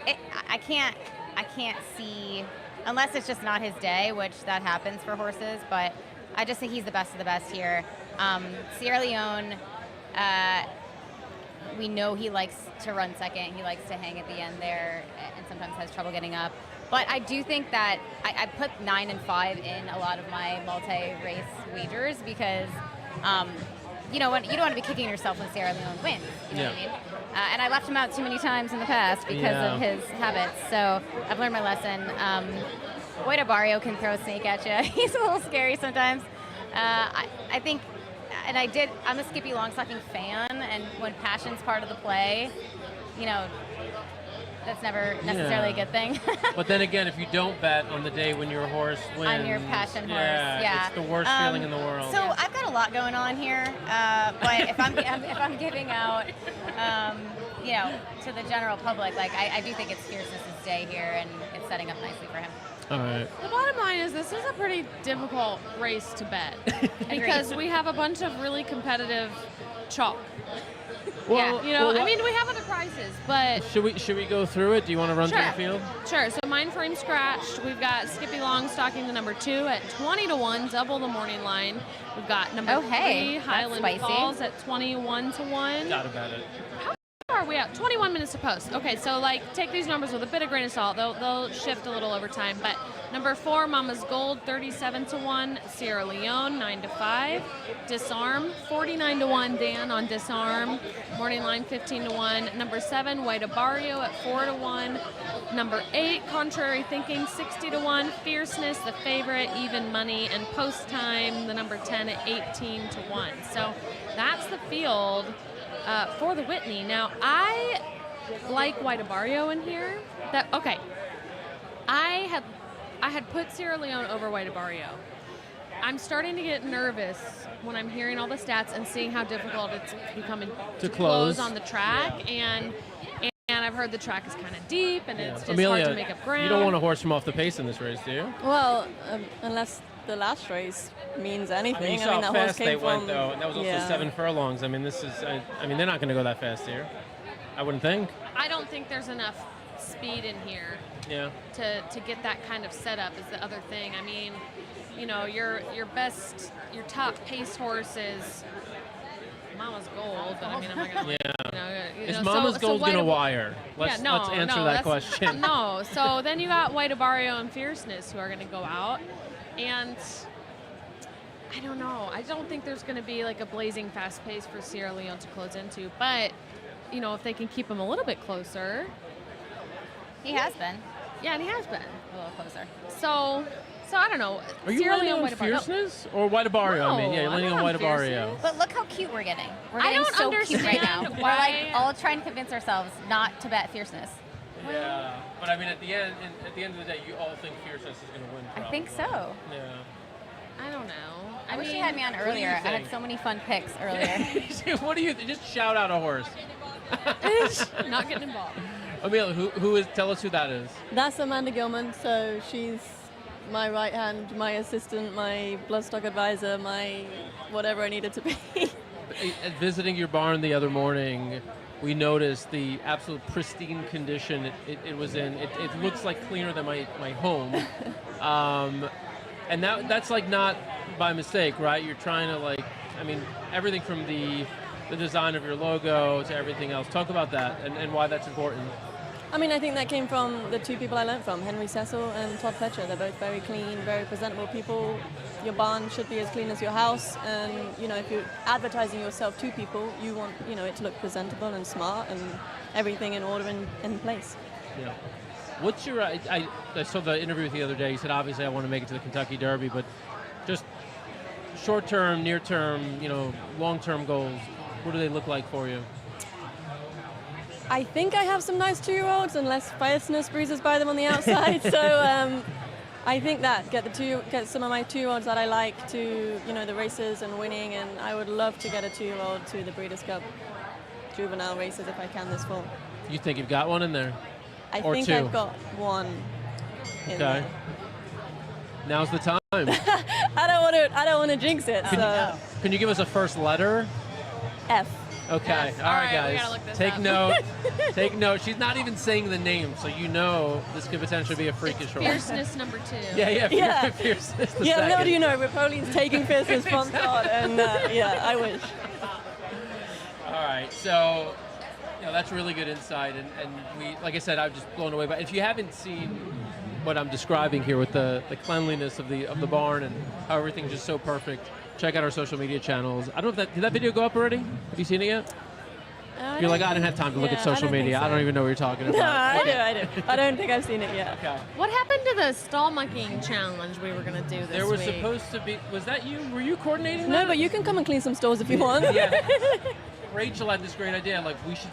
I can't see. Unless it's just not his day, which that happens for horses, but I just think he's the best of the best here. Sierra Leone, we know he likes to run second. He likes to hang at the end there and sometimes has trouble getting up. But I do think that I put 9 and 5 in a lot of my multi-race wagers because you don't want to be kicking yourself when Sierra Leone wins. You know what I mean? And I left him out too many times in the past because of his habits. So I've learned my lesson. White Barrio can throw a snake at you. He's a little scary sometimes. I think, and I'm a Skippy Longstocking fan, and when passion's part of the play, that's never necessarily a good thing. But then again, if you don't bet on the day when your horse wins, on your passion horse, yeah, it's the worst feeling in the world. So I've got a lot going on here, but if I'm giving out, to the general public, I do think it's Fierceness's day here, and it's setting up nicely for him. All right. The bottom line is this is a pretty difficult race to bet because we have a bunch of really competitive chalk. Well, we have other prizes, but should we go through it? Do you want to run through the field? Sure. So Mind Frame Scratched. We've got Skippy Longstocking, the number 2 at 20-1, double the morning line. We've got number 3 Highland Falls at 21-1. Got about it. How are we at? 21 minutes to post. Okay, so take these numbers with a bit of grain of salt. They'll shift a little over time. But number 4, Mama's Gold, 37-1. Sierra Leone, 9-5. Disarm, 49-1. Dan on Disarm. Morning line, 15-1. Number 7, White Barrio at 4-1. Number 8, Contrary Thinking, 60-1. Fierceness, the favorite, even money, and Post Time, the number 10 at 18-1. So that's the field. For the Whitney. Now, I like White Barrio in here. I had put Sierra Leone over White Barrio. I'm starting to get nervous when I'm hearing all the stats and seeing how difficult it's becoming to close on the track. And I've heard the track is kind of deep and it's just Amelia, hard to make up ground. You don't want to horse from off the pace in this race, do you? Well, unless the last race means anything. You saw how fast they went, though, and that was also 7 7 furlongs. I mean, they're not going to go that fast here. I wouldn't think. I don't think there's enough speed in here to get that kind of setup is the other thing. I mean, you know, your top pace horse is Mama's Gold, but I mean, I'm not gonna. Is Mama's Gold gonna wire? Let's answer that question. No. So then you got White Abario and Fierceness who are gonna go out, and I don't know. I don't think there's gonna be like a blazing fast pace for Sierra Leone to close into, but you know, if they can keep him a little bit closer. He has been. Yeah, and he has been a little closer. So I don't know. Are you Sierra leaning Leone, on White Abario. Fierceness or White Abario? No, I mean, yeah, you're leaning I'm on White not Abario. But look how cute we're getting. We're I getting don't so cute right now. understand We're like why- all trying to convince ourselves not to bet Fierceness. Yeah, but I mean, at the end of the day, you all think Fierceness is going to win. I Probably. think so. Yeah. I don't know. I wish you mean, had me on what do you earlier. I had think? so many fun picks earlier. What do you just shout out a horse? Not getting involved. Amelia, who is? Tell us who that is. That's Amanda Gilman. So she's my right hand, my assistant, my bloodstock advisor, my whatever I needed to be. Visiting your barn the other morning, we noticed the absolute pristine condition it was in. It looks like cleaner than my home. And that's like not by mistake, right? You're trying to like, I mean, everything from the design of your logo to everything else. Talk about that and why that's important. I mean, I think that came from the two people I learned from, Henry Cecil and Todd Fletcher. They're both very clean, very presentable people. Your barn should be as clean as your house, and you know, if you're advertising yourself to people, you want, you know, it to look presentable and smart and everything in order and in place. Yeah. What's your? I saw the interview with you the other day. You said obviously I want to make it to the Kentucky Derby, but just short term, near term, you know, long term goals. What do they look like for you? I think I have some nice 2-year-olds, unless Fierceness breezes by them on the outside. So I think that get some of my 2-year-olds that I like to, you know, the races and winning, and I would love to get a 2-year-old to the Breeders' Cup juvenile races if I can this fall. You think you've got one in there? I or think two? I've got one. In there. Now's the time. I don't want to jinx it. So. Can you give us a first letter? F. Okay. Yes. All right, we guys. gotta look this Take up. note. Take note. She's not even saying the name, so you know this could potentially be a freakish horse. Fierceness number 2. Yeah. Fierceness. The Yeah, second. little do you know, Napoleon's taking Fierceness from Todd, and yeah, I wish. All right. So, you know, that's really good insight, and we, like I said, I'm just blown away. But if you haven't seen what I'm describing here with the cleanliness of the barn and how everything's just so perfect, check out our social media channels. I don't know if did that video go up already? Have you seen it yet? You're like, I didn't have time to look at social media. I don't even know what you're talking about. No, I do. I don't think I've seen it yet. Okay. What happened to the stall monkeying challenge we were going to do this There was week? supposed to be, was that you? Were you coordinating No, that? but you can come and clean some stalls if you want. Yeah. Rachel had this great idea, like we should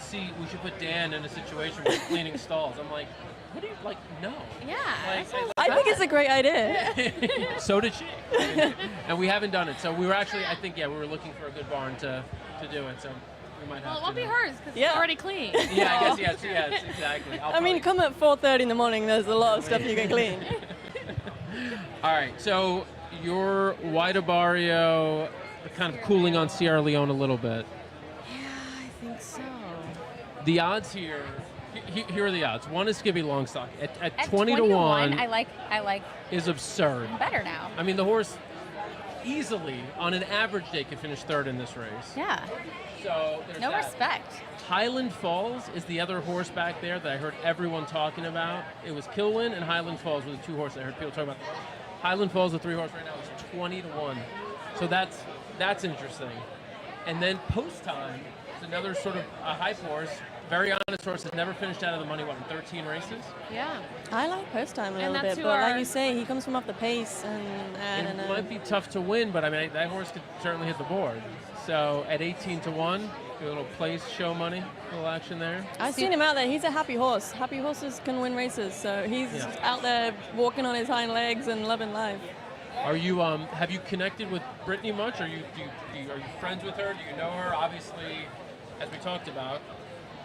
put Dan in a situation where he's cleaning stalls. I'm like, what do you, like, no. Yeah. I think it's a great idea. So did she. And we haven't done it. So we were actually, I think, we were looking for a good barn to do it. So we might have Well, it to. won't be hers because it's already clean. Yeah, I guess, yes, exactly. I mean, come at 4:30 in the morning. There's a lot of stuff you can clean. All right, so your White Abario kind of cooling on Sierra Leone a little bit. I think so. The odds here are the odds. One is Skippy Longstock at 20 to to 1. I like is absurd. better now. I mean, the horse easily, on an average day, could finish third in this race. Yeah. So there's No that. respect. Highland Falls is the other horse back there that I heard everyone talking about. It was Kilwin and Highland Falls were the two horses I heard people talking about. Highland Falls, the 3-horse right now, is 20 to 1. So that's interesting. And then Post Time is another sort of a hype horse. Very honest horse has never finished out of the money, in 13 races? Yeah. I like Post Time a And little that's bit, who but like our- you say, he comes from off the pace, and I don't It know. might be tough to win, but I mean, that horse could certainly hit the board. So at 18 to 1, a little place show money, a little action there. I've seen him out there. He's a happy horse. Happy horses can win races, so he's out there walking on his hind legs and loving life. Are you have you connected with Brittany much? Are you friends with her? Do you know her? Obviously, as we talked about,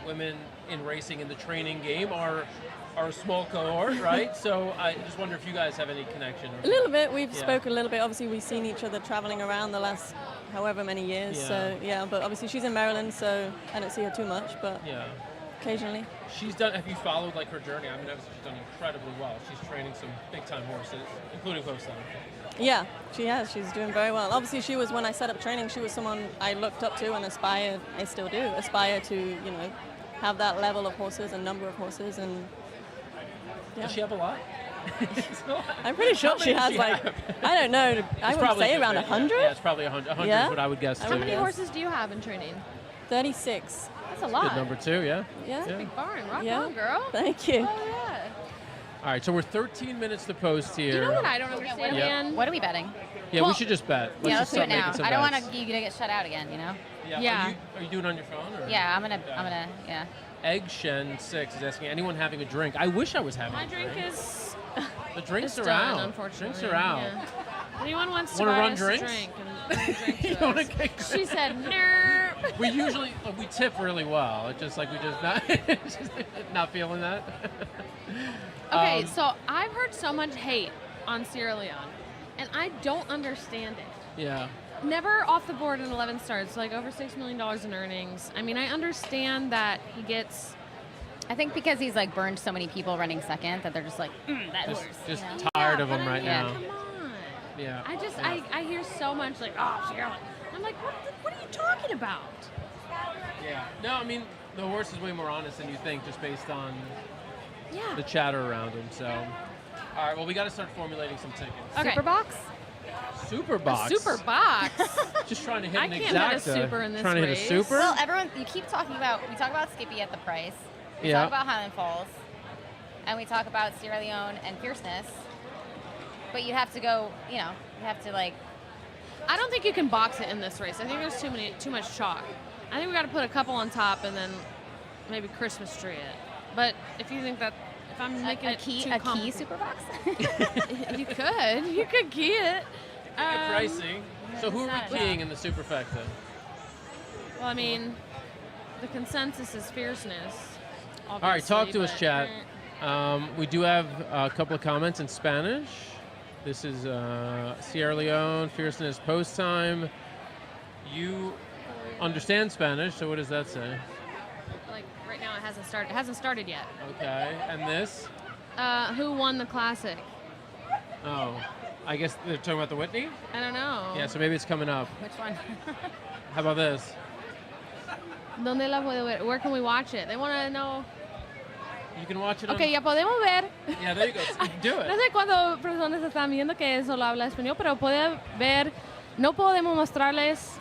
women in racing in the training game are a small cohort, right? So I just wonder if you guys have any connection. A little bit. We've spoken a little bit. Obviously, we've seen each other traveling around the last however many years. Yeah. So yeah, but obviously she's in Maryland, so I don't see her too much. But occasionally. She's done. Have you followed like her journey? I mean, obviously she's done incredibly well. She's training some big-time horses, including post-time. Yeah, she has. She's doing very well. Obviously, she was, when I set up training, she was someone I looked up to and aspired, I still do, aspire to, you know, have that level of horses and number of horses. And yeah. Does she have a lot? I'm pretty sure she has I don't know, I would say around 100. Yeah, it's probably 100. 100 Yeah? is what I would guess. How many horses do you have in training? 36. That's a lot. Good number 2, yeah. Yeah. That's a big barn. Rock Yeah. on, girl. Thank you. Oh, yeah. All right, so we're 13 minutes to post here. You know what I don't understand, man? What are we betting? Yeah, we should just bet. Yeah, let's just do it start making now. some I don't want bets. you to get shut out again, you know? Yeah. Are you doing it on your phone? Or? Yeah, I'm gonna, yeah. Egg Shen 6 is asking anyone having a drink. I wish I was having My a drink drink. is... The drinks it's are done, out. unfortunately. Drinks are out. Yeah. Anyone wants to Wanna buy run us drinks? a drink and bring a drink to You wanna us? get- She said, no. We usually we tip really well. It's just like we just not just not feeling that. Okay, so I've heard so much hate on Sierra Leone, and I don't understand it. Yeah. Never off the board in 11 starts, like over $6 million in earnings. I mean, I understand that he gets... I think because he's like burned so many people running second that they're just like, that Just, horse. just you know? tired of but him I right mean, now. Come on. Yeah. I hear so much like, oh, Sierra Leone. I'm like, what are you talking about? Yeah. No, I mean the horse is way more honest than you think, just based on Yeah. the chatter around him. So, all right. Well, we got to start formulating some tickets. Okay. Super box? Super box. A super box. Just trying to hit I an can't hit a exacta. super in this Trying to hit a race. super. Well, everyone, you keep talking about, we talk about Skippy at the price. We Yeah. talk about Highland Falls. And we talk about Sierra Leone and Fierceness. But you have to go, you know, you have to like... I don't think you can box it in this race. I think there's too much chalk. I think we got to put a couple on top and then maybe Christmas tree it. But if you think that, if I'm making it too key super box? you could key it. Pricey. So who are Sad. we keying in the superfecta? Well, I mean, the consensus is Fierceness. All right, talk to us, but- chat. We do have a couple of comments in Spanish. This is Sierra Leone, Fierceness post time. You understand Spanish, so what does that say? Like right now, it hasn't started. It hasn't started yet. Okay, and this? Who won the classic? Oh, I guess they're talking about the Whitney? I don't know. Yeah, so maybe it's coming up. Which one? How about this? ¿Dónde la puedo ver? Where can we watch it? They want to know. You can watch it on... Okay, ya podemos ver. Yeah, there you go. Do it. No sé cuántas personas están viendo que solo habla español, pero puede ver. No podemos mostrarles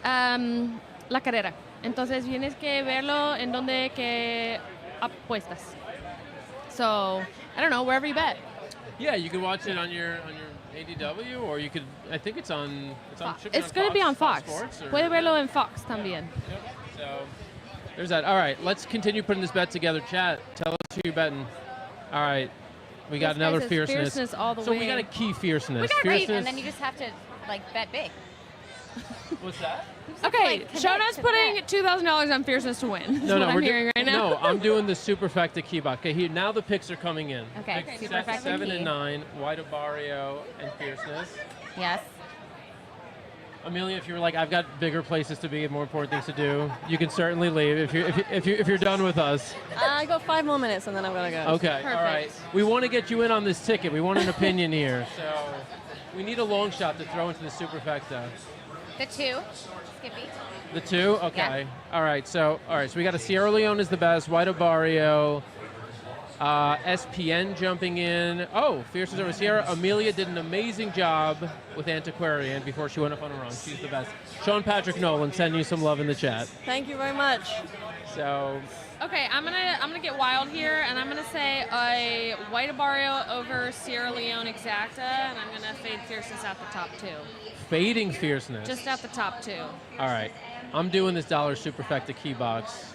la carrera. Entonces tienes que verlo en donde que apuestas. So I don't know, wherever you bet. Yeah, you can watch it on your ADW, or you could. I think it's on. It's going to be on Fox. Sports, or- Puede verlo en Fox también. So there's that. All right, let's continue putting this bet together. Chat, tell us who you're betting. All right, we got This another guy says fierceness. Fierceness all the so way. we got a key fierceness. We got great, Fierceness. and then you just have to like bet big. What's that? Okay, like, Shona's connect to putting $2,000 on Fierceness to win. That's No, what I'm we're hearing right now. No, I'm doing the superfecta key box. Okay, here now the picks are coming in. Okay, Picks superfecta 7 key. and 9, White Barrio and Fierceness. Yes. Amelia, if you were like, I've got bigger places to be and more important things to do, you can certainly leave if you're done with us. I got 5 more minutes and then I'm going to go. Okay, all right. We want to get you in on this ticket. We want an opinion here. So we need a long shot to throw into the superfecta. The 2, Skippy. The 2? Okay. All right, so we got a Sierra Leone is the best, White Barrio, SPN jumping in. Oh, Fierceness over Sierra. Amelia did an amazing job with Antiquarian before she went up on her own. She's the best. Sean Patrick Nolan, send you some love in the chat. Thank you very much. So Okay, I'm gonna get wild here, and I'm gonna say a White Barrio over Sierra Leone Exacta, and I'm gonna fade Fierceness out the top 2. fading Fierceness. Just out the top 2. All right, I'm doing this dollar superfecta key box.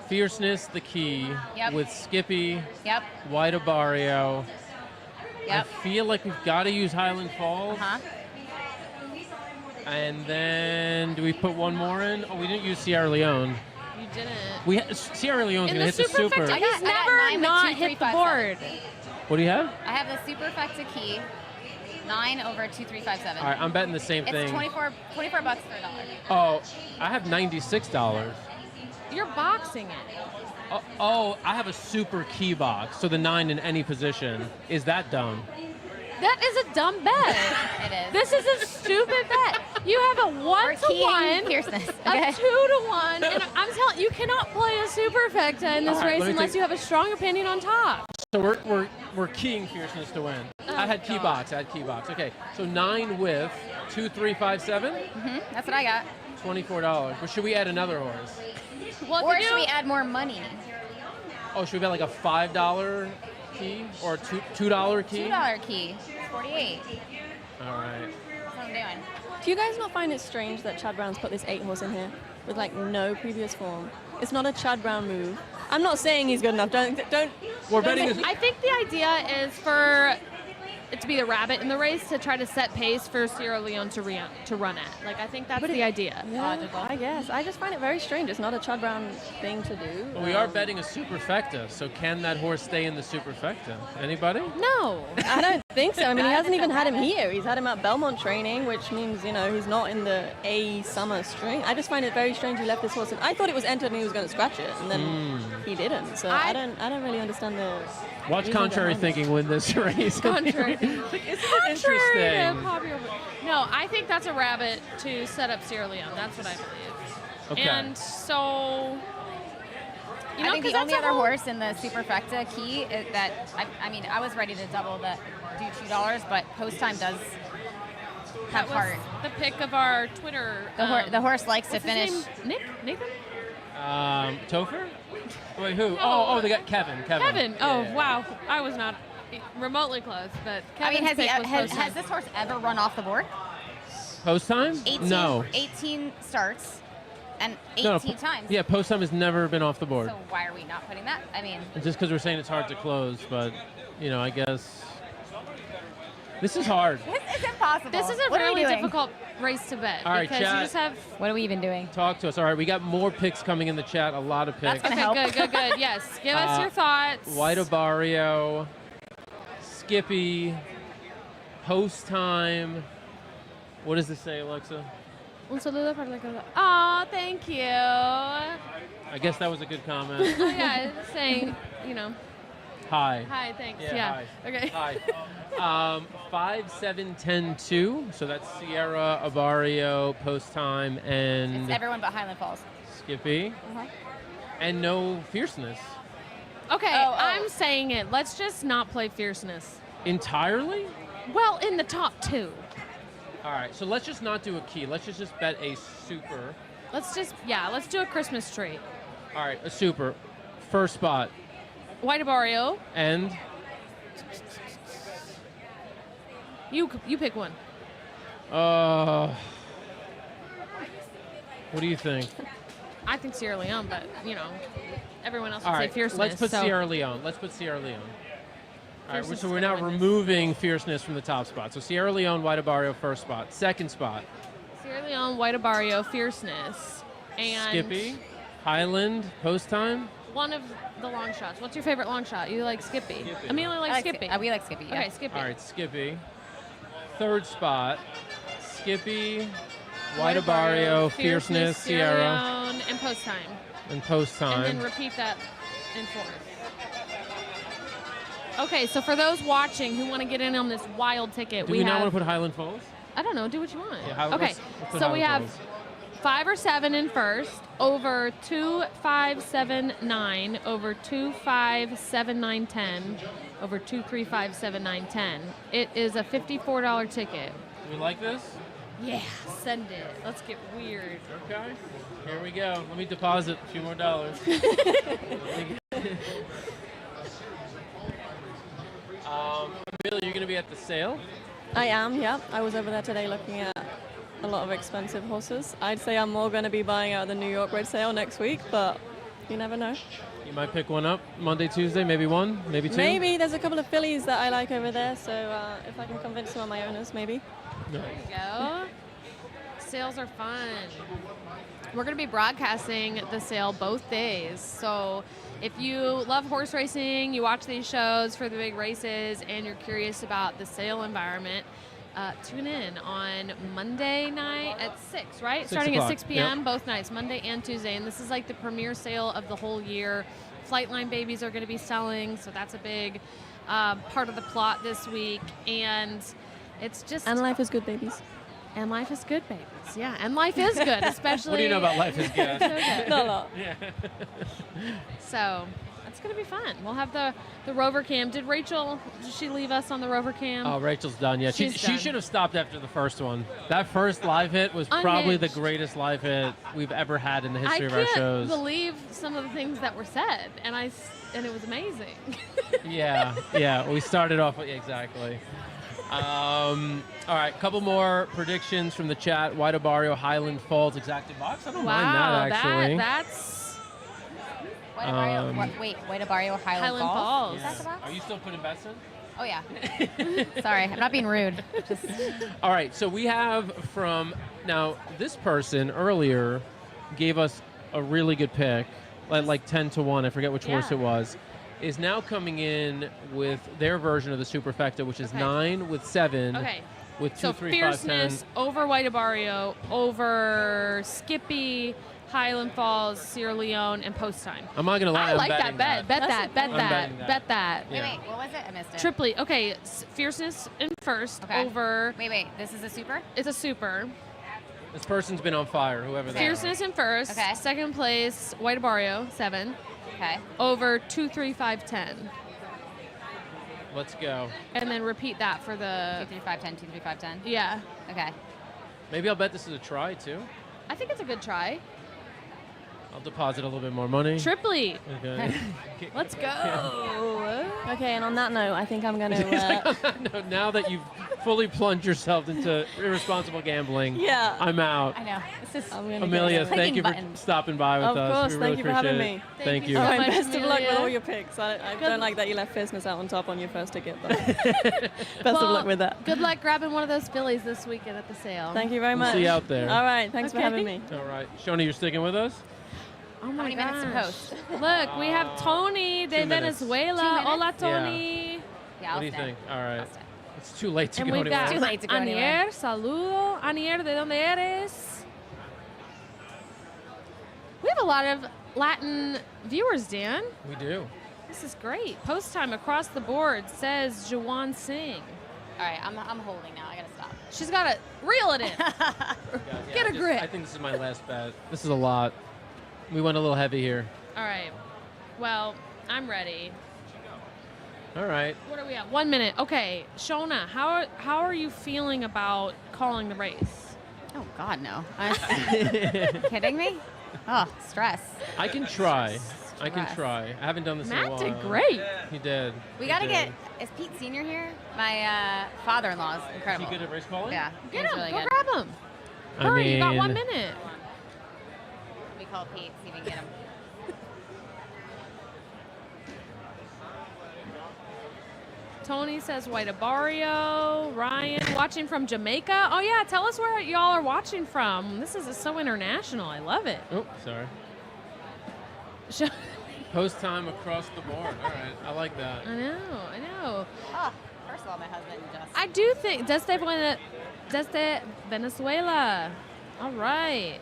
Fierceness, the key, Yep. with Skippy, Yep. White Barrio. Yep. I feel like we've got to use Highland Falls. Uh-huh. And then, do we put one more in? Oh, we didn't use Sierra Leone. You didn't. Sierra Leone's In going the to hit the super. superfecta, I he's got 9 never with not 2, 3, hit the 5, board. 7. What do you have? I have the superfecta key, 9 over 2, 3, 5, 7. All right, I'm betting the same It's thing. 24 bucks for $1. Oh, I have $96. You're boxing it. I have a super key box, so the 9 in any position. Is that dumb? That is a dumb bet. It is. This is a stupid bet. You have a 1-to-1, fierceness. a Okay. 2-to-1, and I'm telling you, cannot play a superfecta in this All right, race let me unless think. you have a strong opinion on top. So we're keying fierceness to win. I had key box. Okay, so 9 with 2, 3, 5, 7. That's what I got. $24. But should we add another horse? Well, Or should we add more money? Oh, should we bet like a $5 key or a $2 key? $2 key. 48. All right. That's what I'm doing. Do you guys not find it strange that Chad Brown's put this 8 horse in here with like no previous form? It's not a Chad Brown move. I'm not saying he's good enough. Don't. We're betting this. I think the idea is for it to be the rabbit in the race to try to set pace for Sierra Leone to run at. Like, I think that's the idea. Yeah, I guess. I just find it very strange. It's not a Chad Brown thing to do. Well, we are betting a superfecta, so can that horse stay in the superfecta? Anybody? No. I don't think so. I mean, he hasn't even had him here. He's had him at Belmont training, which means, he's not in the A summer string. I just find it very strange he left this horse in. I thought it was entered and he was going to scratch it, and then he didn't. So I don't really understand the... Watch reason contrary behind it. thinking win this race. Contrary. Isn't it Contrary to interesting? popular. No, I think that's a rabbit to set up Sierra Leone. That's what I believe. Okay. And so, I think 'cause the only that's a other whole- horse in the superfecta key is that I mean I was ready to double do $2, but post time does have That was heart. the pick of our Twitter. The horse likes to what's his finish. name? Nathan? Topher? Wait, who? No. Oh, they got Kevin. Kevin. Oh, Yeah. wow. I was not remotely close, but I mean, Kevin's pick was has Post-time. this horse ever run off the board? Post time? 18, No. 18 starts and 18 No, times. Yeah, post time has never been off the board. So why are we not putting that? I mean, Just because we're saying it's hard to close, but I guess this is hard. it's impossible. This is a What are we really doing? difficult race to bet All right, because you chat. just have. What are we even doing? Talk to us. All right, we got more picks coming in the chat. A lot of picks. That's gonna help. Good. Yes, give us your thoughts. White Barrio, Skippy, post time. What does this say, Alexa? Un saludo para la casa. Aw, thank you. Oh I guess that was a good comment. yeah, saying, Hi. Hi, thanks. Yeah, Yeah. hi. Okay. Hi. 5, 7, 10, 2. So that's Sierra, Avario, post time, and It's everyone but Highland Falls. Skippy. And no fierceness. Okay, Oh. I'm saying it. Let's just not play fierceness. Entirely? Well, in the top 2. All right, so let's just not do a key. Let's just bet a super. Let's do a Christmas tree. All right, a super. First spot. White Barrio. And You pick one. what do you think? I think Sierra Leone, but everyone else would All say right, fierceness. let's put so. Sierra Leone. Let's put Sierra Leone. All right, Fierceness so is we're gonna now win this. removing fierceness from the top spot. So Sierra Leone, White Barrio, first spot. Second spot. Sierra Leone, White Barrio, fierceness, and Skippy, Highland, post time. one of the long shots. What's your favorite long shot? You like Skippy. Amelia likes Skippy. We like Skippy. Yeah. Okay, Skippy. All right, Skippy. Third spot. Skippy, White Barrio, fierceness, Sierra, Leone, and post time. and post time. And then repeat that in fourth. Okay, so for those watching who want to get in on this wild ticket, Do we not want to put Highland Falls? I don't know. Do what you want. Yeah, okay, let's put so we have Highland Falls. 5 or 7 in first, over 2, 5, 7, 9, over 2, 5, 7, 9, 10, over 2, 3, 5, 7, 9, 10. It is a $54 ticket. Do we like this? Yeah, send it. Let's get weird. Okay. Here we go. Let me deposit a few more dollars. Amelia, you're going to be at the sale? I am, yeah. I was over there today looking at a lot of expensive horses. I'd say I'm more going to be buying out the New York Red Sale next week, but you never know. You might pick one up Monday, Tuesday, maybe one, maybe two. Maybe. There's a couple of fillies that I like over there, so if I can convince some of my owners, maybe. There you go. Sales are fun. We're going to be broadcasting the sale both days. So if you love horse racing, you watch these shows for the big races, and you're curious about the sale environment, tune in on Monday night at 6, right? 6 Starting at o'clock, 6 p.m. yep. both nights, Monday and Tuesday. And this is like the premier sale of the whole year Flightline babies are going to be selling, so that's a big part of the plot this week. And it's just... And life is good, babies. And life is good, babies. Yeah, and life is good, especially... What do you know about life is good? Not a lot. Yeah. So it's going to be fun. We'll have the rover cam. Did she leave us on the rover cam? Oh, Rachel's done. Yeah, she She's done. should have stopped after the first one. That first live hit was probably the Unhinged. greatest live hit we've ever had in the history of our I shows. can't believe some of the things that were said, and it was amazing. Yeah. We started off with exactly. All right, couple more predictions from the chat. White Barrio, Highland Falls, Exacted Box. I don't mind that actually. That's White Barrio, Highland Falls. Is that the box? Are you still putting bets in? Oh, yeah. Sorry, I'm not being rude. Just... All right, so we have now this person earlier gave us a really good pick, like 10-1, I forget which horse it was, is now coming in with their version of the Superfecta, which is 9 with 7. Okay. With 2, So 3, 5, 10. Fierceness over White Barrio, over Skippy, Highland Falls, Sierra Leone, and Post Time. I'm not going to lie, I I'm like that betting bet. Bet I'm that. betting Bet that. Yeah. Wait, what was it? I missed it. Triply. Okay, Fierceness in first over... Wait, this is a super? It's a super. This person's been on fire, whoever that is. Fierceness in first. Okay. Second place, White Barrio, 7. Okay. Over 2, 3, 5, 10. Let's go. And then repeat that for the... 2, 3, 5, 10, 2, 3, 5, 10. Yeah. Okay. Maybe I'll bet this is a try, too. I think it's a good try. I'll deposit a little bit more money. Triply. Okay. Let's go. Okay, and on that note, I think I'm going to... No, now that you've fully plunged yourself into irresponsible gambling, Yeah. I'm out. I know. This is Amelia, thank you for stopping by with us. Of course, We really thank you for having appreciate me. it. Thank you. All right, much, best of luck with Amelia. all your picks. I don't like that you left Fierceness out on top on your first ticket, but best of luck with that. Good luck grabbing one of those fillies this weekend at the sale. Thank you very We'll much. see you out there. All right, thanks for having me. All right. Shona, you're sticking with us? Oh my many minutes to gosh. post? Look, we have Tony de 2 minutes. Venezuela. 2 minutes? Hola, Tony. Yeah, What I'll do you stay. think? All right. I'll stay. It's too late to And go we've anywhere. got Too late to go anywhere. Anier, saludo. Anier, ¿de dónde eres? We have a lot of Latin viewers, Dan. We do. This is great. Post time across the board says Jawan Singh. All right, I'm holding now. I got to stop. She's got to reel it in. Get a grip. I think this is my last bet. This is a lot. We went a little heavy here. All right. Well, I'm ready. All right. What are we at? 1 minute. Okay, Shona, how are you feeling about calling the race? Oh, God, no. Kidding me? Oh, stress. I can try. I can Stress. try. I haven't done this in a Matt while. did great. He did. We He got to did. get... Is Pete Sr. here? My father-in-law is Is incredible. he good at race calling? Yeah. Get he's him. really Go good. grab him. I Hurry, you got 1 mean- minute. We call Pete, see if we can get him. Tony says White Barrio. Ryan watching from Jamaica. Oh yeah, tell us where y'all are watching from. This is so international. I love it. Oh, sorry. Post time across the board. All right. I like that. I know. Oh, first of all, my husband just... I do think desde Venezuela. All right.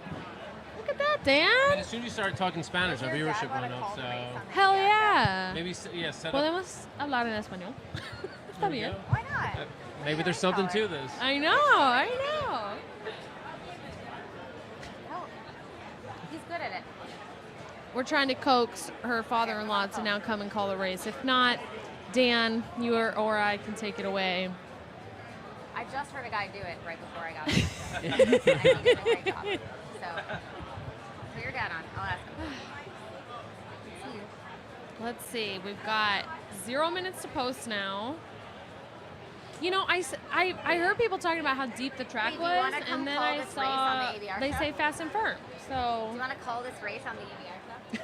Look at that, And Dan. as soon as you started talking Spanish, our viewership went up. So Hell yeah. maybe set up. Podemos hablar en español. Está bien. Why not? Maybe there's something to this. I know. Oh, he's good at it. We're trying to coax her father-in-law to now come and call the race. If not, Dan, you or I can take it away. I just heard a guy do it right before I got here. And he did a great job. So, put your dad on. I'll ask him. See you. Let's see. We've got 0 minutes to post now. You know, I heard people talking about how deep the track Hey, do you was, wanna come and then call I this race saw on the ABR they show? say fast and firm. So Do you want to call this race on the EBR show?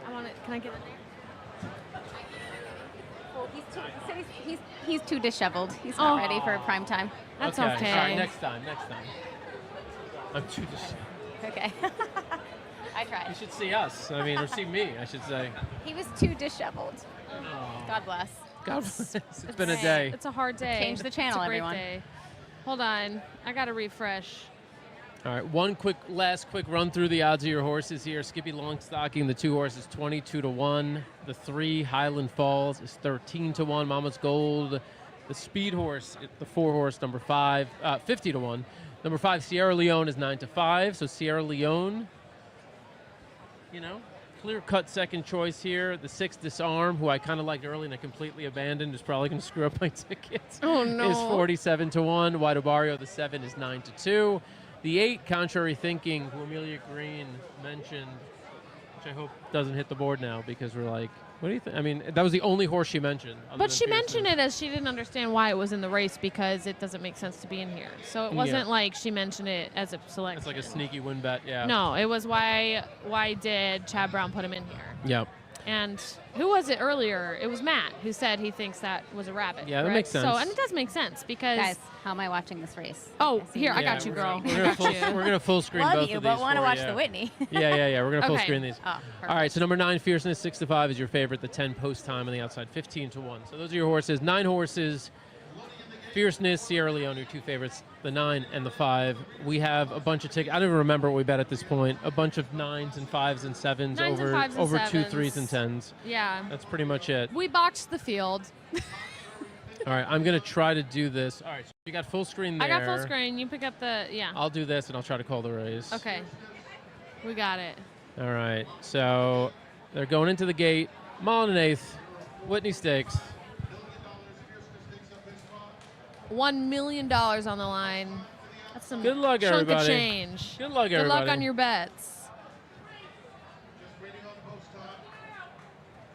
I want it. Can I get in there? Well, he's too disheveled. He's not ready for prime time. That's okay. okay. All right, next time. I'm too just. Okay. I tried. You should see us. I mean, or see me, I should say. He was too disheveled. Oh. God bless. God bless. It's been a day. It's a hard day. Change the channel, it's a great everyone. Day. Hold on. I got to refresh. All right, last quick run through the odds of your horses here. Skippy Longstocking, the 2 horses, 22-1. The 3 Highland Falls is 13-1. Mama's Gold, the speed horse, the 4 horse, number 5, 50-1. Number 5 Sierra Leone is 9-5. So Sierra Leone, clear-cut second choice here. The 6 Disarm, who I kind of liked early and I completely abandoned, is probably going to screw up my tickets. Oh no! Is 47-1. White Obario, the 7, is 9-2. The 8, Contrary Thinking, who Amelia Green mentioned, which I hope doesn't hit the board now because we're like, what do you think? I mean, that was the only horse she mentioned. But she mentioned it as she didn't understand why it was in the race because it doesn't make sense to be in here. So it wasn't like she mentioned it as a selection. It's like a sneaky win bet, yeah. No, it was why did Chad Brown put him in here? Yep. And who was it earlier? It was Matt who said he thinks that was a rabbit. Yeah, that makes sense. So, and it does make sense because... Guys, how am I watching this race? Oh, here, I got you, girl. We're going to full screen Love both you, of these but want to watch you. the Whitney. Yeah. We're going to full screen these. Oh, all right, so number 9, Fierceness, 6-5 is your favorite. The 10 post time on the outside, 15-1. So those are your horses. 9 horses. Fierceness, Sierra Leone, your 2 favorites, the 9 and the 5. We have a bunch of tickets. I don't even remember what we bet at this point. A bunch of 9s and 5s and 7s over 2 3s and 10s. Yeah. That's pretty much it. We boxed the field. All right, I'm going to try to do this. All right, so you got full screen there. I got full screen. You pick up the, I'll do this, and I'll try to call the race. Okay. We got it. All right, so they're going into the gate. Mile and 1/8, Whitney Stakes. $1 million on the line. That's some good luck, chunk everybody. Of change. Good luck, everybody. everybody. Good luck on your bets.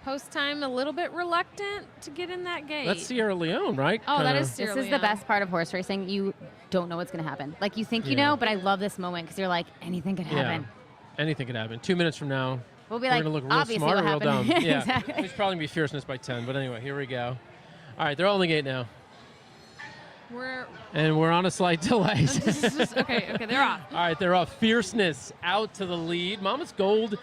Post time a little bit reluctant to get in that gate. That's Sierra Leone, right? Oh, that is Sierra Leone. This is the best part of horse racing. You don't know what's going to happen. Like, you think you know, but I love this moment because you're like, anything could happen. Yeah. Anything could happen. 2 minutes from now, we'll be we're like, going to look real obviously smart or real what dumb. happened. Yeah. Exactly. It's probably going to be Fierceness by 10, but anyway, here we go. All right, they're all in the gate now. We're on a slight delay. Okay, they're off. All right, they're off. Fierceness out to the lead. Mama's Gold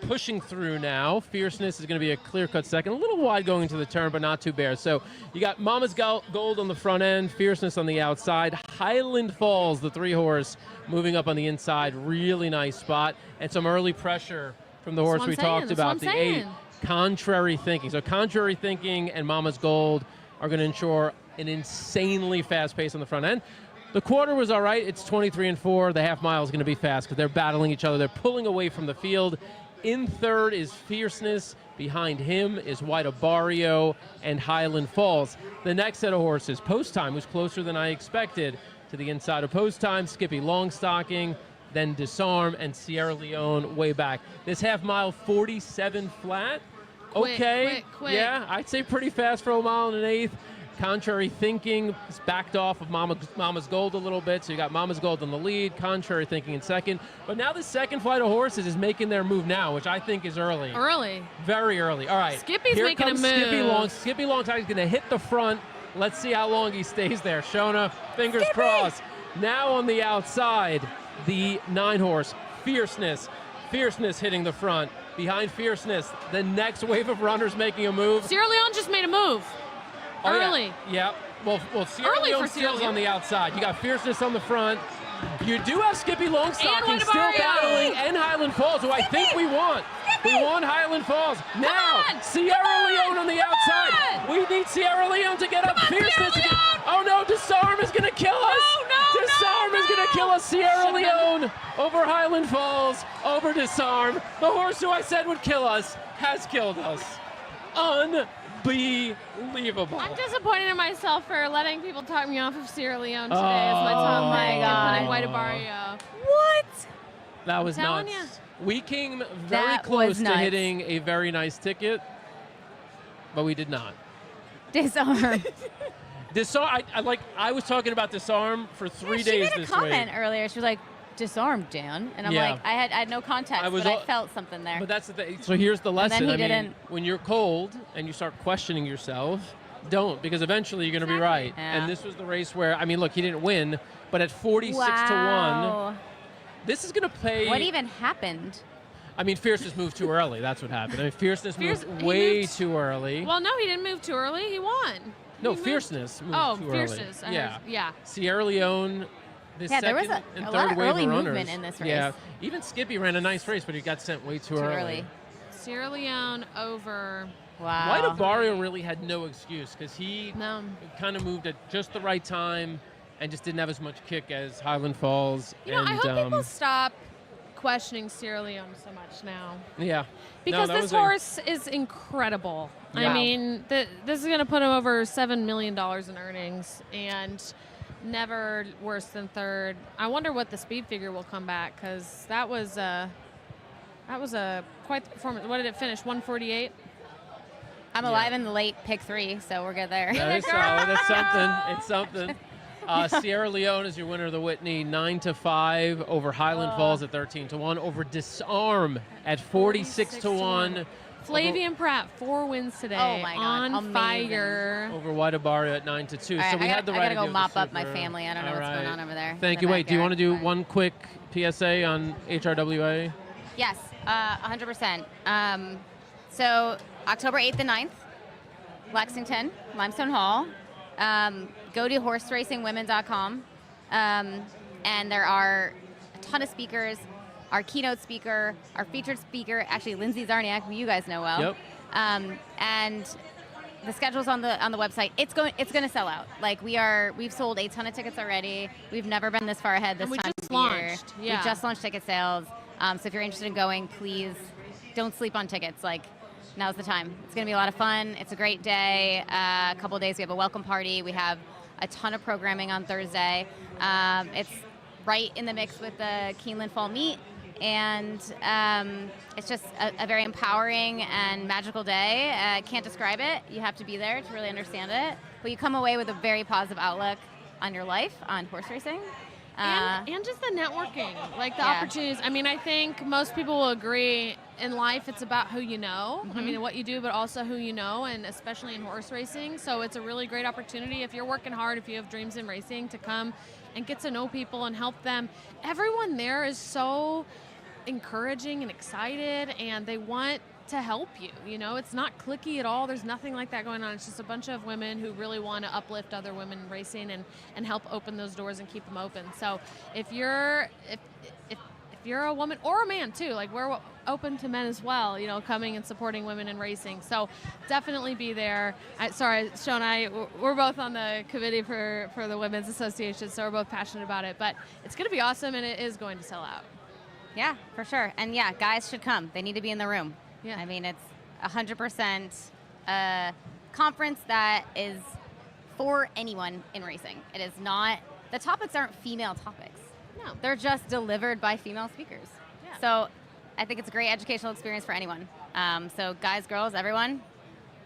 pushing through now. Fierceness is going to be a clear-cut second. A little wide going into the turn, but not too bare. So you got Mama's Gold on the front end, Fierceness on the outside. Highland Falls, the 3 horse, moving up on the inside. Really nice spot. And some early pressure from the horse we talked about, the 8. Contrary Thinking. So Contrary Thinking and Mama's Gold are going to ensure an insanely fast pace on the front end. The quarter was all right. It's 23-4. The half mile is going to be fast because they're battling each other. They're pulling away from the field. In third is Fierceness. Behind him is White Obario and Highland Falls. The next set of horses, Post Time, was closer than I expected to the inside of Post Time. Skippy Longstocking, then Disarm, and Sierra Leone way back. This half mile, 47 flat. Okay. Quick. Yeah, I'd say pretty fast for a mile and 1/8. Contrary Thinking is backed off of Mama's Gold a little bit, so you got Mama's Gold in the lead, Contrary Thinking in second. But now the second flight of horses is making their move now, which I think is early. Early. Very early. All right. Skippy's Here making comes a move. Skippy Longstocking is going to hit the front. Let's see how long he stays there. Shona, fingers crossed. Now on the outside, the 9 horse, Fierceness. Fierceness hitting the front. Behind Fierceness, the next wave of runners making a move. Sierra Leone just made a move. Early. Yeah. Well, Sierra Leone steals on the outside. You got Fierceness on the front. You do have Skippy Longstocking still battling, and Highland Falls, who I think we want. We want Highland Falls. Now, Sierra Leone on the outside. We need Sierra Leone to get up. Fierceness. Oh no, Disarm is going to kill us. Disarm is going to kill us. Sierra Leone over Highland Falls, over Disarm. The horse who I said would kill us has killed us. Unbelievable. I'm disappointed in myself for letting people talk me off of Sierra Leone today as my top pick and putting White Obario. What? That was telling nuts. We came very close to hitting a very nice ticket, but we did not. Disarm. Disarm. I was talking about Disarm for 3 days this week. She made a comment earlier. She was like, "Disarm, Dan," and I'm like, I had no context, but I felt something there. But that's the thing. So here's the lesson. And then he didn't. When you're cold and you start questioning yourself, don't, because eventually you're going to be right. Yeah. And this was the race where, I mean, look, he didn't win, but at 46-1, this is going to pay. What even happened? I mean, Fierceness moved too early. That's what happened. I mean, Fierceness moved way too early. Well, no, he didn't move too early. He won. No, Fierceness moved too early. Fierceness. Yeah. Sierra Leone The Yeah, there was second a and lot third of wave early runners. movement in this race. Yeah, even Skippy ran a nice race, but he got sent way too early. Sierra Leone over. Wow. White Barrio really had no excuse because he kind of moved at just the right time and just didn't have as much kick as Highland Falls. You know, I hope people stop questioning Sierra Leone so much now. Yeah. Because this horse is incredible. Yeah. I mean, this is going to put him over $7 million in earnings and never worse than third. I wonder what the speed figure will come back because that was a quite the performance. What did it finish? 148. I'm alive in the late pick 3, so we're good there. That is solid. That's something. It's something. Sierra Leone is your winner of the Whitney, 9-5 over Highland Falls at 13-1, over Disarm at 46-1. Flavian Pratt, 4 wins today. Oh my God, on amazing. fire. Over White Barrio at 9-2. All right, so we had the right I gotta go idea mop with the up my super. family. I don't know All what's going right. on over there. Thank you. Wait, do you want to do one quick PSA on HRWA? Yes, 100%. So October 8th and 9th, Lexington, Limestone Hall. Go to horseracingwomen.com, and there are a ton of speakers. Our keynote speaker, our featured speaker, actually Lindsay Zarniak, who you guys know well. Yep. And the schedule's on the website. It's going to sell out. Like we've sold a ton of tickets already. We've never been this far ahead this And we time just of year. launched. Yeah. We just launched ticket sales. So if you're interested in going, please don't sleep on tickets. Like, now's the time. It's going to be a lot of fun. It's a great day. A couple of days, we have a welcome party. We have a ton of programming on Thursday. It's right in the mix with the Keeneland Fall Meet. And it's just a very empowering and magical day. I can't describe it. You have to be there to really understand it. But you come away with a very positive outlook on your life, on horse racing. And just the networking, like the opportunities. I mean, I think most people will agree in life it's about who you know. I mean, what you do, but also who you know, and especially in horse racing. So it's a really great opportunity if you're working hard, if you have dreams in racing, to come and get to know people and help them. Everyone there is so encouraging and excited, and they want to help you. You know, it's not cliquey at all. There's nothing like that going on. It's just a bunch of women who really want to uplift other women in racing and help open those doors and keep them open. So if you're a woman or a man too, like we're open to men as well, you know, coming and supporting women in racing. So definitely be there. Sorry, Sean and I, we're both on the committee for the Women's Association, so we're both passionate about it. But it's going to be awesome, and it is going to sell out. Yeah, for sure. And yeah, guys should come. They need to be in the room. Yeah. I mean, it's 100% a conference that is for anyone in racing. It is not, the topics aren't female topics. No. They're just delivered by female speakers. Yeah. So I think it's a great educational experience for anyone. So guys, girls, everyone,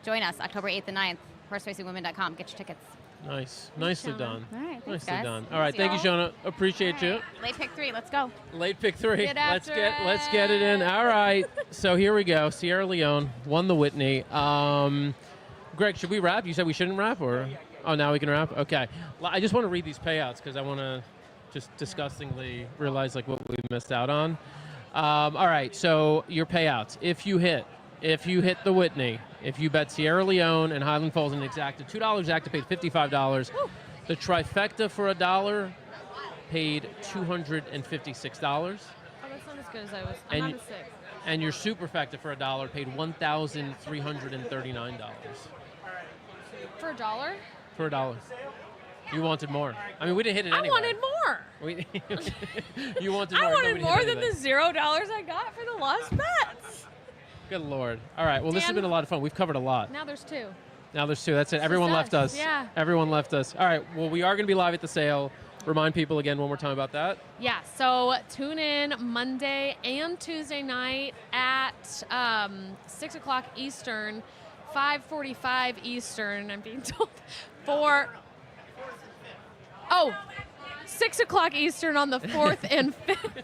join us October 8th and 9th, horseracingwomen.com. Get your tickets. Nice. Nicely done. All right, thanks, Nicely guys. done. All right, thank you, y'all. Shona. Appreciate you. Late pick 3, let's go. Late pick 3. Get Let's after let's get it in. All right. So here we go. Sierra Leone won the Whitney. Greg, should we wrap? You said we shouldn't wrap, or now we can wrap. Okay. I just want to read these payouts because I want to just disgustingly realize like what we missed out on. All right. So your payouts. If you hit the Whitney, if you bet Sierra Leone and Highland Falls and exacta $2, exacta paid $55. Woo. The trifecta for $1 paid $256. Oh, that's not as good as I was. I'm And not a 6. And your superfecta for $1 paid $1,339. For $1? For $1. You wanted more. I mean, we didn't hit it anyway. I wanted more. You wanted more. I wanted Nobody more hit than the anything. $0 I got for the lost bets. Good Lord. All right. Well, this has Dan- been a lot of fun. We've covered a lot. Now there's 2. Now there's 2. That's it. Everyone left us. Yeah. Everyone left us. All right. Well, we are going to be live at the sale. Remind people again one more time about that. Yeah, so tune in Monday and Tuesday night at 6 o'clock Eastern, 5:45 Eastern, I'm being told, 6 o'clock Eastern on the 4th and 5th.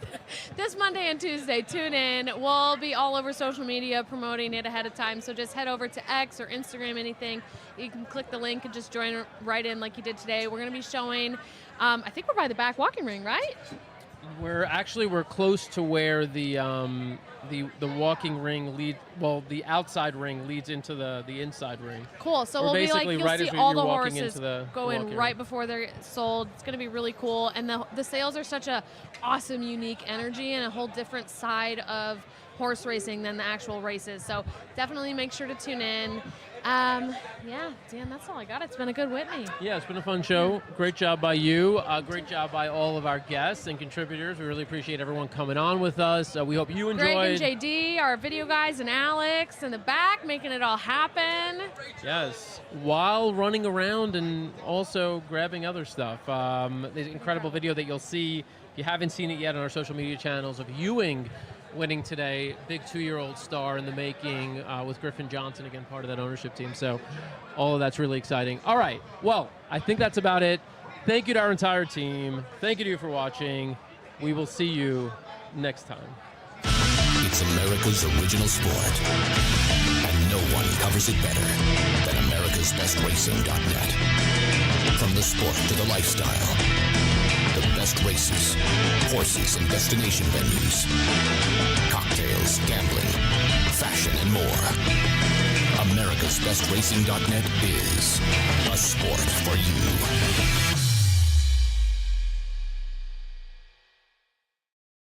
This Monday and Tuesday, tune in. We'll be all over social media promoting it ahead of time, so just head over to X or Instagram, anything. You can click the link and just join right in like you did today. We're going to be showing, I think we're by the back walking ring, right? We're close to where the walking ring the outside ring leads into the inside ring. Cool. So We're we'll be like, basically you'll right see as all you're the walking horses into the go walking in right ring. before they're sold. It's going to be really cool. And the sales are such a awesome, unique energy and a whole different side of horse racing than the actual races. So definitely make sure to tune in. Yeah, Dan, that's all I got. It's been a good Whitney. Yeah, it's been a fun show. Great job by you. Great job by all of our guests and contributors. We really appreciate everyone coming on with us. We hope you enjoyed. Greg and JD, our video guys, and Alex in the back, making it all happen. Yes, while running around and also grabbing other stuff. There's an incredible video that you'll see, if you haven't seen it yet, on our social media channels of Ewing winning today. Big 2-year-old star in the making with Griffin Johnson, again, part of that ownership team. So all of that's really exciting. All right, well, I think that's about it. Thank you to our entire team. Thank you to you for watching. We will see you next time. It's America's original sport, and no one covers it better than America'sBestRacing.net. From the sport to the lifestyle, the best races, horses, and destination venues, cocktails, gambling, fashion, and more. America'sBestRacing.net is a sport for you.